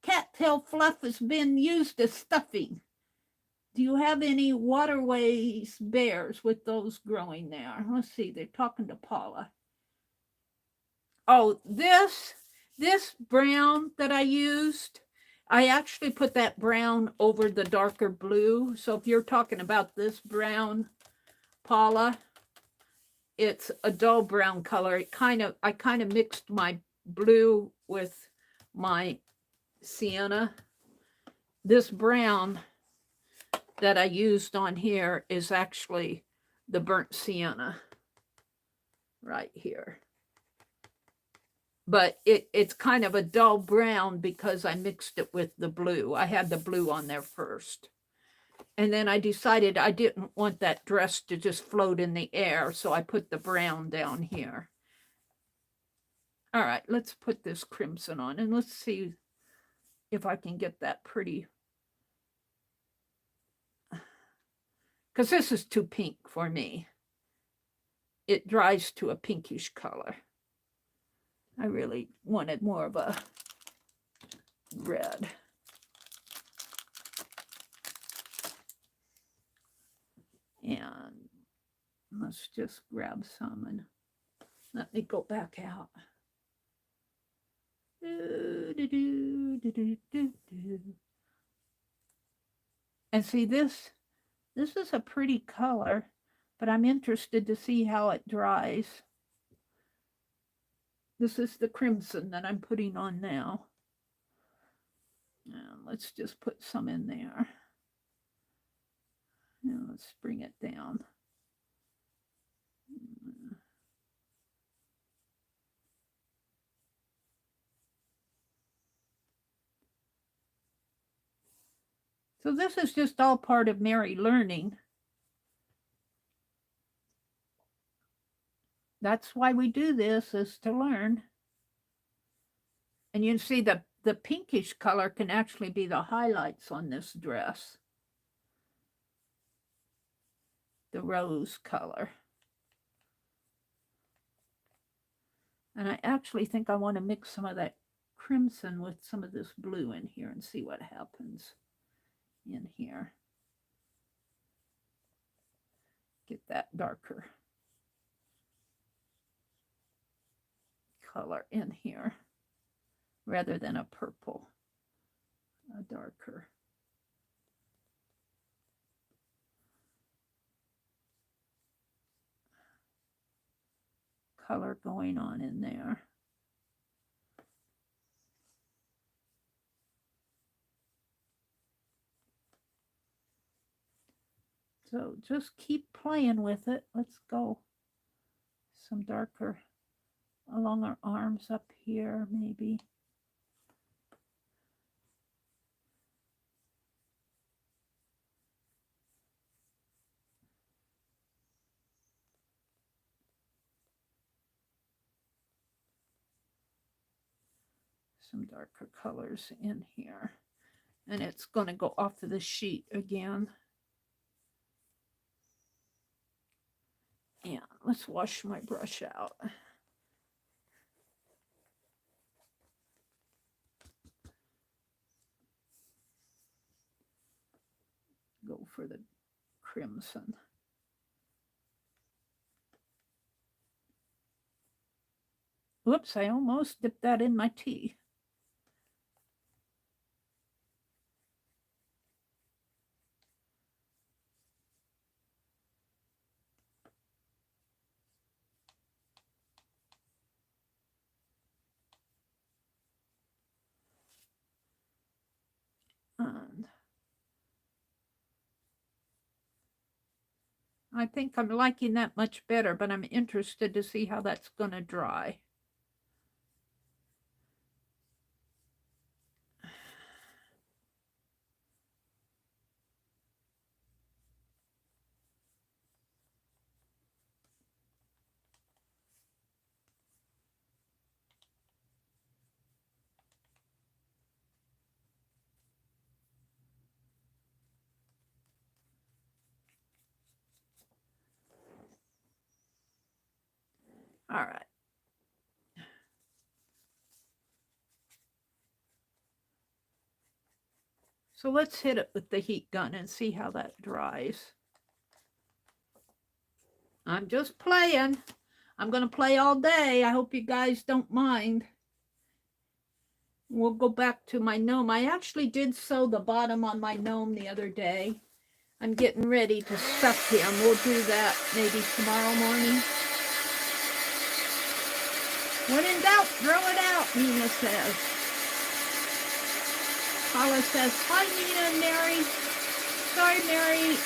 cattail fluff has been used as stuffing. Do you have any waterways bears with those growing there? Let's see. They're talking to Paula. Oh, this brown that I used, I actually put that brown over the darker blue. So if you're talking about this brown, Paula, it's a dull brown color. I kind of mixed my blue with my sienna. This brown that I used on here is actually the burnt sienna right here. But it's kind of a dull brown because I mixed it with the blue. I had the blue on there first. And then I decided I didn't want that dress to just float in the air, so I put the brown down here. All right, let's put this crimson on, and let's see if I can get that pretty. Because this is too pink for me. It dries to a pinkish color. I really wanted more of a red. And let's just grab some and let me go back out. And see, this is a pretty color, but I'm interested to see how it dries. This is the crimson that I'm putting on now. And let's just put some in there. Now let's bring it down. So this is just all part of Meri learning. That's why we do this, is to learn. And you can see the pinkish color can actually be the highlights on this dress. The rose color. And I actually think I want to mix some of that crimson with some of this blue in here and see what happens in here. Get that darker color in here rather than a purple, a darker. Color going on in there. So just keep playing with it. Let's go some darker along our arms up here, maybe. Some darker colors in here. And it's going to go off of the sheet again. Yeah, let's wash my brush out. Go for the crimson. Whoops, I almost dipped that in my tea. And I think I'm liking that much better, but I'm interested to see how that's going to dry. All right. So let's hit it with the heat gun and see how that dries. I'm just playing. I'm going to play all day. I hope you guys don't mind. We'll go back to my gnome. I actually did sew the bottom on my gnome the other day. I'm getting ready to stuff him. We'll do that maybe tomorrow morning. When in doubt, throw it out, Nina says. Paula says, hi, Nina and Meri. Sorry, Meri.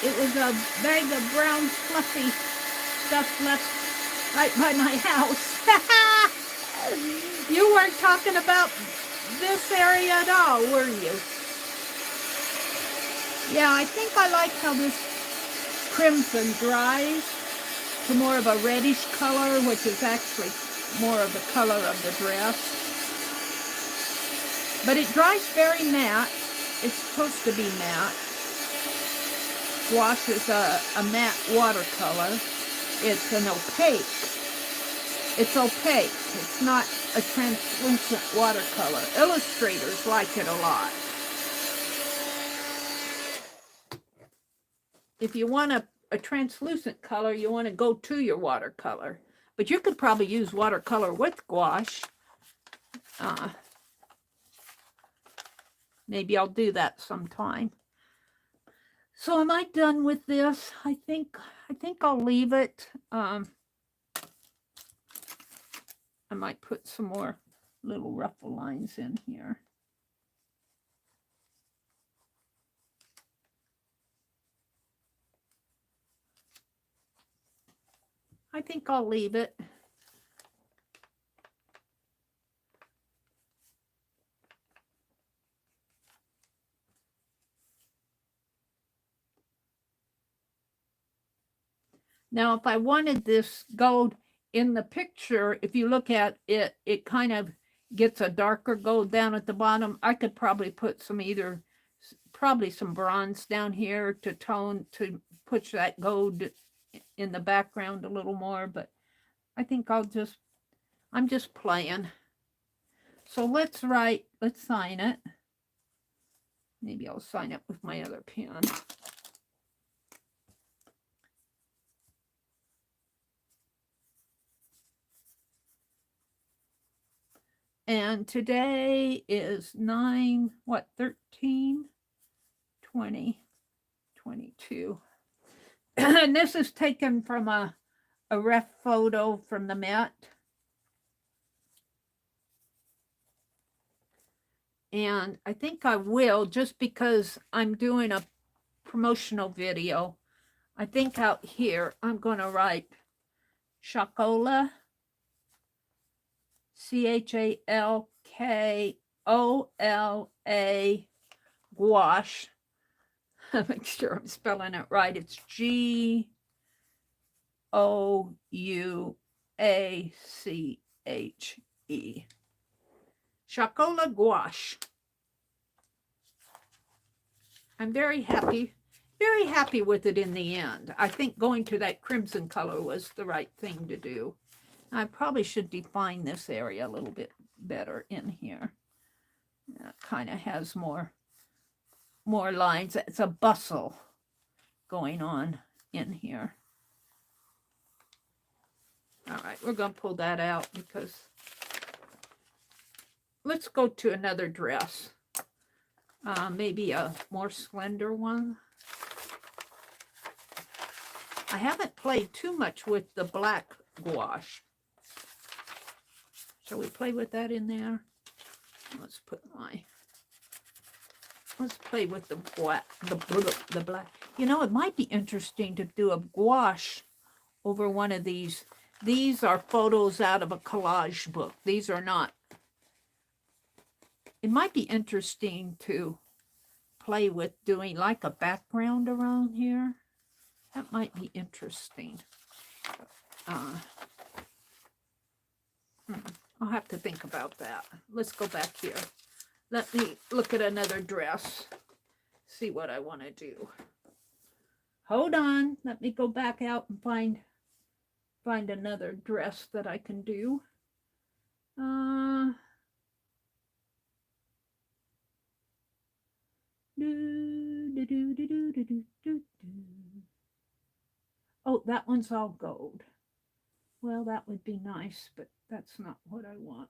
It was a bag of brown fluffy stuff left right by my house. You weren't talking about this area at all, were you? Yeah, I think I like how this crimson dries to more of a reddish color, which is actually more of the color of the dress. But it dries very matte. It's supposed to be matte. Gouache is a matte watercolor. It's an opaque. It's opaque. It's not a translucent watercolor. Illustrators like it a lot. If you want a translucent color, you want to go to your watercolor. But you could probably use watercolor with gouache. Maybe I'll do that sometime. So am I done with this? I think I'll leave it. I might put some more little ruffle lines in here. I think I'll leave it. Now, if I wanted this gold in the picture, if you look at it, it kind of gets a darker gold down at the bottom. I could probably put some probably some bronze down here to to push that gold in the background a little more, but I think I'm just playing. So let's sign it. Maybe I'll sign it with my other pen. And today is 13, 20, 22. And this is taken from a ref photo from the Met. And I think I will, just because I'm doing a promotional video. I think out here I'm going to write Chalkola, Chalkola, gouache. Make sure I'm spelling it right. It's Gouache. Chalkola gouache. I'm very happy with it in the end. I think going to that crimson color was the right thing to do. I probably should define this area a little bit better in here. It kind of has more lines. It's a bustle going on in here. All right, we're going to pull that out because let's go to another dress. Maybe a more slender one. I haven't played too much with the black gouache. Shall we play with that in there? Let's play with the black. You know, it might be interesting to do a gouache over one of these. These are photos out of a collage book. These are not. It might be interesting to play with doing like a background around here. That might be interesting. I'll have to think about that. Let's go back here. Let me look at another dress. See what I want to do. Hold on. Let me go back out and find another dress that I can do. Oh, that one's all gold. Well, that would be nice, but that's not what I want.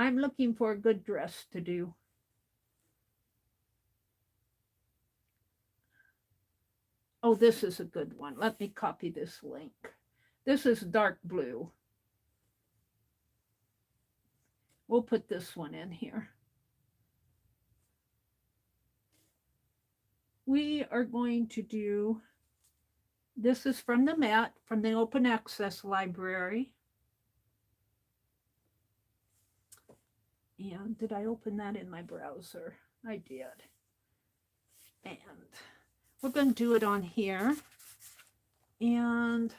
I'm looking for a good dress to do. Oh, this is a good one. Let me copy this link. This is dark blue. We'll put this one in here. We are going to do, this is from the mat, from the Open Access Library. And did I open that in my browser? I did. And we're going to do it on here. And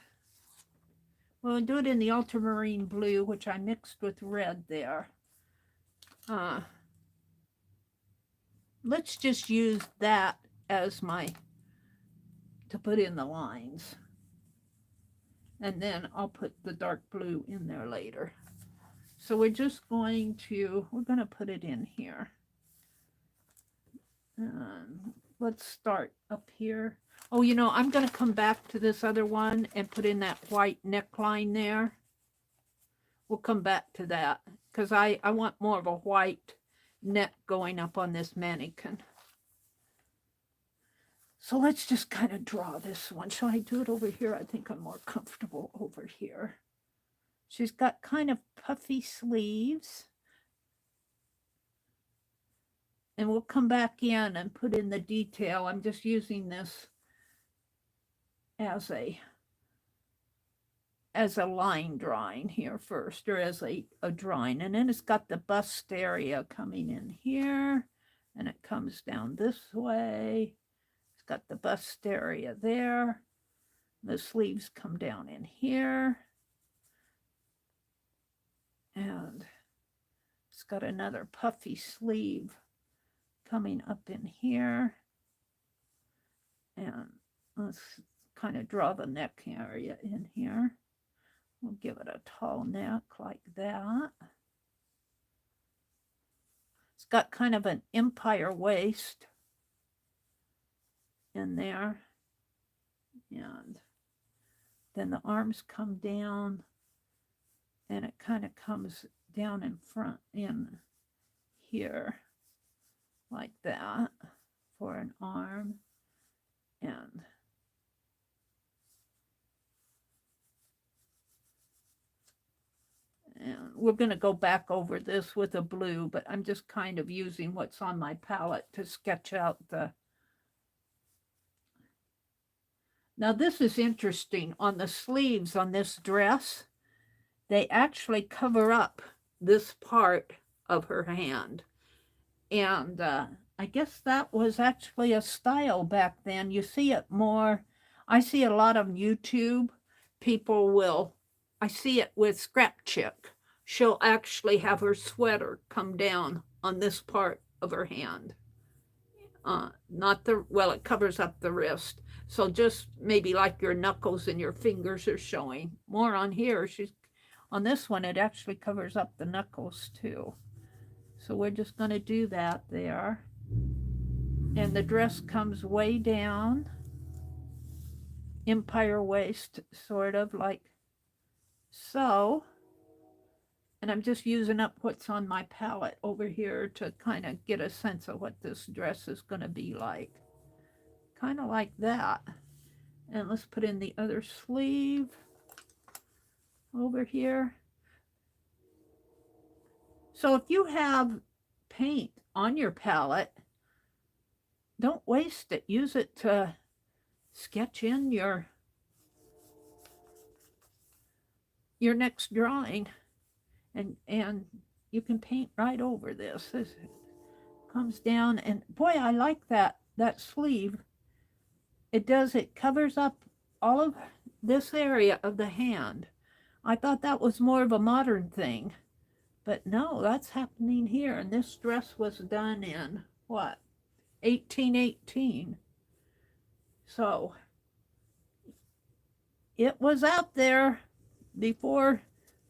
we'll do it in the ultramarine blue, which I mixed with red there. Let's just use that as to put in the lines. And then I'll put the dark blue in there later. So we're going to put it in here. Let's start up here. Oh, you know, I'm going to come back to this other one and put in that white neckline there. We'll come back to that because I want more of a white neck going up on this mannequin. So let's just kind of draw this one. Shall I do it over here? I think I'm more comfortable over here. She's got kind of puffy sleeves. And we'll come back in and put in the detail. I'm just using this as a line drawing here first, or as a drawing. And then it's got the bust area coming in here, and it comes down this way. It's got the bust area there. The sleeves come down in here. And it's got another puffy sleeve coming up in here. And let's kind of draw the neck area in here. We'll give it a tall neck like that. It's got kind of an empire waist in there. And then the arms come down, and it kind of comes down in front in here like that for an arm. And we're going to go back over this with a blue, but I'm just kind of using what's on my palette to sketch out the... Now this is interesting. On the sleeves on this dress, they actually cover up this part of her hand. And I guess that was actually a style back then. You see it more. I see a lot on YouTube. People will, I see it with Scrap Chick. She'll actually have her sweater come down on this part of her hand. Not the, well, it covers up the wrist. So just maybe like your knuckles and your fingers are showing. More on here, on this one, it actually covers up the knuckles too. So we're just going to do that there. And the dress comes way down. Empire waist, sort of like so. And I'm just using up what's on my palette over here to kind of get a sense of what this dress is going to be like. Kind of like that. And let's put in the other sleeve over here. So if you have paint on your palette, don't waste it. Use it to sketch in your next drawing. And you can paint right over this. This comes down, and boy, I like that sleeve. It covers up all of this area of the hand. I thought that was more of a modern thing, but no, that's happening here. And this dress was done in what, 1818. So it was out there before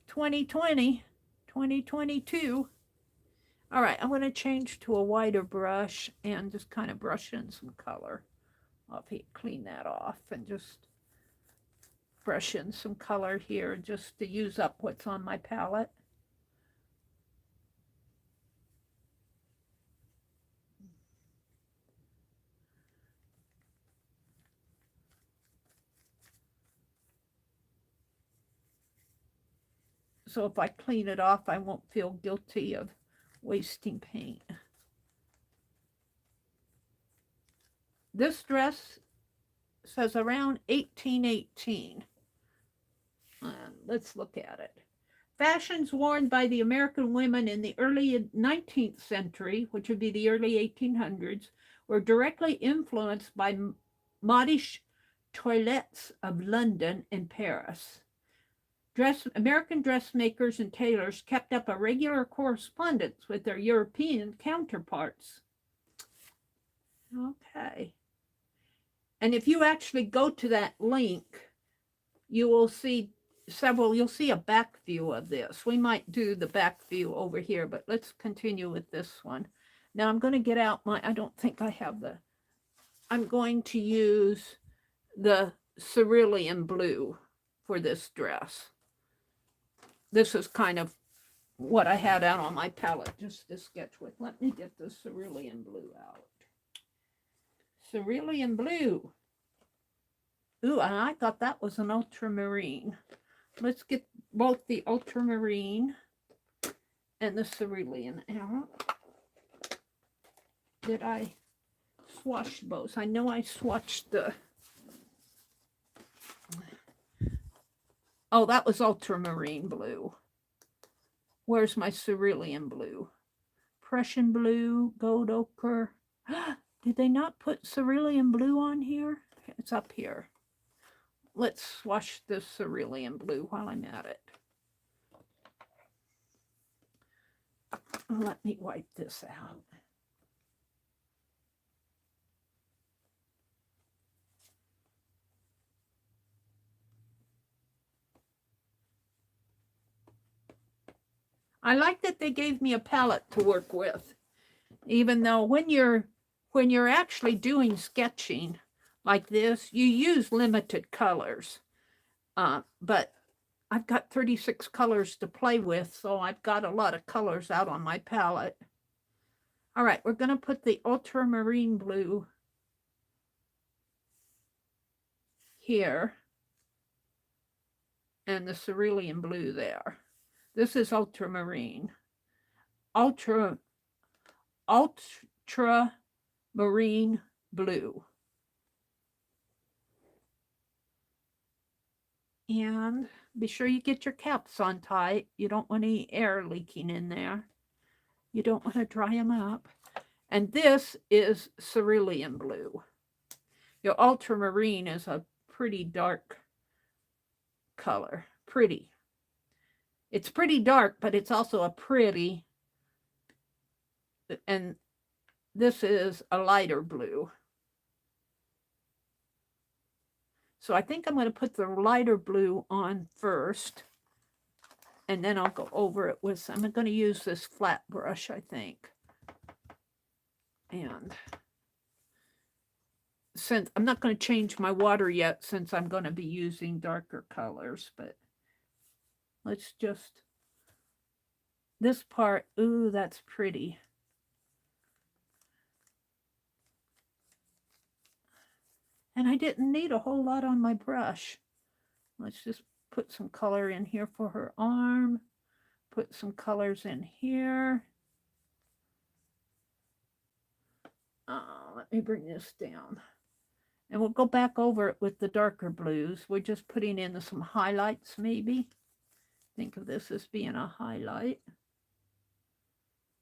2020, 2022. All right, I'm going to change to a wider brush and just kind of brush in some color. I'll clean that off and just brush in some color here just to use up what's on my palette. So if I clean it off, I won't feel guilty of wasting paint. This dress says around 1818. Let's look at it. Fashions worn by the American women in the early 19th century, which would be the early 1800s, were directly influenced by modish toilettes of London and Paris. American dressmakers and tailors kept up a regular correspondence with their European counterparts. Okay. And if you actually go to that link, you will see you'll see a back view of this. We might do the back view over here, but let's continue with this one. Now I'm going to get out I don't think I have I'm going to use the Cerulean Blue for this dress. This is kind of what I had out on my palette just to sketch with. Let me get the Cerulean Blue out. Cerulean Blue. Ooh, and I thought that was an ultramarine. Let's get both the ultramarine and the cerulean out. Did I swatch both? I know I swatched the... Oh, that was ultramarine blue. Where's my cerulean blue? Prussian blue, gold ochre. Did they not put cerulean blue on here? It's up here. Let's swatch the cerulean blue while I'm at it. Let me wipe this out. I like that they gave me a palette to work with, even though when you're actually doing sketching like this, you use limited colors. But I've got 36 colors to play with, so I've got a lot of colors out on my palette. All right, we're going to put the ultramarine blue here and the cerulean blue there. This is ultramarine. Ultramarine blue. And be sure you get your caps on tight. You don't want any air leaking in there. You don't want to dry them up. And this is cerulean blue. Your ultramarine is a pretty dark color. Pretty. It's pretty dark, but it's also a pretty. And this is a lighter blue. So I think I'm going to put the lighter blue on first. And then I'll go over it with, I'm going to use this flat brush, I think. And since I'm not going to change my water yet, since I'm going to be using darker colors, but let's just, this part, ooh, that's pretty. And I didn't need a whole lot on my brush. Let's just put some color in here for her arm. Put some colors in here. Let me bring this down. And we'll go back over it with the darker blues. We're just putting in some highlights, maybe. Think of this as being a highlight.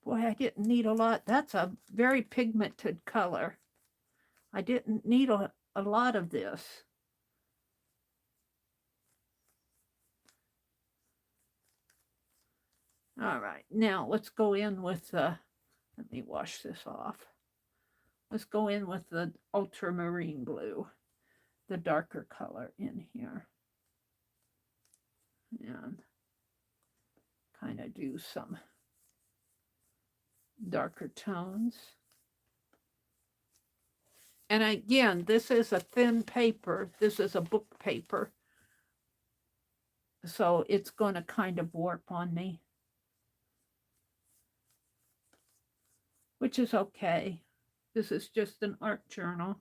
Boy, I didn't need a lot. That's a very pigmented color. I didn't need a lot of this. All right, now let's go in with the, let me wash this off. Let's go in with the ultramarine blue, the darker color in here. And kind of do some darker tones. And again, this is a thin paper. This is a book paper. So it's going to kind of warp on me, which is okay. This is just an art journal.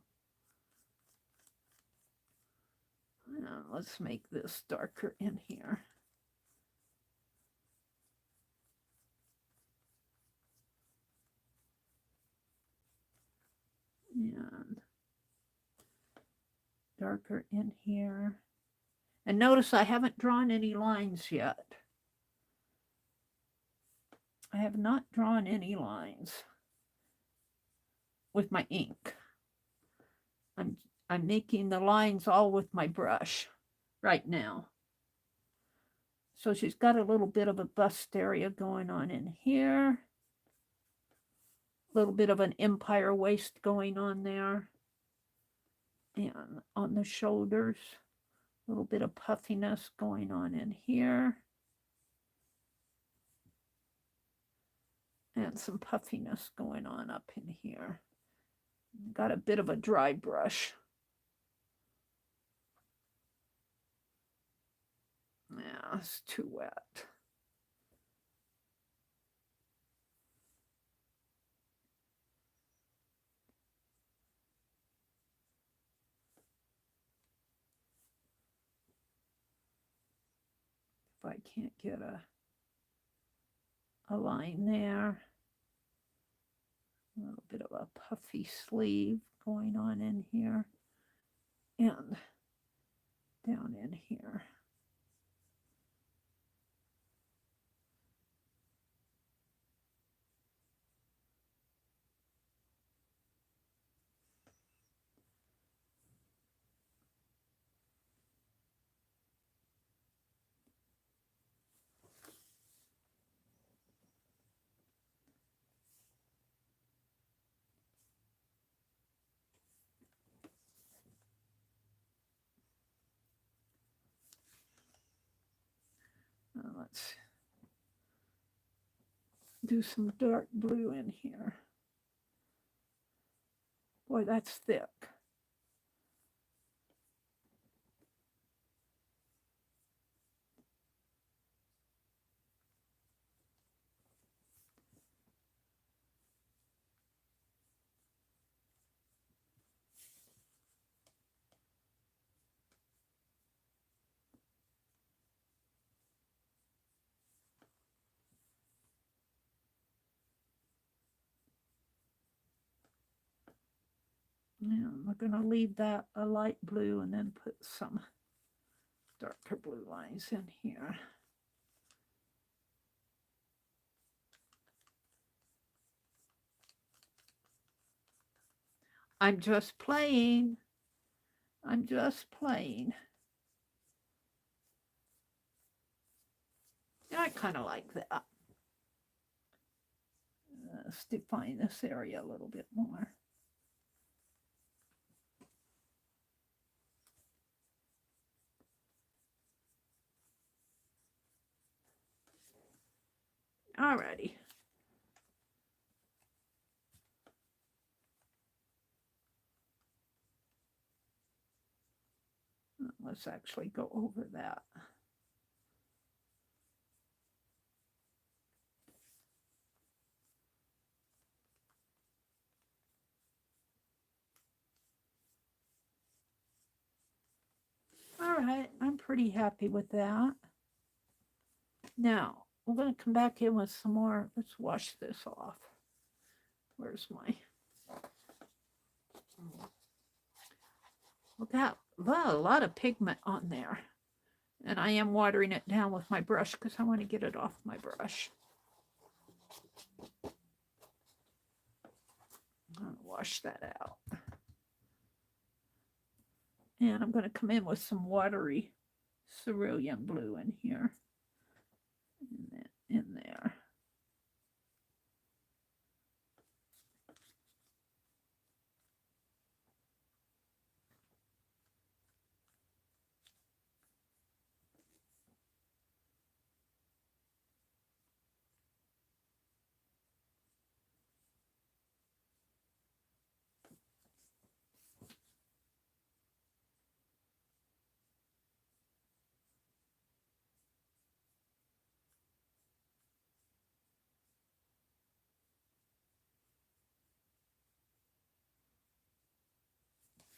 Now let's make this darker in here. darker in here. And notice I haven't drawn any lines yet. I have not drawn any lines with my ink. I'm making the lines all with my brush right now. So she's got a little bit of a bust area going on in here. A little bit of an empire waist going on there. And on the shoulders, a little bit of puffiness going on in here. And some puffiness going on up in here. Got a bit of a dry brush. Yeah, it's too wet. If I can't get a line there. A little bit of a puffy sleeve going on in here. And down in here. Let's do some dark blue in here. Boy, that's thick. Yeah, we're going to leave that a light blue and then put some darker blue lines in here. I'm just playing. I'm just playing. Yeah, I kind of like that. Let's define this area a little bit more. Alrighty. Let's actually go over that. All right, I'm pretty happy with that. Now, we're going to come back in with some more. Let's wash this off. Where's my... Well, a lot of pigment on there. And I am watering it down with my brush because I want to get it off my brush. I'm going to wash that out. And I'm going to come in with some watery cerulean blue in here. In there.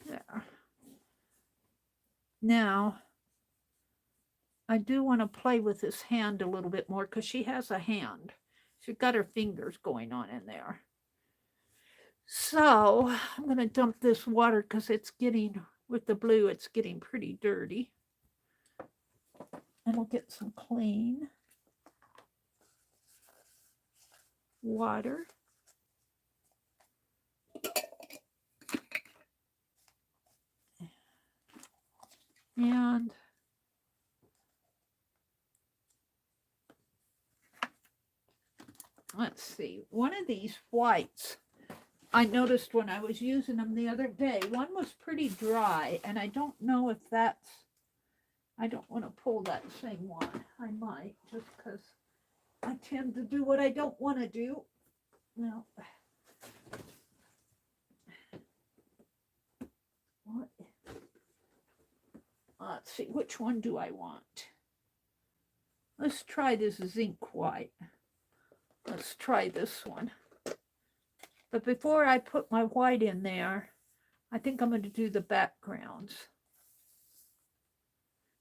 There. Now, I do want to play with this hand a little bit more because she has a hand. She's got her fingers going on in there. So I'm going to dump this water because it's getting with the blue, it's getting pretty dirty. And we'll get some clean water. And let's see, one of these whites, I noticed when I was using them the other day, one was pretty dry, and I don't know if that's, I don't want to pull that same one. I might, just because I tend to do what I don't want to do. No. What? Let's see, which one do I want? Let's try this Zinc White. Let's try this one. But before I put my white in there, I think I'm going to do the backgrounds,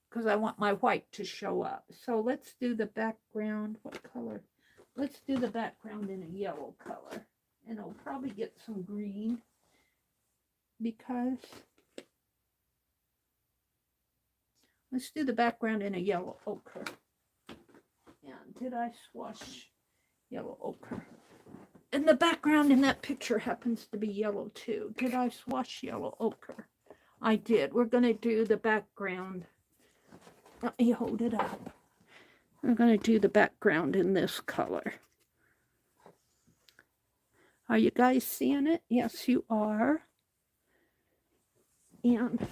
because I want my white to show up. So let's do the background. What color? Let's do the background in a yellow color. And I'll probably get some green, because let's do the background in a yellow ochre. And did I swatch yellow ochre? And the background in that picture happens to be yellow too. Did I swatch yellow ochre? I did. We're going to do the background. Let me hold it up. I'm going to do the background in this color. Are you guys seeing it? Yes, you are. And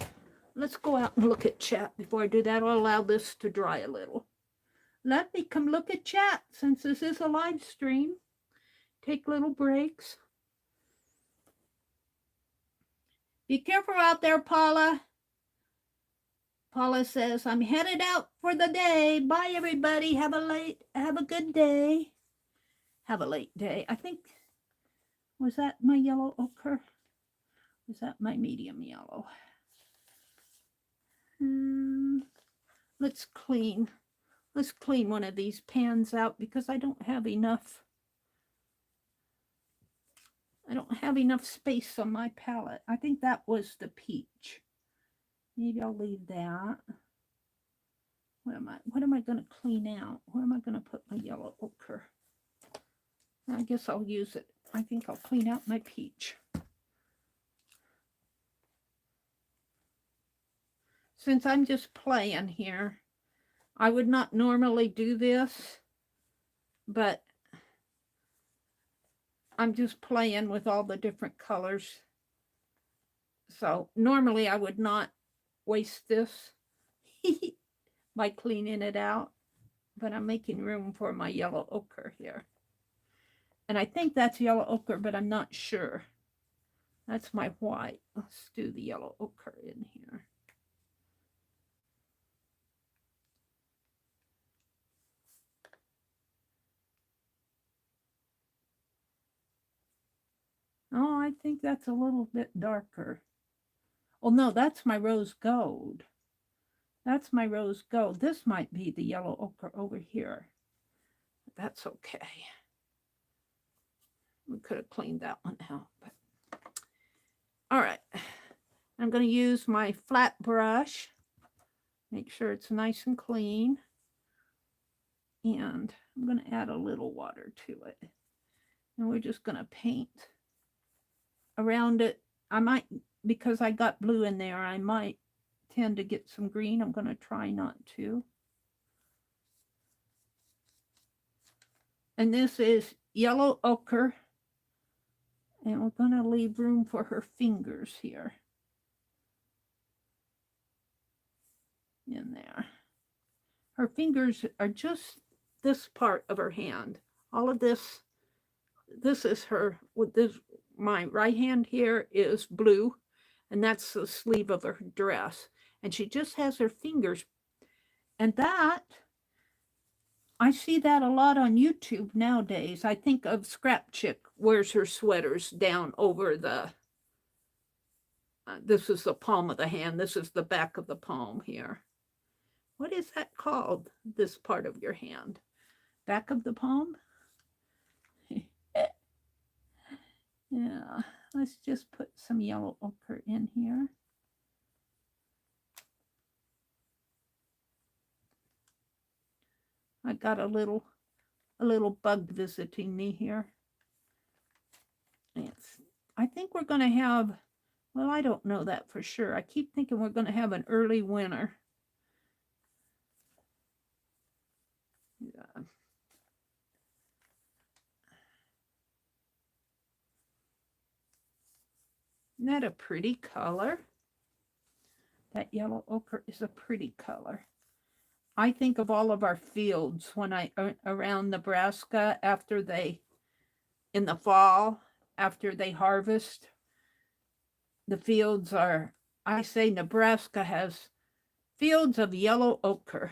let's go out and look at chat before I do that. I'll allow this to dry a little. Let me come look at chat, since this is a live stream. Take little breaks. Be careful out there, Paula. Paula says, I'm headed out for the day. Bye, everybody. Have a good day. Have a late day. I think, was that my yellow ochre? Was that my medium yellow? Let's clean one of these pans out, because I don't have enough space on my palette. I think that was the peach. Maybe I'll leave that. What am I going to clean out? Where am I going to put my yellow ochre? I guess I'll use it. I think I'll clean out my peach. Since I'm just playing here, I would not normally do this, but I'm just playing with all the different colors. So normally I would not waste this by cleaning it out, but I'm making room for my yellow ochre here. And I think that's yellow ochre, but I'm not sure. That's my white. Let's do the yellow ochre in here. Oh, I think that's a little bit darker. Oh, no, that's my rose gold. That's my rose gold. This might be the yellow ochre over here. That's okay. We could have cleaned that one out. But... all right. I'm going to use my flat brush. Make sure it's nice and clean. And I'm going to add a little water to it. And we're just going to paint around it. I might, because I got blue in there, I might tend to get some green. I'm going to try not to. And this is yellow ochre. And we're going to leave room for her fingers here. In there. Her fingers are just this part of her hand. All of this is her, with this, my right hand here is blue, and that's the sleeve of her dress. And she just has her fingers. And that, I see that a lot on YouTube nowadays. I think of Scrap Chick wears her sweaters down over the, this is the palm of the hand. This is the back of the palm here. What is that called, this part of your hand? Back of the palm? Yeah, let's just put some yellow ochre in here. I got a little bug visiting me here. I think we're going to have, well, I don't know that for sure. I keep thinking we're going to have an early winter. Yeah. Isn't that a pretty color? That yellow ochre is a pretty color. I think of all of our fields when around Nebraska after in the fall, after they harvest. The fields are, I say Nebraska has fields of yellow ochre.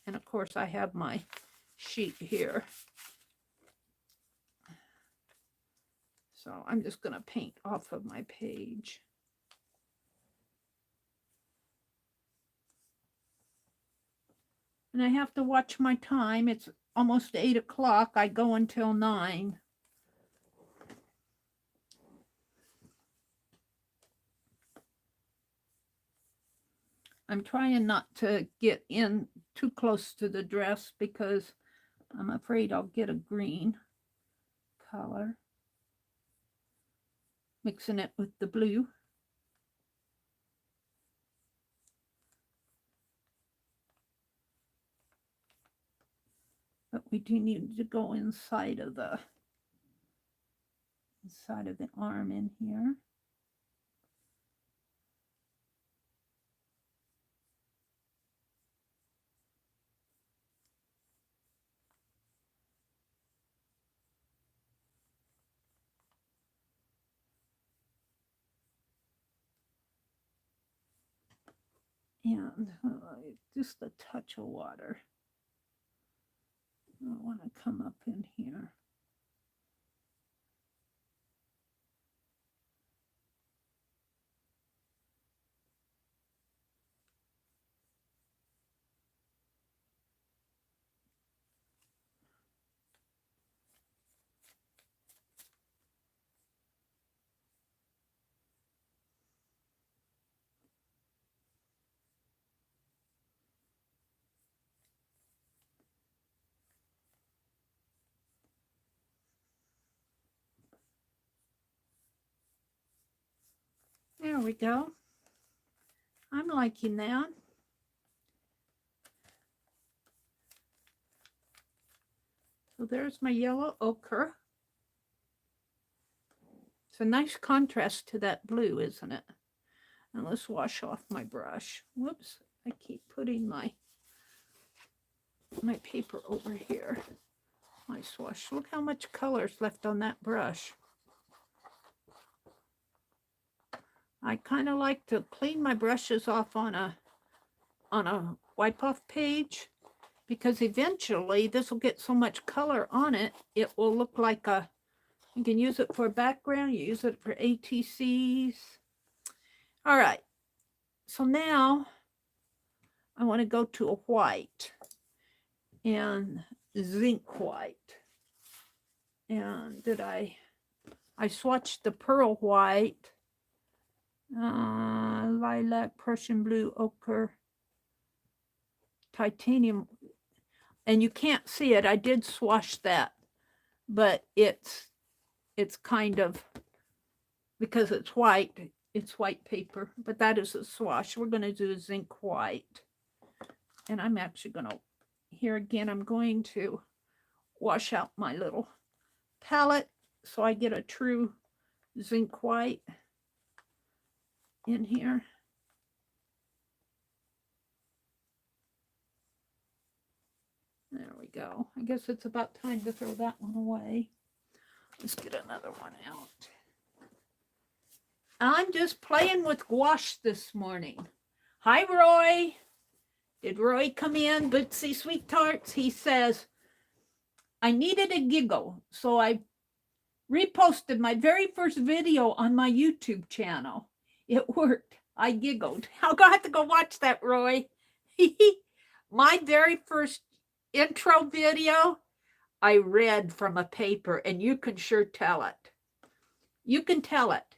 And of course I have my sheet here. So I'm just going to paint off of my page. And I have to watch my time. It's almost 8 o'clock. I go until 9. I'm trying not to get in too close to the dress because I'm afraid I'll get a green color. Mixing it with the blue. But we do need to go inside of the arm in here. And just a touch of water. I want to come up in here. There we go. I'm liking that. So there's my yellow ochre. It's a nice contrast to that blue, isn't it? And let's wash off my brush. Whoops, I keep putting my paper over here. My swatch. Look how much color is left on that brush. I kind of like to clean my brushes off on a wipe off page, because eventually this will get so much color on it, it will look like you can use it for a background, you use it for ATCs. All right, so now I want to go to a white and Zinc White. And I swatched the pearl white, lilac, Prussian blue, ochre, titanium, and you can't see it. I did swatch that, but it's kind of, because it's white paper, but that is a swatch. We're going to do a Zinc White, and I'm actually going to, here again, I'm going to wash out my little palette so I get a true Zinc White in here. There we go. I guess it's about time to throw that one away. Let's get another one out. I'm just playing with gouache this morning. Hi, Roy. Did Roy come in? Bootsy Sweet Tarts. He says, I needed a giggle, so I reposted my very first video on my YouTube channel. It worked. I giggled. I'll have to go watch that, Roy. My very first intro video, I read from a paper, and you can sure tell it. You can tell it.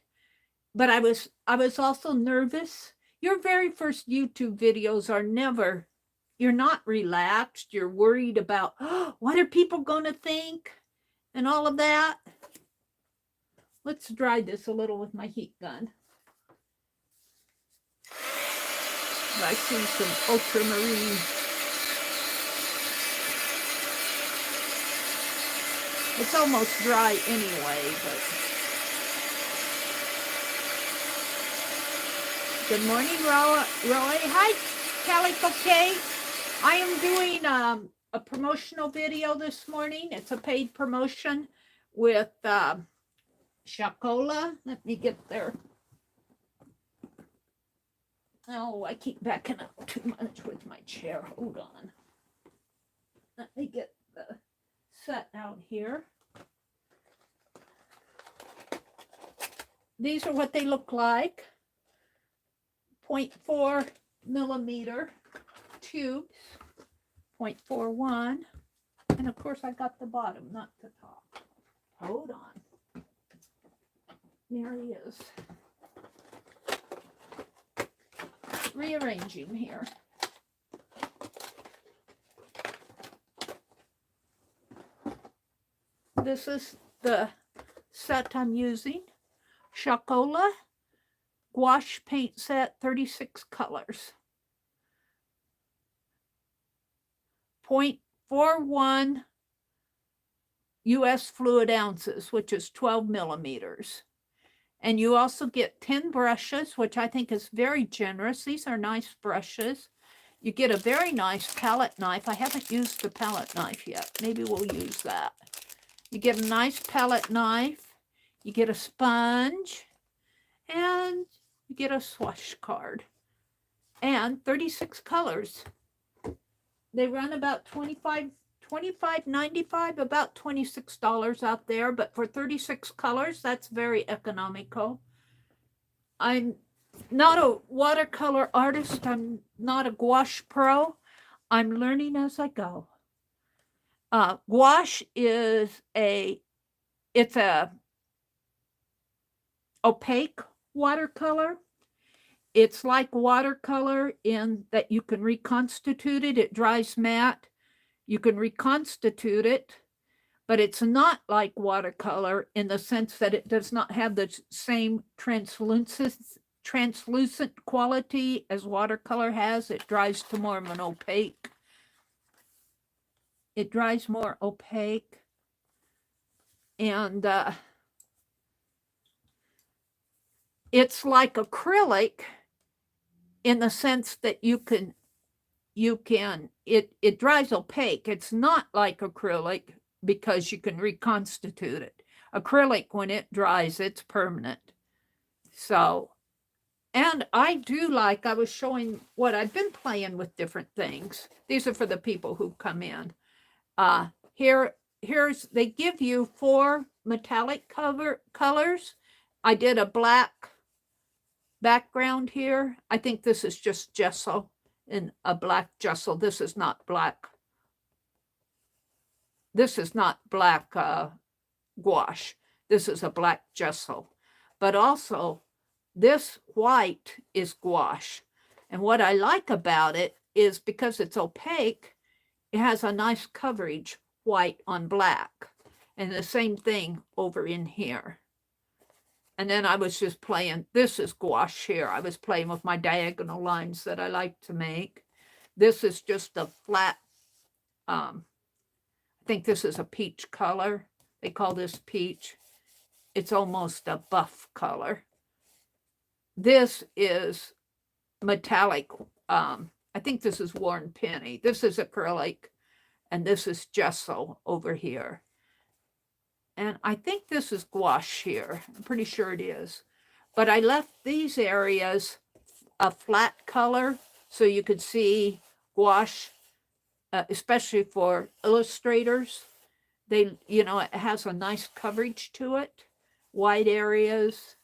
But I was also nervous. Your very first YouTube videos are never you're not relaxed. You're worried about, oh, what are people going to think and all of that. Let's dry this a little with my heat gun. I see some ultramarine. It's almost dry anyway, but good morning, Roy. Hi, Calico Kate. I am doing a promotional video this morning. It's a paid promotion with Chalkola. Let me get there. Oh, I keep backing up too much with my chair. Hold on. Let me get the set out here. These are what they look like. 0.4 millimeter tubes. 0.41. And of course I got the bottom, not the top. Hold on. There he is. Rearranging here. This is the set I'm using. Chalkola Gouache Paint Set, 36 colors. 0.41 US fluid ounces, which is 12 millimeters. And you also get 10 brushes, which I think is very generous. These are nice brushes. You get a very nice palette knife. I haven't used the palette knife yet. Maybe we'll use that. You get a nice palette knife. You get a sponge. And you get a swatch card. And 36 colors. They run about $25.95, about $26 out there, but for 36 colors, that's very economical. I'm not a watercolor artist. I'm not a gouache pro. I'm learning as I go. Gouache is it's a opaque watercolor. It's like watercolor in that you can reconstitute it. It dries matte. You can reconstitute it, but it's not like watercolor in the sense that it does not have the same translucent quality as watercolor has. It dries to more of an opaque. It dries more opaque. And it's like acrylic in the sense that it dries opaque. It's not like acrylic because you can reconstitute it. Acrylic, when it dries, it's permanent. So, and I do like, I was showing what I've been playing with different things. These are for the people who come in. Here's, they give you 4 metallic colors. I did a black background here. I think this is just gesso in a black gesso. This is not black. This is not black gouache. This is a black gesso. But also, this white is gouache. And what I like about it is because it's opaque, it has a nice coverage, white on black. And the same thing over in here. And then I was just playing, this is gouache here. I was playing with my diagonal lines that I like to make. This is just a flat, I think this is a peach color. They call this peach. It's almost a buff color. This is metallic. I think this is worn penny. This is acrylic. And this is gesso over here. And I think this is gouache here. I'm pretty sure it is. But I left these areas a flat color so you could see gouache, especially for illustrators. They, you know, it has a nice coverage to it, wide areas,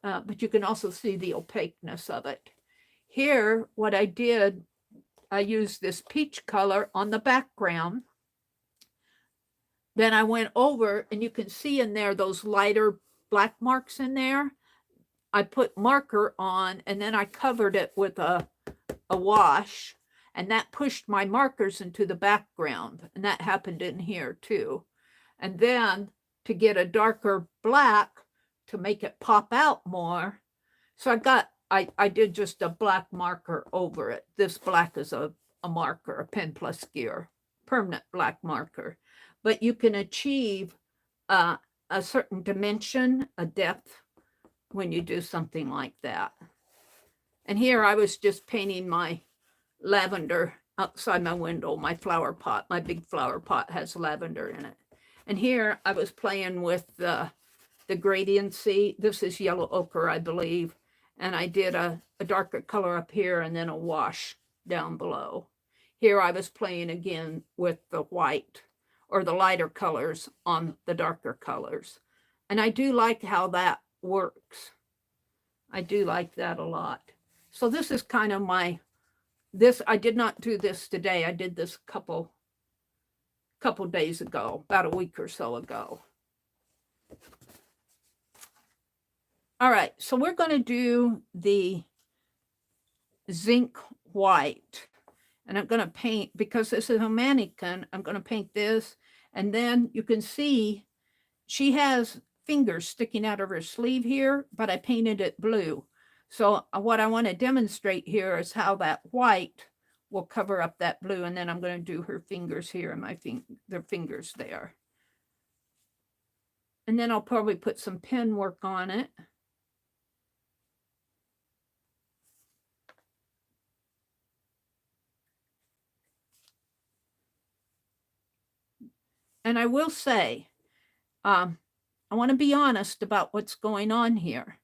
but you can also see the opaqueness of it. Here, what I did, I used this peach color on the background. Then I went over, and you can see in there those lighter black marks in there. I put marker on, and then I covered it with a wash. and that pushed my markers into the background, and that happened in here too. And then to get a darker black to make it pop out more, so I did just a black marker over it. This black is a marker, a pen plus gear, permanent black marker. But you can achieve a certain dimension, a depth, when you do something like that. And here I was just painting my lavender outside my window, my flower pot. My big flower pot has lavender in it. And here I was playing with the gradiency. This is yellow ochre, I believe. And I did a darker color up here and then a wash down below. Here I was playing again with the white or the lighter colors on the darker colors. And I do like how that works. I do like that a lot. So this is kind of my, I did not do this today. I did this a couple days ago, about a week or so ago. All right, so we're going to do the Zinc White. And I'm going to paint, because this is a mannequin, I'm going to paint this. And then you can see she has fingers sticking out of her sleeve here, but I painted it blue. So what I want to demonstrate here is how that white will cover up that blue. And then I'm going to do her fingers here and their fingers there. And then I'll probably put some pen work on it. And I will say, I want to be honest about what's going on here.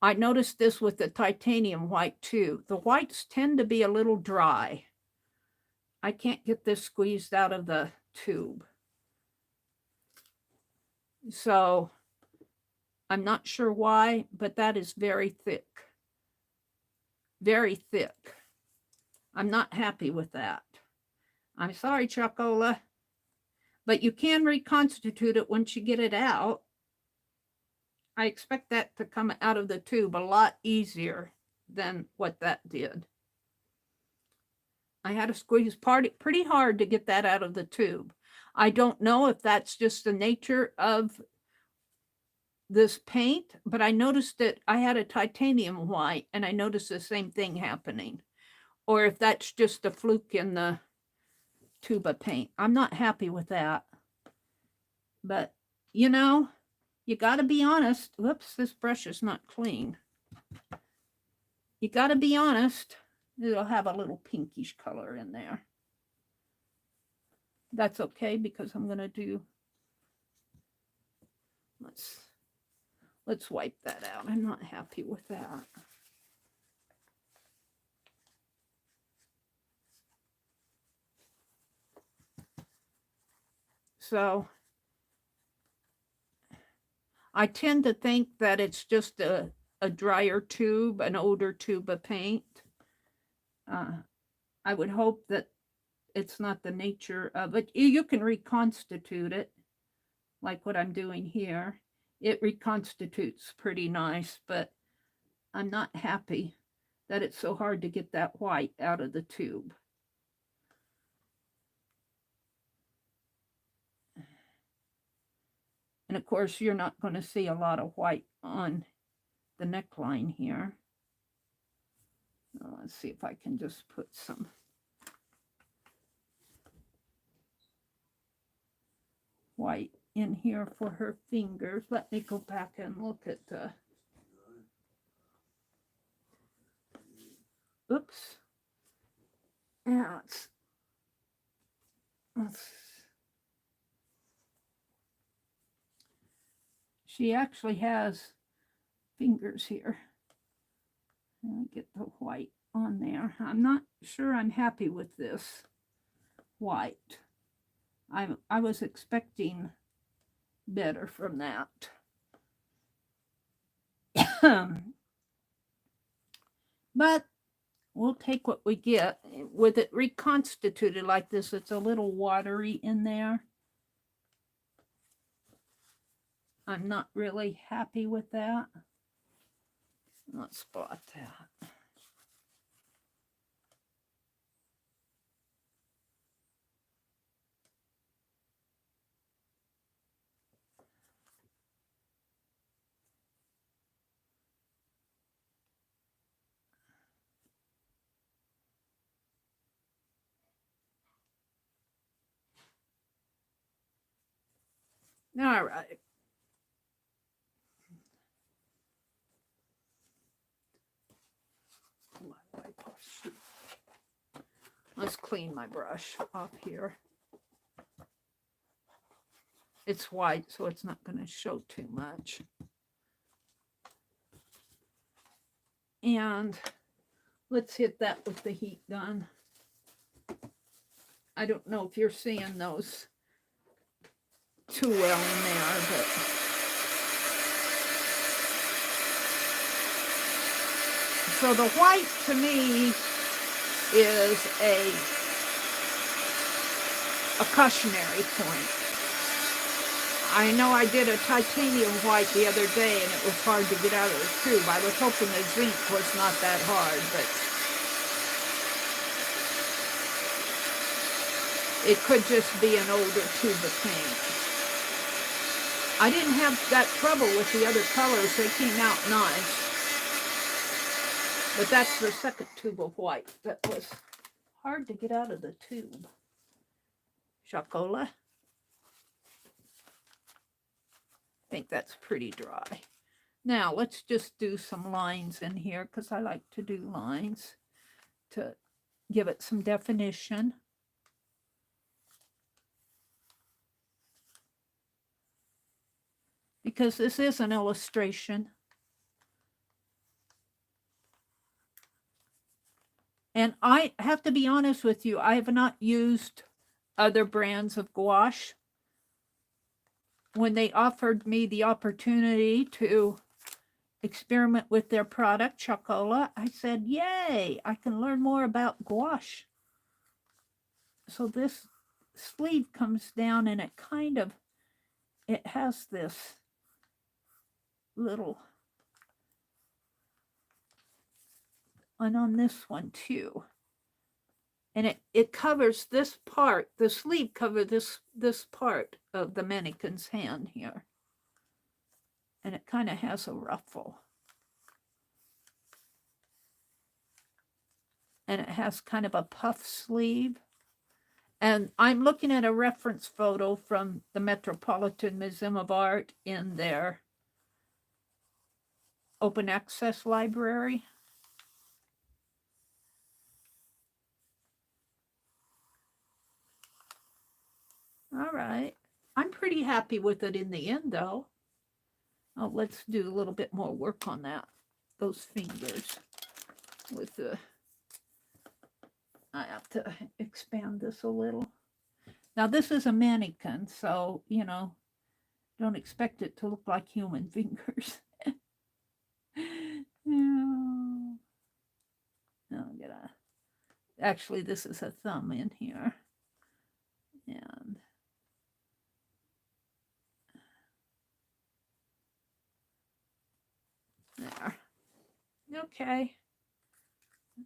I noticed this with the titanium white too. The whites tend to be a little dry. I can't get this squeezed out of the tube. So I'm not sure why, but that is very thick. Very thick. I'm not happy with that. I'm sorry, Chalkola. But you can reconstitute it once you get it out. I expect that to come out of the tube a lot easier than what that did. I had to squeeze pretty hard to get that out of the tube. I don't know if that's just the nature of this paint, but I noticed that I had a titanium white and I noticed the same thing happening. Or if that's just a fluke in the tube of paint. I'm not happy with that. But, you know, you got to be honest. Whoops, this brush is not clean. You got to be honest. It'll have a little pinkish color in there. That's okay because I'm going to do, let's wipe that out. I'm not happy with that. So I tend to think that it's just a drier tube, an older tube of paint. I would hope that it's not the nature of it. You can reconstitute it like what I'm doing here. It reconstitutes pretty nice, but I'm not happy that it's so hard to get that white out of the tube. And of course, you're not going to see a lot of white on the neckline here. Let's see if I can just put some white in here for her fingers. Let me go back and look at the... Oops. Yeah, she actually has fingers here. I'll get the white on there. I'm not sure I'm happy with this white. I was expecting better from that. But we'll take what we get. With it reconstituted like this, it's a little watery in there. I'm not really happy with that. Let's spot that. All right. Let's clean my brush off here. It's white, so it's not going to show too much. And let's hit that with the heat gun. I don't know if you're seeing those too well in there, but so the white to me is a cautionary point. I know I did a titanium white the other day and it was hard to get out of the tube. I was hoping the zinc was not that hard, but it could just be an older tube of paint. I didn't have that trouble with the other colors. They came out nice. But that's the second tube of white that was hard to get out of the tube. Chalkola. I think that's pretty dry. Now let's just do some lines in here because I like to do lines to give it some definition. Because this is an illustration. And I have to be honest with you, I have not used other brands of gouache. When they offered me the opportunity to experiment with their product, Chalkola, I said, yay, I can learn more about gouache. So this sleeve comes down and it has this little, and on this one too. And it covers this part, the sleeve covers this part of the mannequin's hand here. And it kind of has a ruffle. And it has kind of a puff sleeve. And I'm looking at a reference photo from the Metropolitan Museum of Art in their open access library. All right. I'm pretty happy with it in the end, though. Oh, let's do a little bit more work on that. Those fingers with the... I have to expand this a little. Now, this is a mannequin, so, you know, don't expect it to look like human fingers. No. I'm gonna... Actually, this is a thumb in here. And... there. Okay.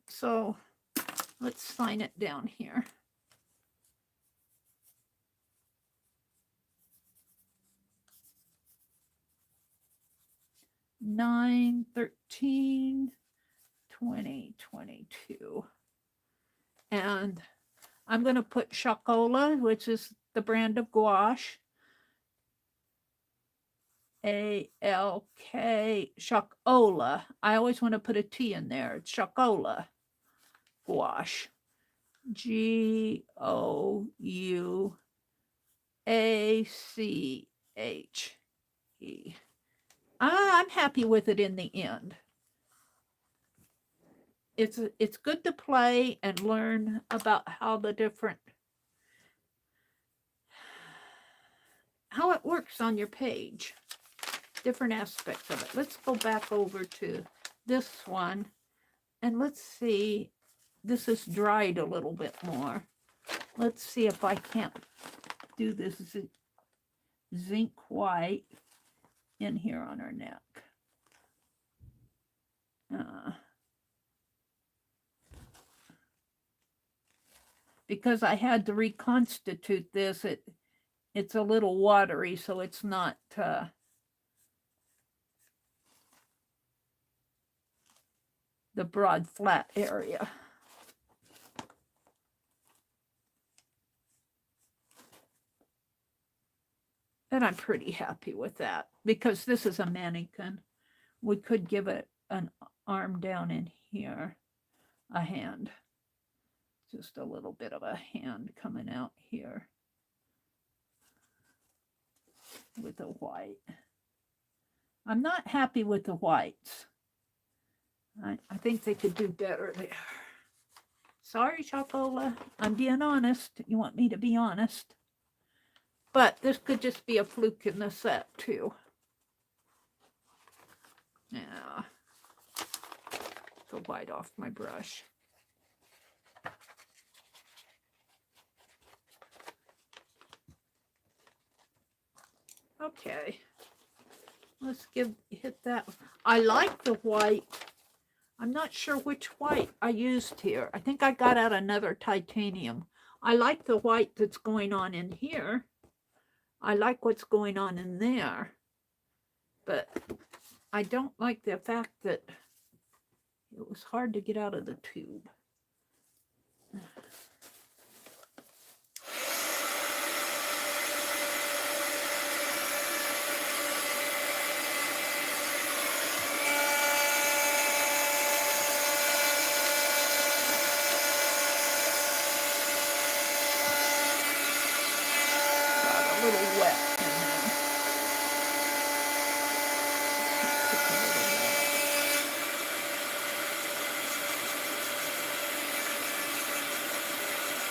So let's sign it down here. (9, 13, 2022). And I'm going to put Chalkola, which is the brand of gouache. A-L-K, Chalkola. I always want to put a T in there. It's Chalkola gouache. G-O-U-A-C-H-E. I'm happy with it in the end. It's good to play and learn about how the how it works on your page. Different aspects of it. Let's go back over to this one and let's see. This is dried a little bit more. Let's see if I can't do this zinc white in here on her neck. Because I had to reconstitute this, it's a little watery, so it's not the broad flat area. then I'm pretty happy with that, because this is a mannequin. We could give it an arm down in here, a hand, just a little bit of a hand coming out here with the white. I'm not happy with the whites. I think they could do better there. Sorry, Chalkola. I'm being honest. You want me to be honest. But this could just be a fluke in the set, too. Yeah. The white off my brush. Okay. Let's hit that. I like the white. I'm not sure which white I used here. I think I got out another titanium. I like the white that's going on in here. I like what's going on in there. But I don't like the fact that it was hard to get out of the tube.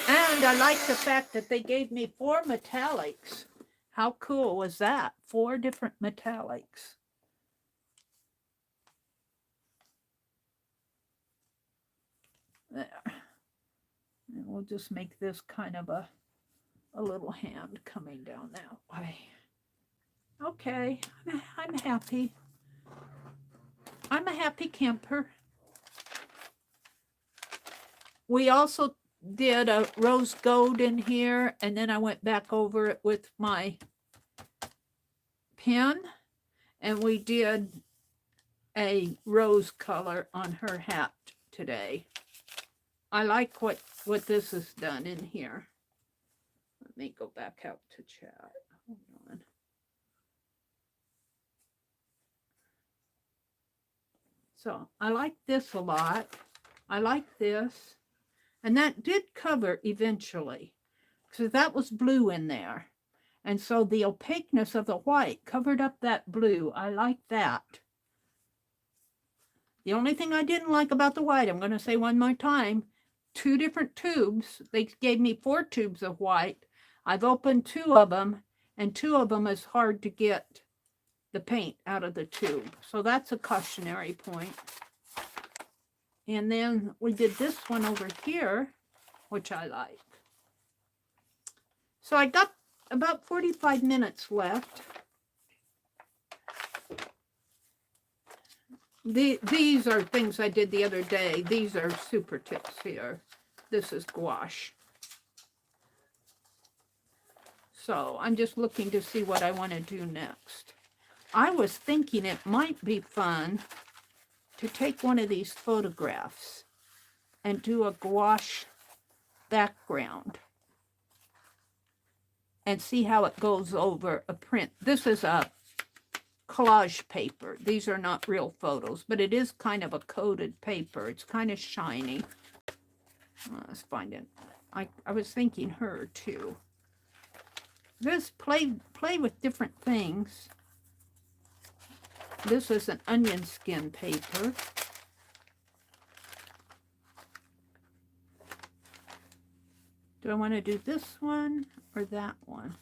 And I like the fact that they gave me 4 metallics. How cool was that? 4 different metallics. There. And we'll just make this kind of a little hand coming down that way. Okay, I'm happy. I'm a happy camper. We also did a rose gold in here, and then I went back over it with my pen, and we did a rose color on her hat today. I like what this has done in here. Let me go back out to chat. Hold on. So I like this a lot. I like this. And that did cover eventually, because that was blue in there. And so the opaqueness of the white covered up that blue. I like that. The only thing I didn't like about the white, I'm going to say one more time, 2 different tubes. They gave me 4 tubes of white. I've opened 2 of them, and 2 of them is hard to get the paint out of the tube. So that's a cautionary point. And then we did this one over here, which I like. So I got about 45 minutes left. These are things I did the other day. These are super tips here. This is gouache. So I'm just looking to see what I want to do next. I was thinking it might be fun to take one of these photographs and do a gouache background and see how it goes over a print. This is a collage paper. These are not real photos, but it is kind of a coated paper. It's kind of shiny. Let's find it. I was thinking her too. Just play with different things. This is an onion skin paper. Do I want to do this one or that one?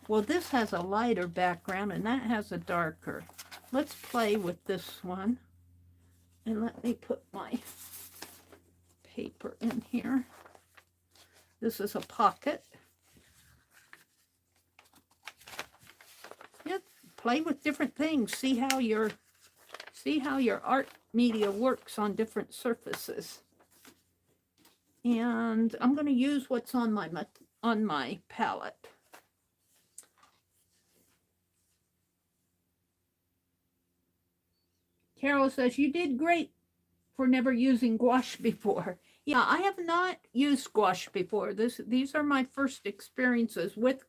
Well, this has a lighter background and that has a darker. Let's play with this one. And let me put my paper in here. This is a pocket. Yep, play with different things. See how your art media works on different surfaces. And I'm going to use what's on my palette. Carol says, you did great for never using gouache before. Yeah, I have not used gouache before. These are my first experiences with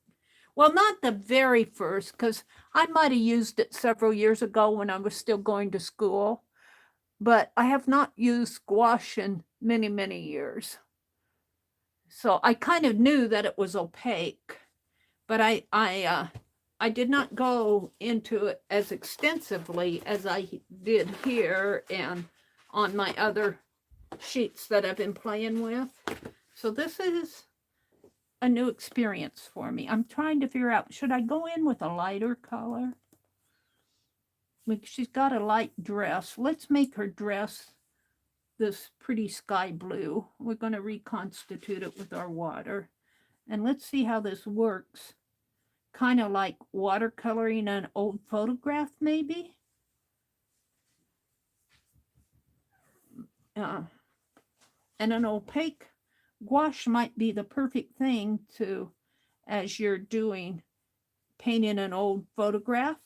Well, not the very first, because I might have used it several years ago when I was still going to school, but I have not used gouache in many, many years. So I kind of knew that it was opaque, but I did not go into it as extensively as I did here and on my other sheets that I've been playing with. So this is a new experience for me. I'm trying to figure out, should I go in with a lighter color? Like, she's got a light dress. Let's make her dress this pretty sky blue. We're going to reconstitute it with our water. And let's see how this works. Kind of like watercoloring an old photograph, maybe. And an opaque gouache might be the perfect thing to, as you're doing, painting an old photograph.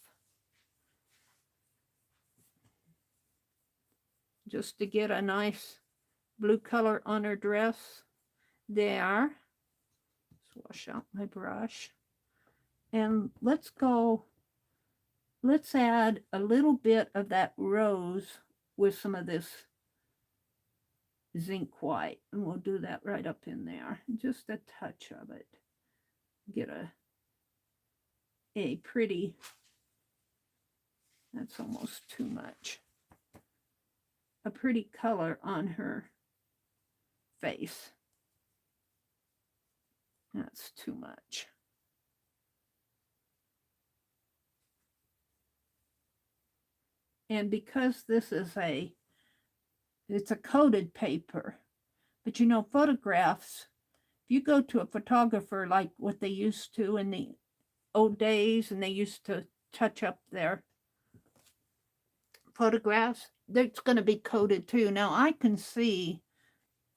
Just to get a nice blue color on her dress. There. Let's wash out my brush. And let's add a little bit of that rose with some of this zinc white. And we'll do that right up in there. Just a touch of it. Get a pretty, that's almost too much. A pretty color on her face. That's too much. And because this is it's a coated paper, but you know, photographs, if you go to a photographer like what they used to in the old days, and they used to touch up their photographs, it's going to be coated too. Now I can see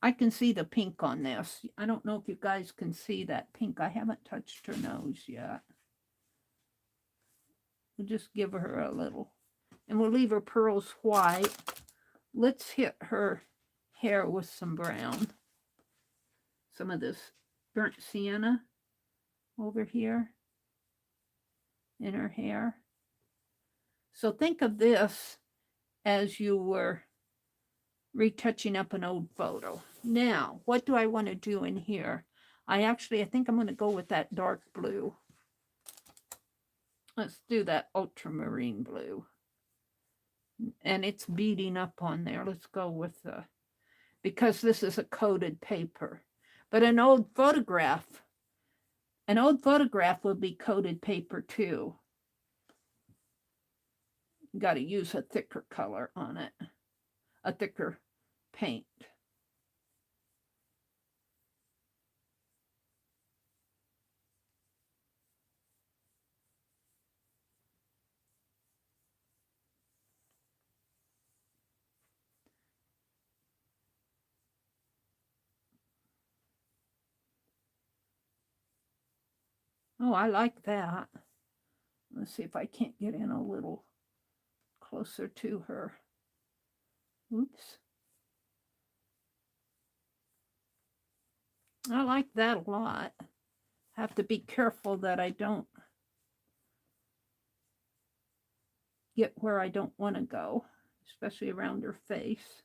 the pink on this. I don't know if you guys can see that pink. I haven't touched her nose yet. We'll just give her a little, and we'll leave her pearls white. Let's hit her hair with some brown. Some of this burnt sienna over here in her hair. So think of this as you were retouching up an old photo. Now, what do I want to do in here? I think I'm going to go with that dark blue. Let's do that ultramarine blue. And it's beading up on there. Let's go with because this is a coated paper. But an old photograph would be coated paper too. You got to use a thicker color on it, a thicker paint. Oh, I like that. Let's see if I can't get in a little closer to her. Oops. I like that a lot. Have to be careful that I don't get where I don't want to go, especially around her face.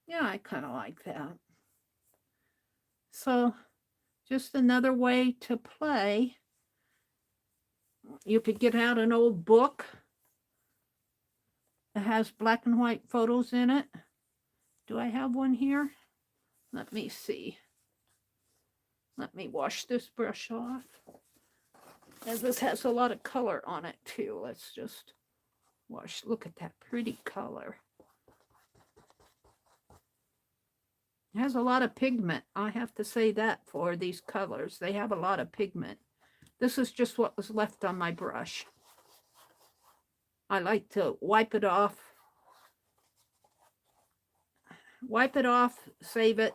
Yeah, I kind of like that. So just another way to play. You could get out an old book that has black and white photos in it. Do I have one here? Let me see. Let me wash this brush off. And this has a lot of color on it too. Let's just wash. Look at that pretty color. It has a lot of pigment. I have to say that for these colors. They have a lot of pigment. This is just what was left on my brush. I like to wipe it off. Wipe it off, save it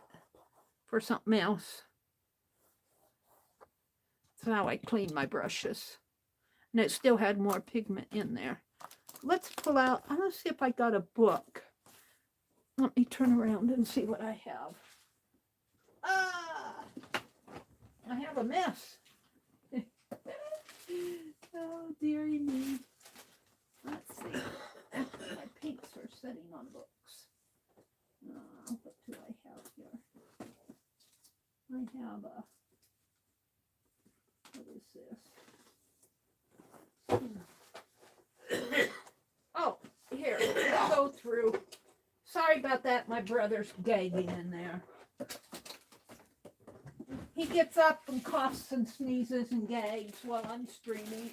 for something else. That's how I clean my brushes. And it still had more pigment in there. Let's pull out, I'm going to see if I got a book. Let me turn around and see what I have. Ah! I have a mess. Oh, dearie me. Let's see. Actually, my paints are setting on books. What do I have here? I have a, what is this? Oh, here, let's go through. Sorry about that, my brother's gagging in there. He gets up and coughs and sneezes and gags while I'm streaming.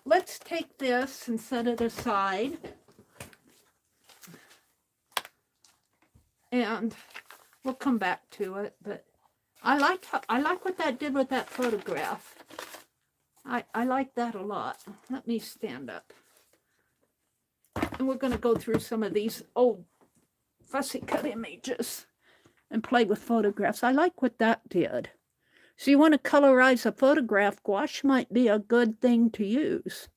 Let's take this and set it aside. And we'll come back to it, but I like what that did with that photograph. I like that a lot. Let me stand up. And we're going to go through some of these old fussy cut images and play with photographs. I like what that did. So you want to colorize a photograph, gouache might be a good thing to use.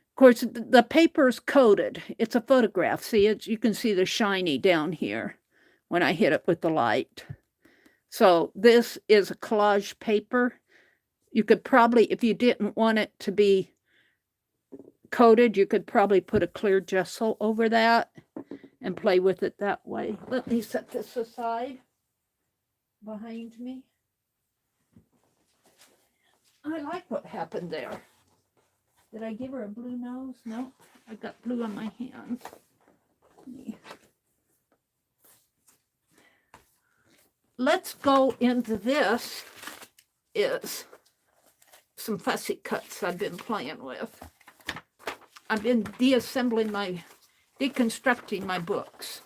Of course, the paper's coated. It's a photograph. See, you can see the shiny down here when I hit it with the light. So this is a collage paper. You could probably, if you didn't want it to be coated, you could probably put a clear gesso over that and play with it that way. Let me set this aside behind me. I like what happened there. Did I give her a blue nose? No, I got blue on my hands. Let's go into this is some fussy cuts I've been playing with. I've been deconstructing my books,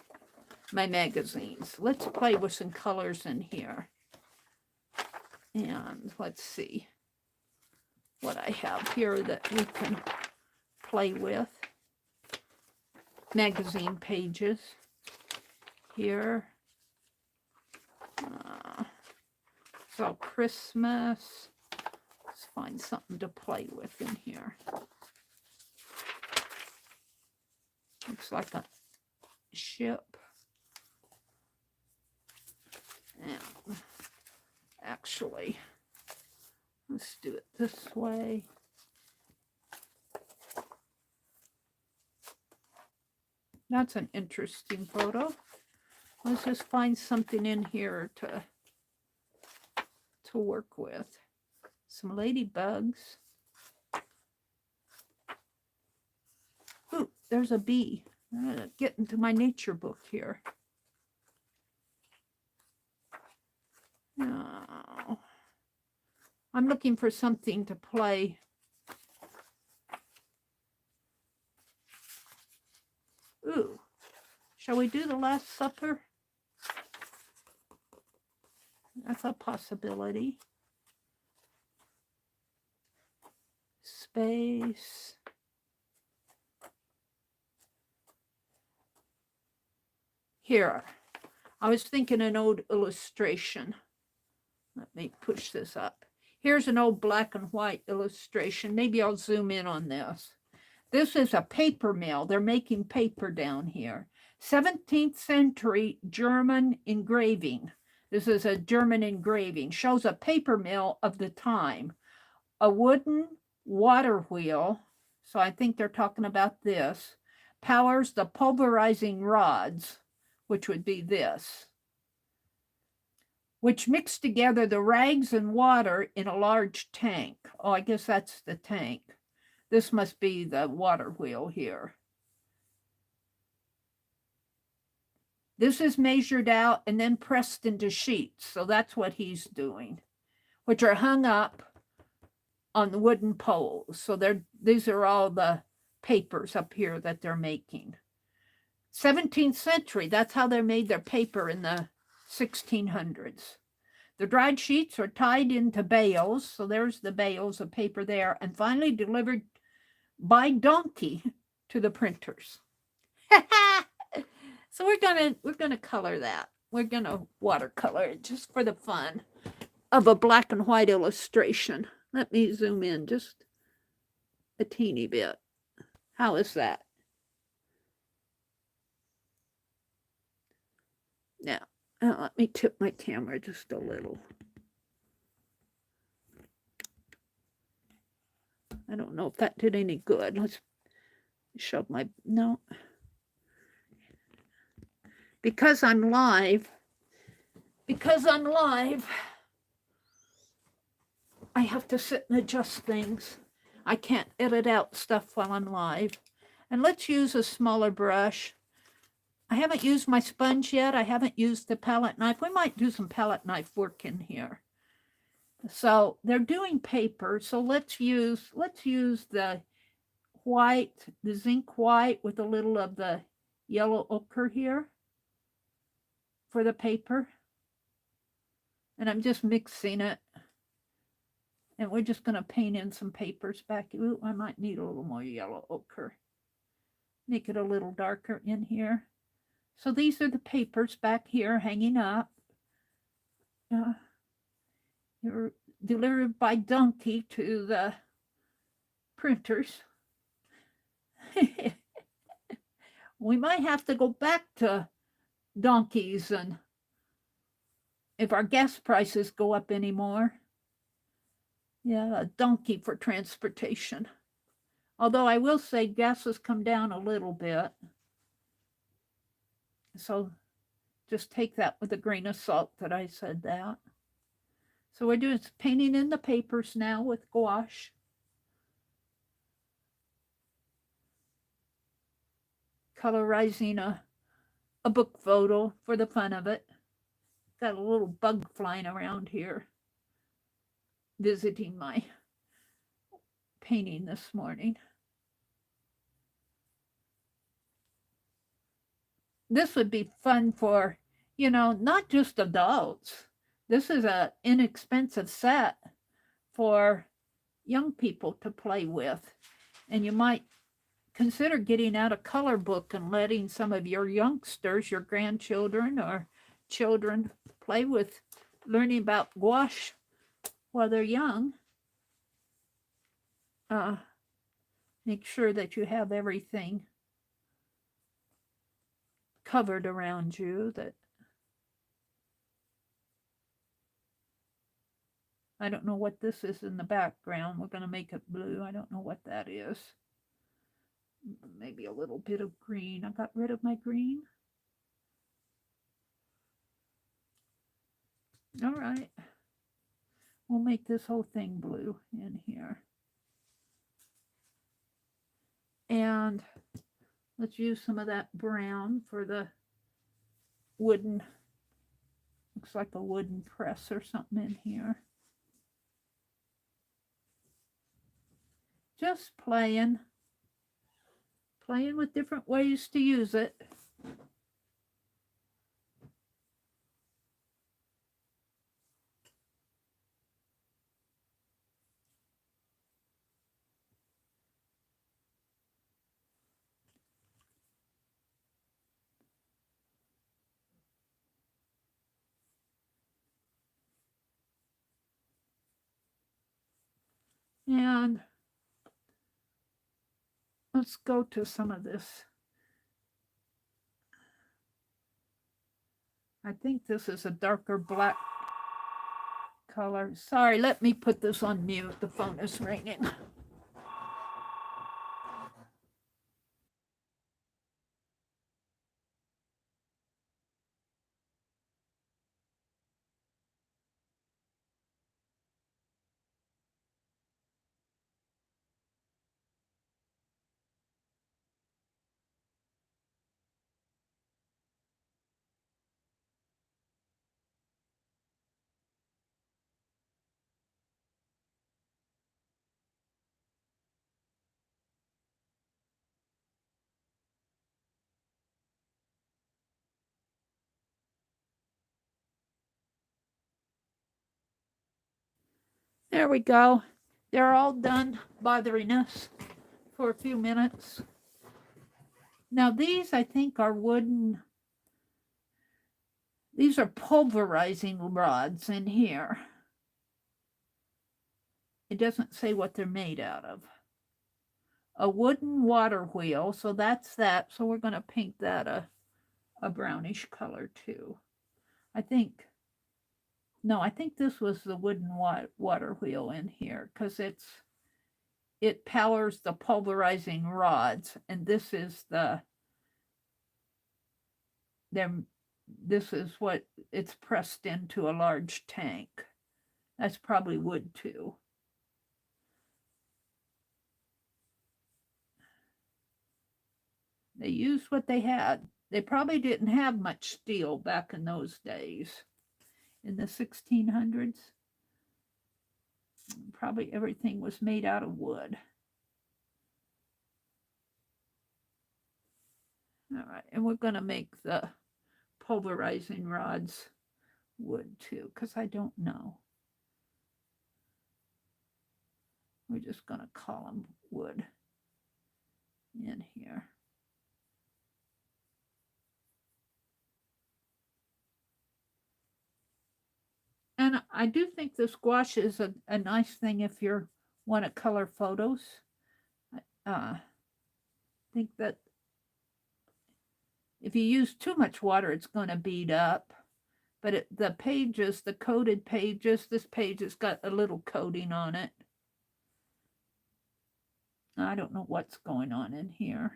my magazines. Let's play with some colors in here. And let's see what I have here that we can play with. Magazine pages here. So Christmas. Let's find something to play with in here. Looks like a ship. And actually, let's do it this way. That's an interesting photo. Let's just find something in here to work with. Some ladybugs. Ooh, there's a bee. I'm gonna get into my nature book here. No. I'm looking for something to play. Ooh, shall we do the Last Supper? That's a possibility. Space. Here, I was thinking an old illustration. Let me push this up. Here's an old black and white illustration. Maybe I'll zoom in on this. This is a paper mill. They're making paper down here. 17th century German engraving. This is a German engraving. Shows a paper mill of the time. A wooden water wheel, so I think they're talking about this, powers the pulverizing rods, which would be this, which mix together the rags and water in a large tank. Oh, I guess that's the tank. This must be the water wheel here. This is measured out and then pressed into sheets. So that's what he's doing, which are hung up on the wooden poles. So these are all the papers up here that they're making. 17th century, that's how they made their paper in the 1600s. The dried sheets are tied into bales. So there's the bales of paper there, and finally delivered by donkey to the printers. So we're gonna color that. We're gonna watercolor it just for the fun of a black and white illustration. Let me zoom in just a teeny bit. How is that? Now, let me tip my camera just a little. I don't know if that did any good. Let's shove my, no. Because I'm live, I have to sit and adjust things. I can't edit out stuff while I'm live. And let's use a smaller brush. I haven't used my sponge yet. I haven't used the palette knife. We might do some palette knife work in here. So they're doing paper. So let's use the white, the zinc white with a little of the yellow ochre here for the paper. And I'm just mixing it. And we're just going to paint in some papers back. Ooh, I might need a little more yellow ochre. Make it a little darker in here. So these are the papers back here hanging up. They're delivered by donkey to the printers. We might have to go back to donkeys and if our gas prices go up anymore. Yeah, a donkey for transportation. Although I will say gas has come down a little bit. So just take that with a grain of salt that I said that. So we're doing painting in the papers now with gouache. Colorizing a book photo for the fun of it. Got a little bug flying around here, visiting my painting this morning. This would be fun for, you know, not just adults. This is an inexpensive set for young people to play with. And you might consider getting out a color book and letting some of your youngsters, your grandchildren or children play with learning about gouache while they're young. Make sure that you have everything covered around you. That I don't know what this is in the background. We're going to make it blue. I don't know what that is. Maybe a little bit of green. I got rid of my green. All right. We'll make this whole thing blue in here. And let's use some of that brown for the wooden, looks like a wooden press or something in here. Just playing with different ways to use it. And let's go to some of this. I think this is a darker black color. Sorry, let me put this on mute. The phone is ringing. There we go. They're all done bothering us for a few minutes. Now these I think are wooden These are pulverizing rods in here. It doesn't say what they're made out of. A wooden water wheel, so that's that. So we're going to paint that a brownish color too. I think this was the wooden water wheel in here, because it powers the pulverizing rods, and this is this is what it's pressed into a large tank. That's probably wood too. They used what they had. They probably didn't have much steel back in those days. In the 1600s, probably everything was made out of wood. All right, and we're going to make the pulverizing rods wood too, because I don't know. We're just going to call them wood in here. And I do think this gouache is a nice thing if you want to color photos. I think that if you use too much water, it's going to bead up. But the pages, the coated pages, this page has got a little coating on it. I don't know what's going on in here.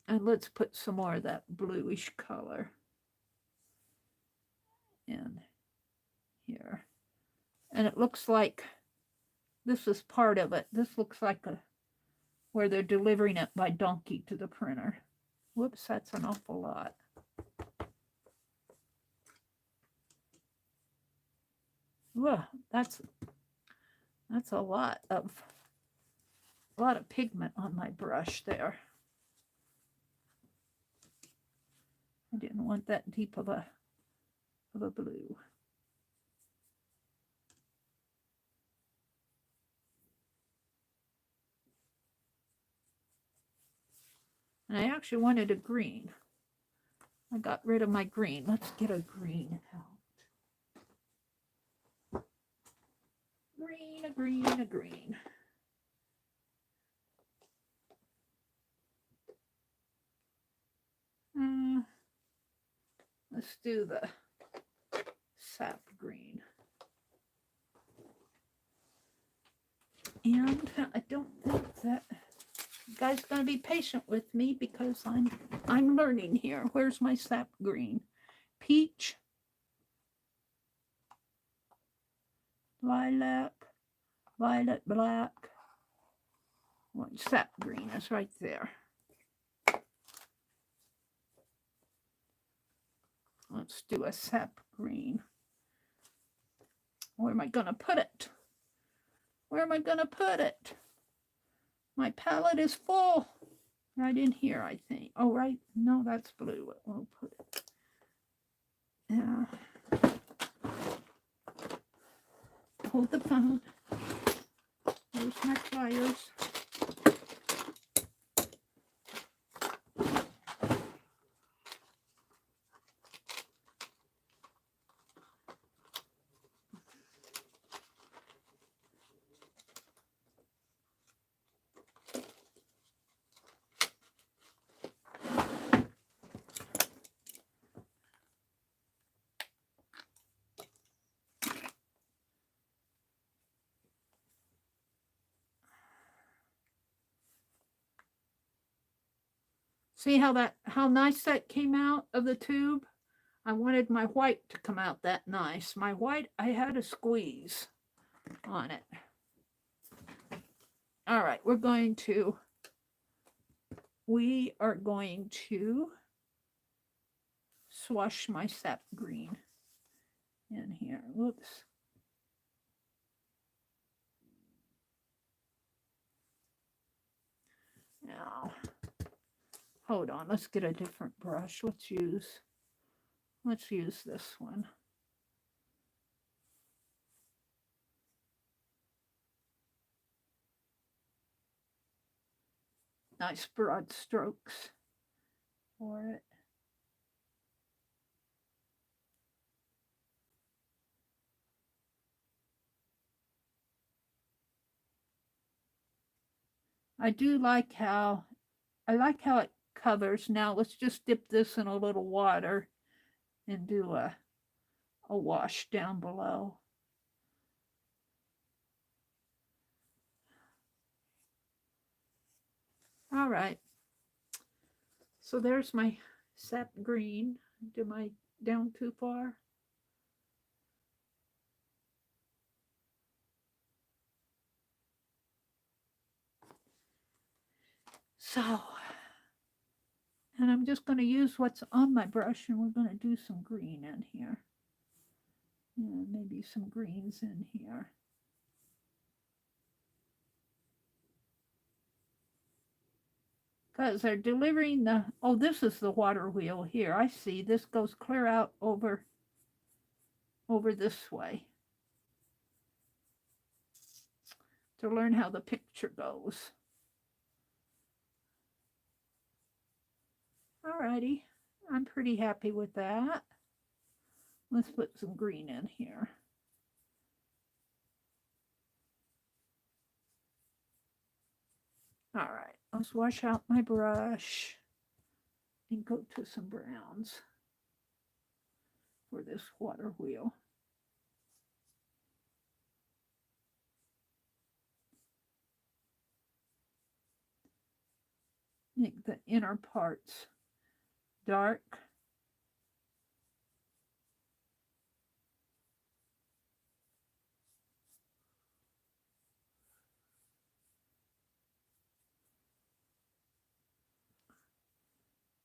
And let's put some more of that bluish color in here. And it looks like this is part of it. This looks like where they're delivering it by donkey to the printer. Whoops, that's an awful lot. Whoa, that's a lot of pigment on my brush there. I didn't want that deep of a blue. And I actually wanted a green. I got rid of my green. Let's get a green out. Green, a green, a green. Let's do the sap green. And I don't think that you guys are going to be patient with me because I'm learning here. Where's my sap green? Peach, lilac, violet black. Well, sap green is right there. Let's do a sap green. Where am I going to put it? Where am I going to put it? My palette is full. Right in here, I think. Oh, right. No, that's blue. We'll put it. Yeah. Hold the phone. There's my pliers. See how nice that came out of the tube? I wanted my white to come out that nice. My white, I had a squeeze on it. All right, we are going to swash my sap green in here. Whoops. Now, hold on, let's get a different brush. Let's use this one. Nice broad strokes for it. I do like how, I like how it covers. Now let's just dip this in a little water and do a wash down below. All right. So there's my sap green. Am I down too far? So, and I'm just going to use what's on my brush, and we're going to do some green in here. Yeah, maybe some greens in here. Because they're delivering the, oh, this is the water wheel here. I see. This goes clear out over this way to learn how the picture goes. Alrighty, I'm pretty happy with that. Let's put some green in here. All right, let's wash out my brush and go to some browns for this water wheel. Make the inner parts dark.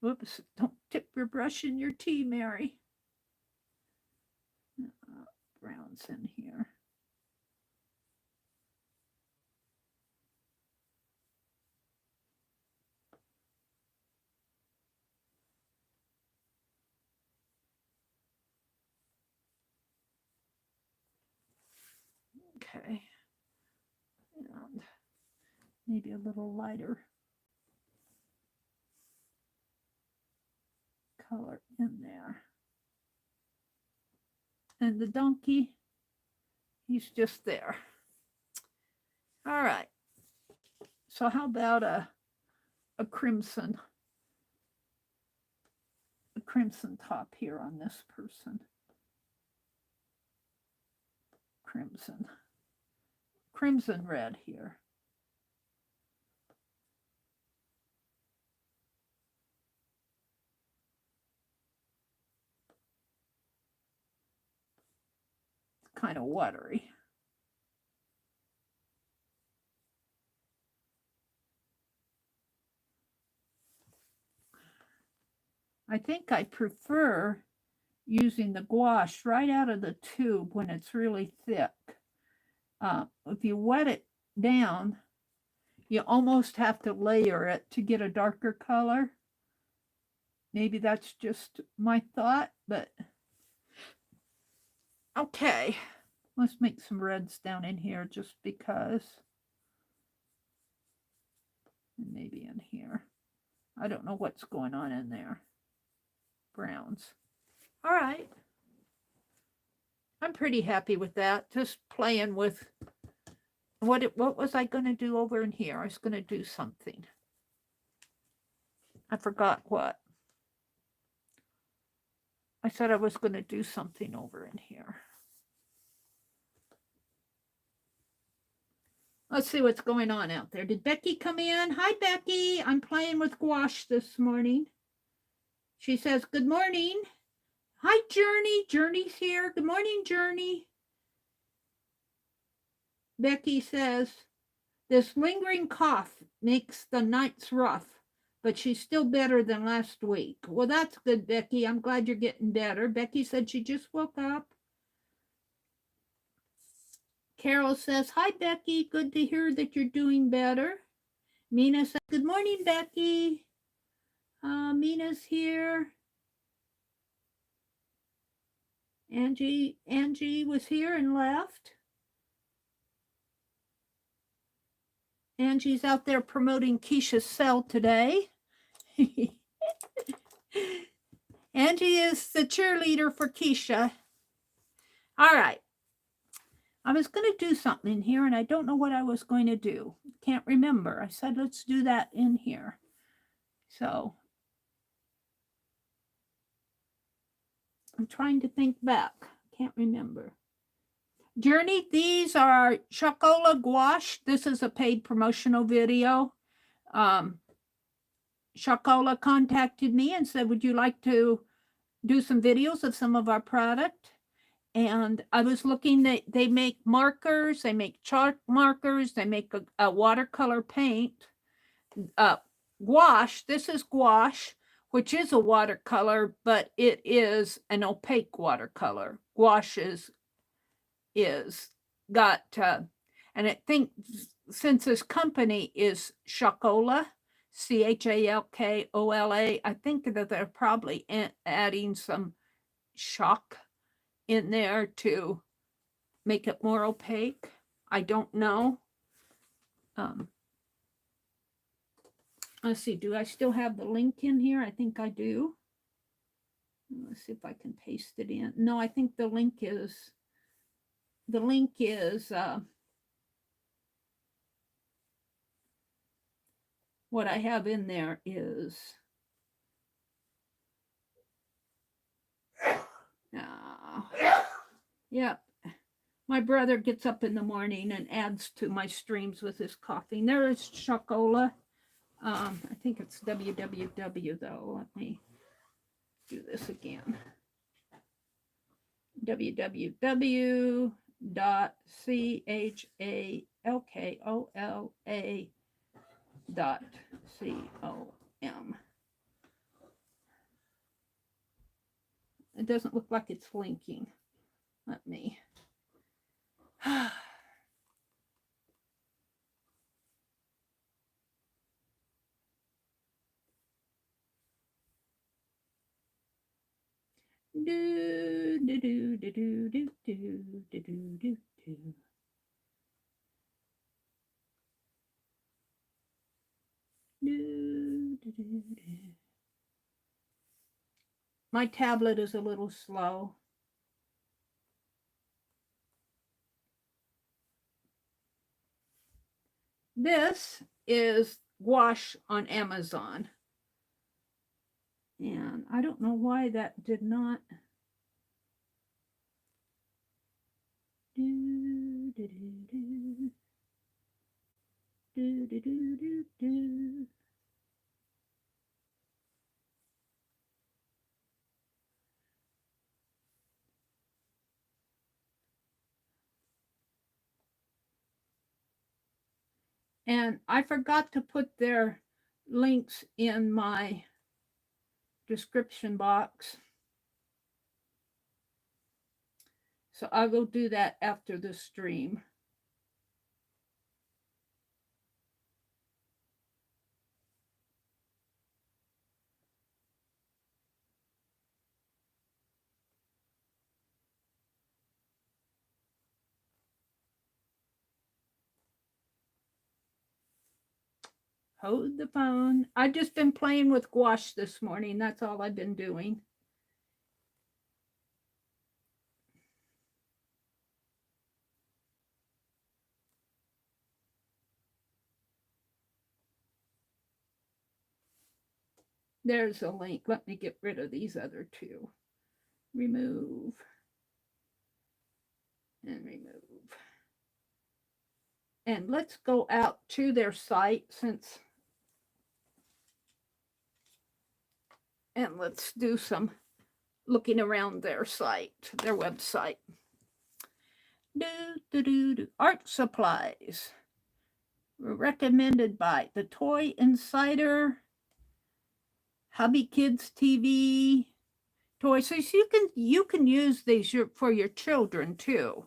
Whoops, don't tip your brush in your tea, Mary. Browns in here. Okay. And maybe a little lighter color in there. And the donkey, he's just there. All right. So how about a crimson top here on this person? Crimson red here. It's kind of watery. I think I prefer using the gouache right out of the tube when it's really thick. If you wet it down, you almost have to layer it to get a darker color. Maybe that's just my thought, but okay. Let's make some reds down in here just because. And maybe in here. I don't know what's going on in there. Browns. All right. I'm pretty happy with that. Just playing with what was I going to do over in here? I was going to do something. I forgot what. I said I was going to do something over in here. Let's see what's going on out there. Did Becky come in? Hi, Becky. I'm playing with gouache this morning. She says, good morning. Hi, Journey. Journey's here. Good morning, Journey. Becky says, this lingering cough makes the nights rough, but she's still better than last week. Well, that's good, Becky. I'm glad you're getting better. Becky said she just woke up. Carol says, hi, Becky. Good to hear that you're doing better. Mina says, good morning, Becky. Mina's here. Angie was here and left. Angie's out there promoting Keisha's sale today. Angie is the cheerleader for Keisha. All right. I was going to do something in here and I don't know what I was going to do. Can't remember. I said, let's do that in here. So I'm trying to think back. Can't remember. Journey, these are Chalkola gouache. This is a paid promotional video. Chalkola contacted me and said, would you like to do some videos of some of our product? And I was looking, they make markers, they make chalk markers, they make a watercolor paint. Gouache, this is gouache, which is a watercolor, but it is an opaque watercolor. Gouache is got, and I think since this company is Chalkola, Chalkola, I think that they're probably adding some chalk in there to make it more opaque. I don't know. Let's see, do I still have the link in here? I think I do. Let's see if I can paste it in. No, I think the link is what I have in there is yeah. My brother gets up in the morning and adds to my streams with his coughing. There is Chalkola. I think it's www though. Let me do this again. www.chalkola.com. It doesn't look like it's linking. Let me. My tablet is a little slow. This is gouache on Amazon. And I don't know why that did not. And I forgot to put their links in my description box. So I will do that after the stream. Hold the phone. I've just been playing with gouache this morning. That's all I've been doing. There's a link. Let me get rid of these other two. Remove. And remove. And let's go out to their site and let's do some looking around their site, their website. Art supplies were recommended by the Toy Insider, Hubby Kids TV, toys. So you can use these for your children too.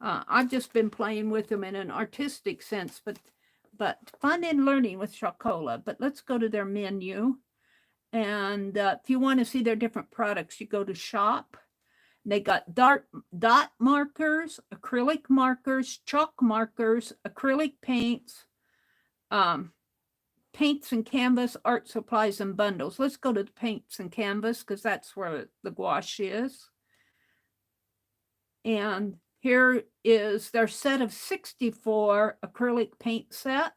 I've just been playing with them in an artistic sense, but fun and learning with Chalkola. But let's go to their menu. And if you want to see their different products, you go to shop. They got dot markers, acrylic markers, chalk markers, acrylic paints, paints and canvas, art supplies, and bundles. Let's go to the paints and canvas because that's where the gouache is. And Here is their set of 64 acrylic paint set.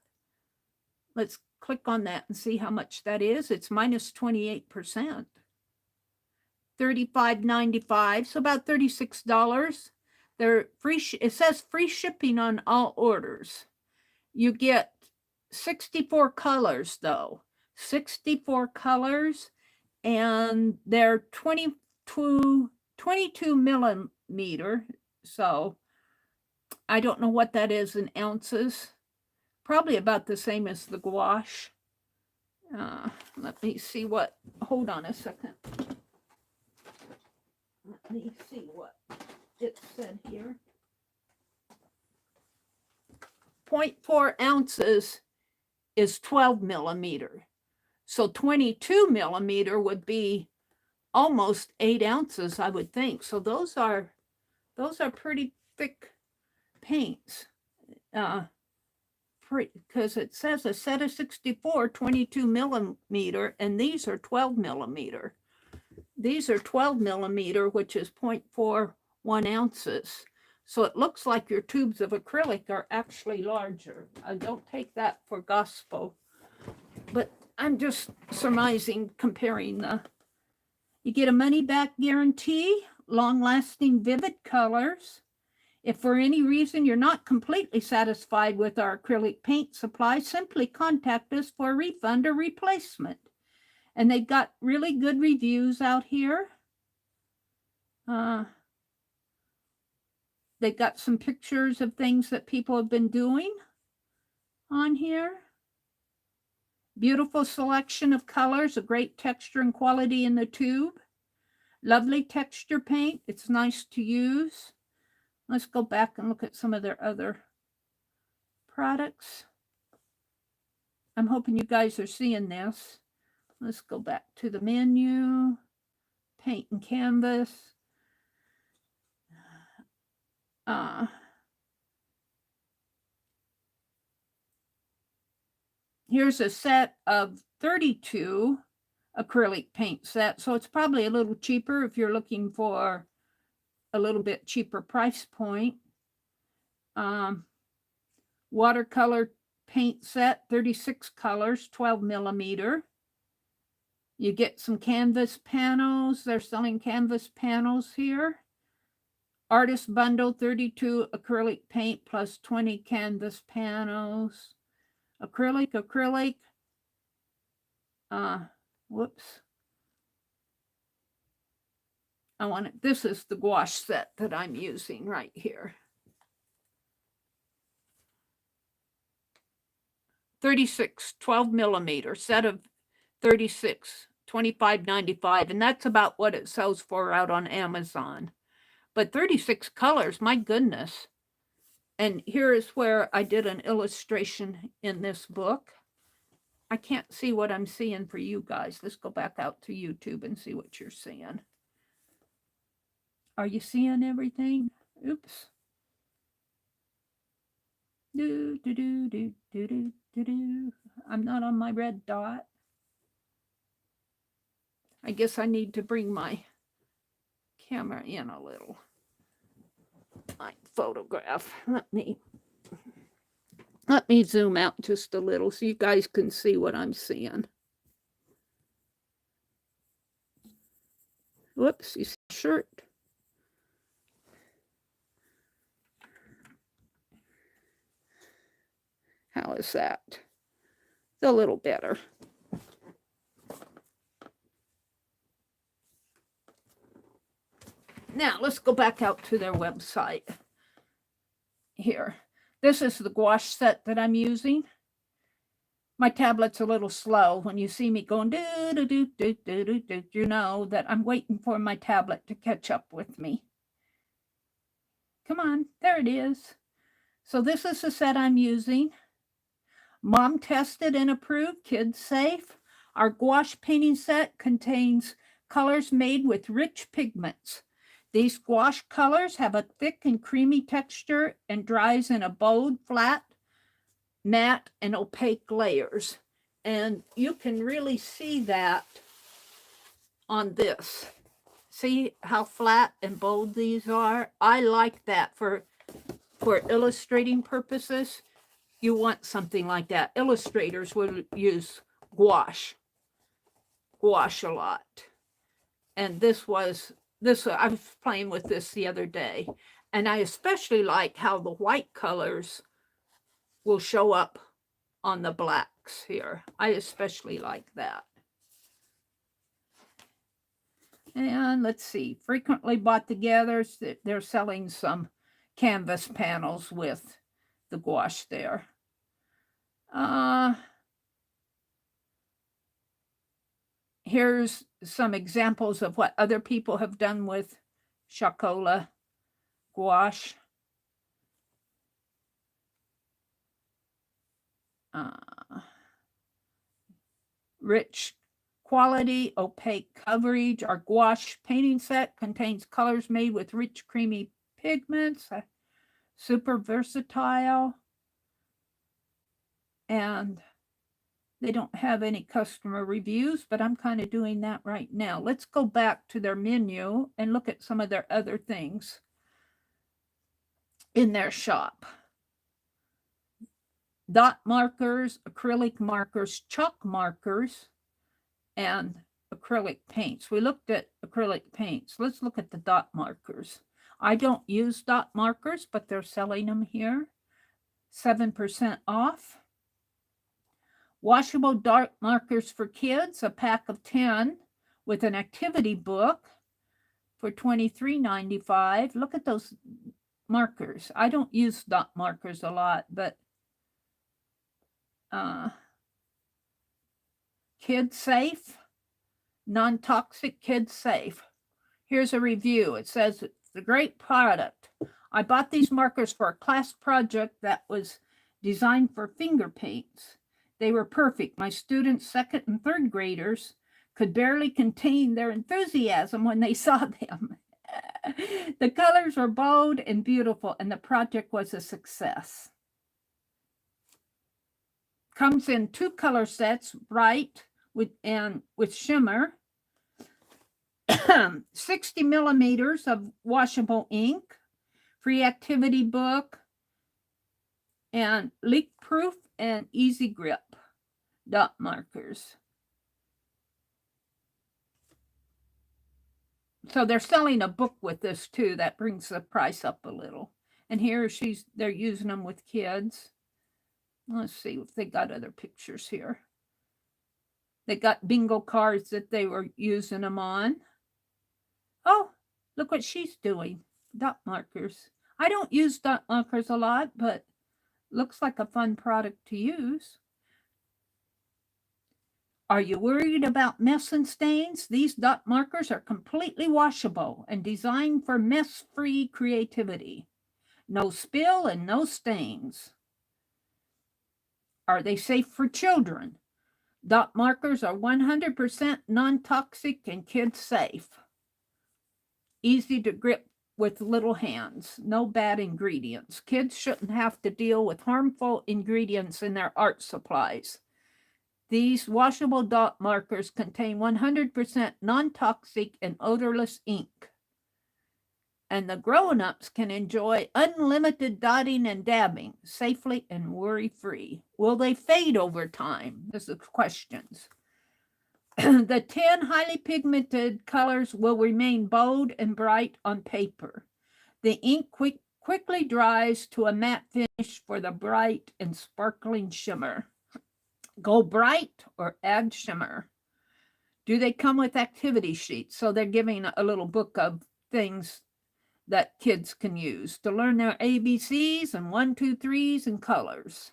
Let's click on that and see how much that is. It's minus 28%. $35.95, so about $36. They're free. It says free shipping on all orders. You get 64 colors though, 64 colors, and they're 22 millimeter. So I don't know what that is in ounces. Probably about the same as the gouache. Let me see what. Hold on a second. Let me see what it said here. 0.4 ounces is 12 millimeter. So 22 millimeter would be almost 8 ounces, I would think. So those are pretty thick paints. Because it says a set of 64, 22 millimeter, and these are 12 millimeter. These are 12 millimeter, which is 0.41 ounces. So it looks like your tubes of acrylic are actually larger. I don't take that for gospel, but I'm just surmising, comparing the. You get a money-back guarantee, long-lasting vivid colors. If for any reason you're not completely satisfied with our acrylic paint supply, simply contact us for a refund or replacement. And they've got really good reviews out here. They've got some pictures of things that people have been doing on here. Beautiful selection of colors, a great texture and quality in the tube. Lovely texture paint. It's nice to use. Let's go back and look at some of their other products. I'm hoping you guys are seeing this. Let's go back to the menu. Paint and canvas. Here's a set of 32 acrylic paint set. So it's probably a little cheaper if you're looking for a little bit cheaper price point. Watercolor paint set, 36 colors, 12 millimeter. You get some canvas panels. They're selling canvas panels here. Artist bundle, 32 acrylic paint plus 20 canvas panels. Acrylic. Whoops. This is the gouache set that I'm using right here. 36, 12 millimeter, set of 36, $25.95, and that's about what it sells for out on Amazon. But 36 colors, my goodness. And here is where I did an illustration in this book. I can't see what I'm seeing for you guys. Let's go back out to YouTube and see what you're seeing. Are you seeing everything? Oops. I'm not on my red dot. I guess I need to bring my camera in a little. My photograph. Let me zoom out just a little so you guys can see what I'm seeing. Whoops, you see the shirt. How is that? It's a little better. Now, let's go back out to their website. Here. This is the gouache set that I'm using. My tablet's a little slow. When you see me going, you know that I'm waiting for my tablet to catch up with me. Come on, there it is. So this is the set I'm using. Mom tested and approved, kids safe. Our gouache painting set contains colors made with rich pigments. These gouache colors have a thick and creamy texture and dries in a bold, flat, matte, and opaque layers. And you can really see that on this. See how flat and bold these are? I like that for illustrating purposes. You want something like that. Illustrators will use gouache a lot. And this, I was playing with this the other day, and I especially like how the white colors will show up on the blacks here. I especially like that. And let's see, frequently bought together. They're selling some canvas panels with the gouache there. Here's some examples of what other people have done with Chalkola gouache. Rich quality, opaque coverage. Our gouache painting set contains colors made with rich, creamy pigments. Super versatile. And they don't have any customer reviews, but I'm kind of doing that right now. Let's go back to their menu and look at some of their other things in their shop. Dot markers, acrylic markers, chalk markers, and acrylic paints. We looked at acrylic paints. Let's look at the dot markers. I don't use dot markers, but they're selling them here. 7% off. Washable dot markers for kids, a pack of 10 with an activity book for $23.95. Look at those markers. I don't use dot markers a lot, but kid safe, non-toxic, kid safe. Here's a review. It says it's a great product. I bought these markers for a class project that was designed for finger paints. They were perfect. My students, second and third graders, could barely contain their enthusiasm when they saw them. The colors were bold and beautiful, and the project was a success. Comes in 2 color sets, bright with shimmer. 60 millimeters of washable ink, free activity book, and leak proof and easy grip dot markers. So they're selling a book with this too. That brings the price up a little. And here they're using them with kids. Let's see if they got other pictures here. They got bingo cards that they were using them on. Oh, look what she's doing. Dot markers. I don't use dot markers a lot, but looks like a fun product to use. Are you worried about mess and stains? These dot markers are completely washable and designed for mess-free creativity. No spill and no stains. Are they safe for children? Dot markers are 100% non-toxic and kid safe. Easy to grip with little hands. No bad ingredients. Kids shouldn't have to deal with harmful ingredients in their art supplies. These washable dot markers contain 100% non-toxic and odorless ink. And the grown-ups can enjoy unlimited dotting and dabbing safely and worry-free. Will they fade over time? This is questions. The 10 highly pigmented colors will remain bold and bright on paper. The ink quickly dries to a matte finish for the bright and sparkling shimmer. Go bright or add shimmer. Do they come with activity sheets? So they're giving a little book of things that kids can use to learn their ABCs and 1, 2, 3s and colors.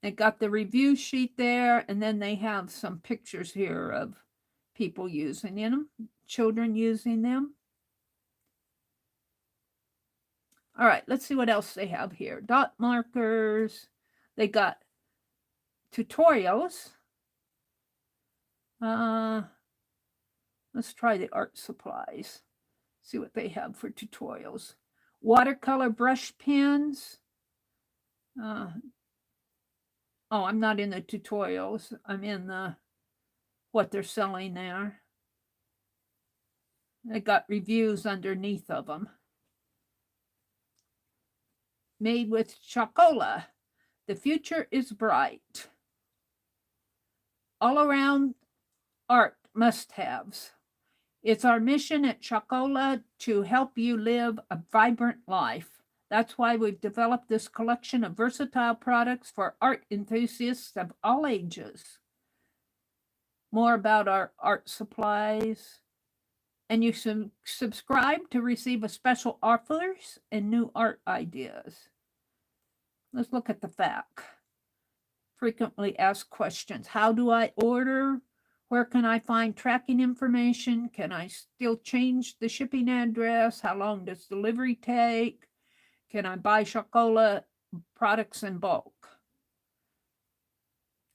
They got the review sheet there, and then they have some pictures here of people using them, children using them. All right, let's see what else they have here. Dot markers. They got tutorials. Let's try the art supplies. See what they have for tutorials. Watercolor brush pens. Oh, I'm not in the tutorials. I'm in the what they're selling there. They got reviews underneath of them. Made with Chalkola. The future is bright. All around art must-haves. It's our mission at Chalkola to help you live a vibrant life. That's why we've developed this collection of versatile products for art enthusiasts of all ages. More about our art supplies. And you subscribe to receive a special offers and new art ideas. Let's look at the FAQ. Frequently asked questions. How do I order? Where can I find tracking information? Can I still change the shipping address? How long does delivery take? Can I buy Chalkola products in bulk?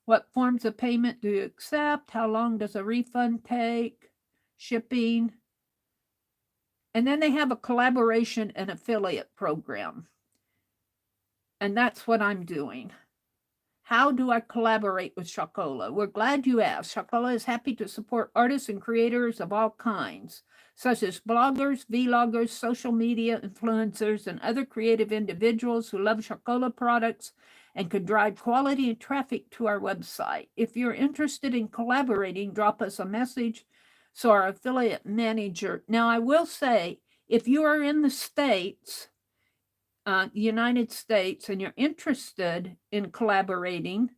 What forms of payment do you accept? How long does a refund take? Shipping. And then they have a collaboration and affiliate program. And that's what I'm doing. How do I collaborate with Chalkola? We're glad you asked. Chalkola is happy to support artists and creators of all kinds, such as bloggers, vloggers, social media influencers, and other creative individuals who love Chalkola products and could drive quality and traffic to our website. If you're interested in collaborating, drop us a message so our affiliate manager. Now, I will say, if you are in the States, United States, and you're interested in collaborating,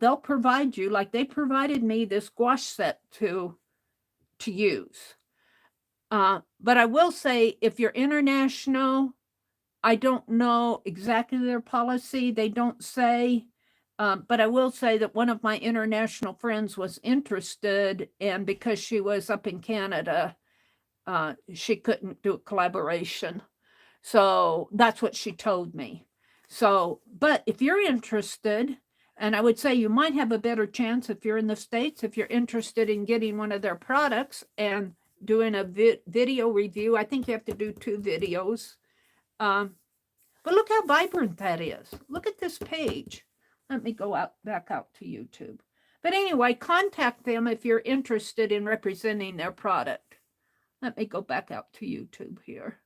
they'll provide you, like they provided me this gouache set to use. But I will say, if you're international, I don't know exactly their policy. They don't say, but I will say that one of my international friends was interested, and because she was up in Canada, she couldn't do a collaboration. So that's what she told me. So, but if you're interested, and I would say you might have a better chance if you're in the States, if you're interested in getting one of their products and doing a video review. I think you have to do 2 videos. But look how vibrant that is. Look at this page. Let me go back out to YouTube. But anyway, contact them if you're interested in representing their product. Let me go back out to YouTube here.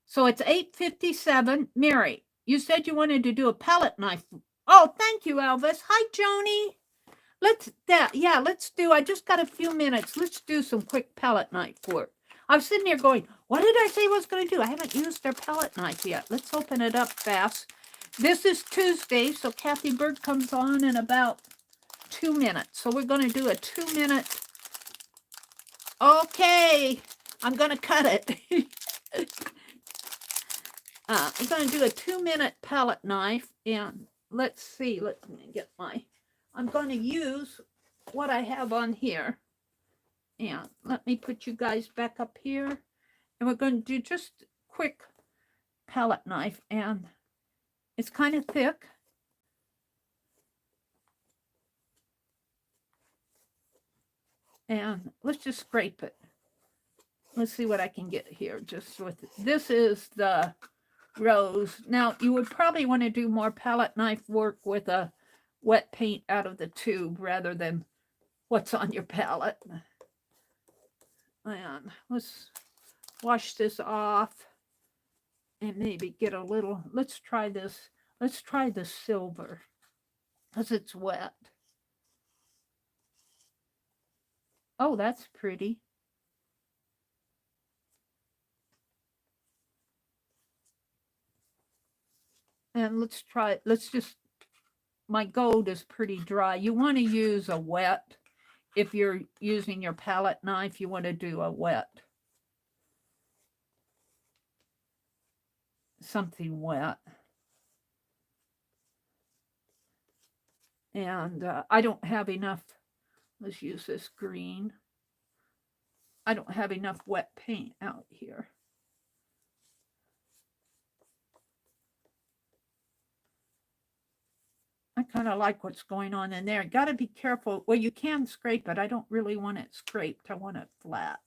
So it's 8:57. Meri, you said you wanted to do a palette knife. Oh, thank you, Elvis. Hi, Joni. Let's do, I just got a few minutes. Let's do some quick palette knife work. I was sitting here going, what did I say I was going to do? I haven't used their palette knife yet. Let's open it up fast. This is Tuesday, so Kathy Bird comes on in about 2 minutes. So we're going to do a 2-minute. Okay, I'm going to cut it. I'm going to do a 2-minute palette knife, and let's see, let me get I'm going to use what I have on here, and let me put you guys back up here, and we're going to do just quick palette knife, and it's kind of thick. And let's just scrape it. Let's see what I can get here just with it. This is the rose. Now, you would probably want to do more palette knife work with a wet paint out of the tube rather than what's on your palette. And let's wash this off and maybe get a little, let's try this. Let's try the silver because it's wet. Oh, that's pretty. And let's try, my gold is pretty dry. You want to use a wet. If you're using your palette knife, you want to do a wet. Something wet. And I don't have enough. Let's use this green. I don't have enough wet paint out here. I kind of like what's going on in there. Got to be careful. Well, you can scrape it. I don't really want it scraped. I want it flat.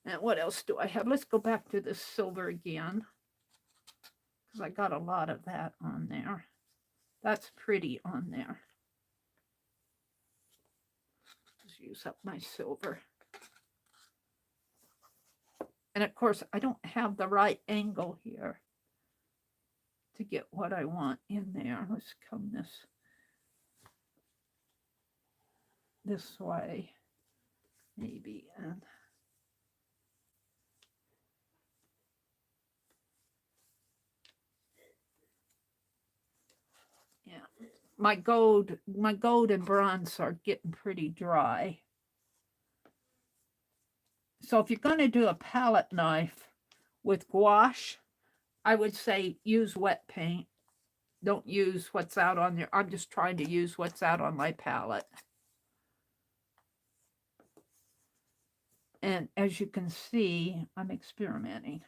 And what else do I have? Let's go back to this silver again, because I got a lot of that on there. That's pretty on there. Let's use up my silver. And of course, I don't have the right angle here to get what I want in there. Let's come this way, maybe. And yeah, my gold and bronze are getting pretty dry. So if you're going to do a palette knife with gouache, I would say use wet paint. Don't use what's out on there. I'm just trying to use what's out on my palette. And as you can see, I'm experimenting.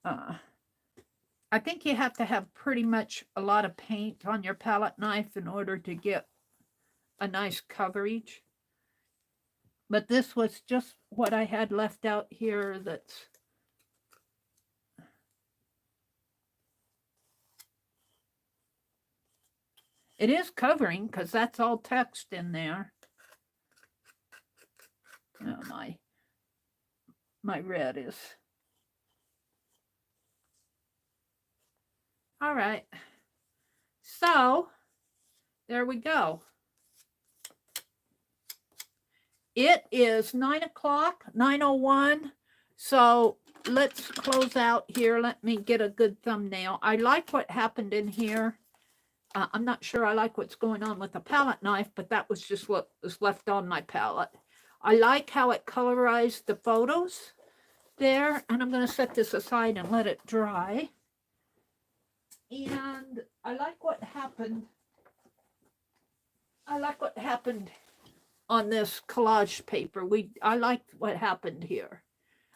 I think you have to have pretty much a lot of paint on your palette knife in order to get a nice coverage. But this was just what I had left out here that's it is covering because that's all text in there. Oh, my red is. All right. So there we go. It is 9 o'clock, 9:01. So let's close out here. Let me get a good thumbnail. I like what happened in here. I'm not sure I like what's going on with the palette knife, but that was just what was left on my palette. I like how it colorized the photos there. And I'm going to set this aside and let it dry. And I like what happened. I like what happened on this collage paper. I liked what happened here.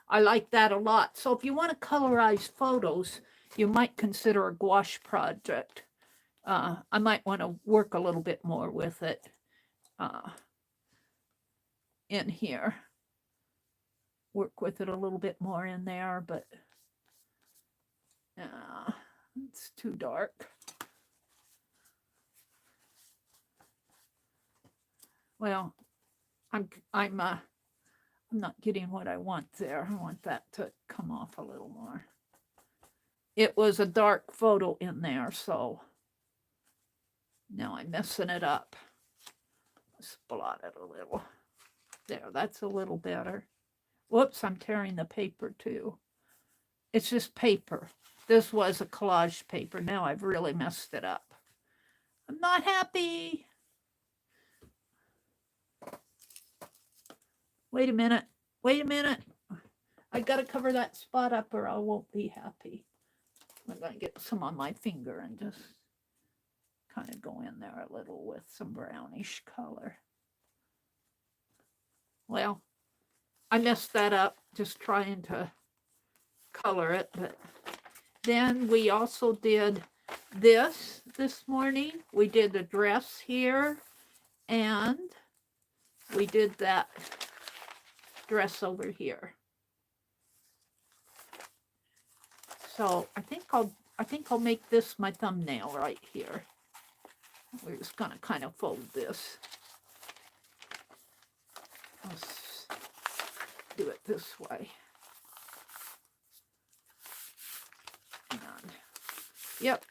I like that a lot. So if you want to colorize photos, you might consider a gouache project. I might want to work a little bit more with it in here. Work with it a little bit more in there, but it's too dark. Well, I'm not getting what I want there. I want that to come off a little more. It was a dark photo in there, so now I'm messing it up. Let's blot it a little. There, that's a little better. Whoops, I'm tearing the paper too. It's just paper. This was a collage paper. Now I've really messed it up. I'm not happy. Wait a minute. Wait a minute. I got to cover that spot up or I won't be happy. I'm going to get some on my finger and just kind of go in there a little with some brownish color. Well, I messed that up just trying to color it. But then we also did this morning. We did the dress here and we did that dress over here. So I think I'll make this my thumbnail right here. We're just gonna kind of fold this. Let's do it this way. And, yep.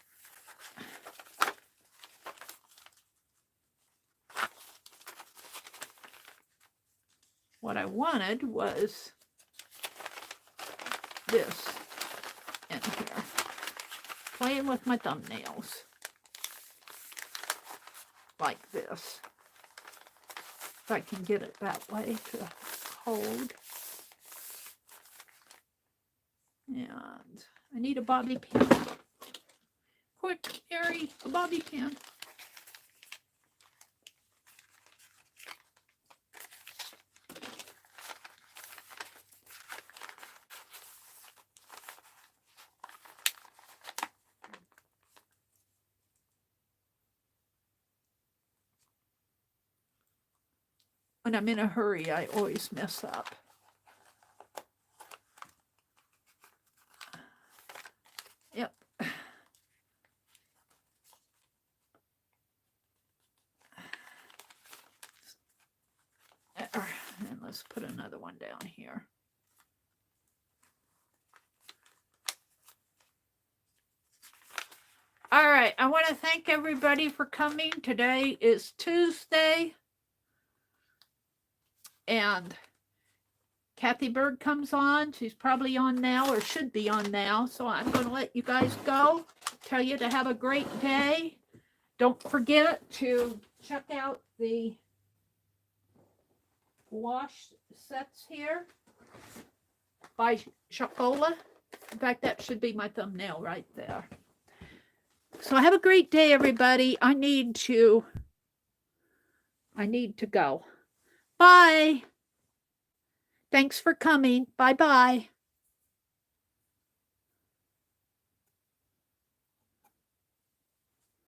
What I wanted was this in here. Playing with my thumbnails. Like this. If I can get it that way to hold. And I need a bobby pin. Quick, Meri, a bobby pin. When I'm in a hurry, I always mess up. Yep. another one down here. All right, I want to thank everybody for coming. Today is Tuesday, and Kathy Bird comes on. She's probably on now, or should be on now. So I'm going to let you guys go. Tell you to have a great day. Don't forget to check out the Gouache Sets here by Chalkola. In fact, that should be my thumbnail right there. So have a great day, everybody. I need to go. Bye. Thanks for coming. Bye-bye.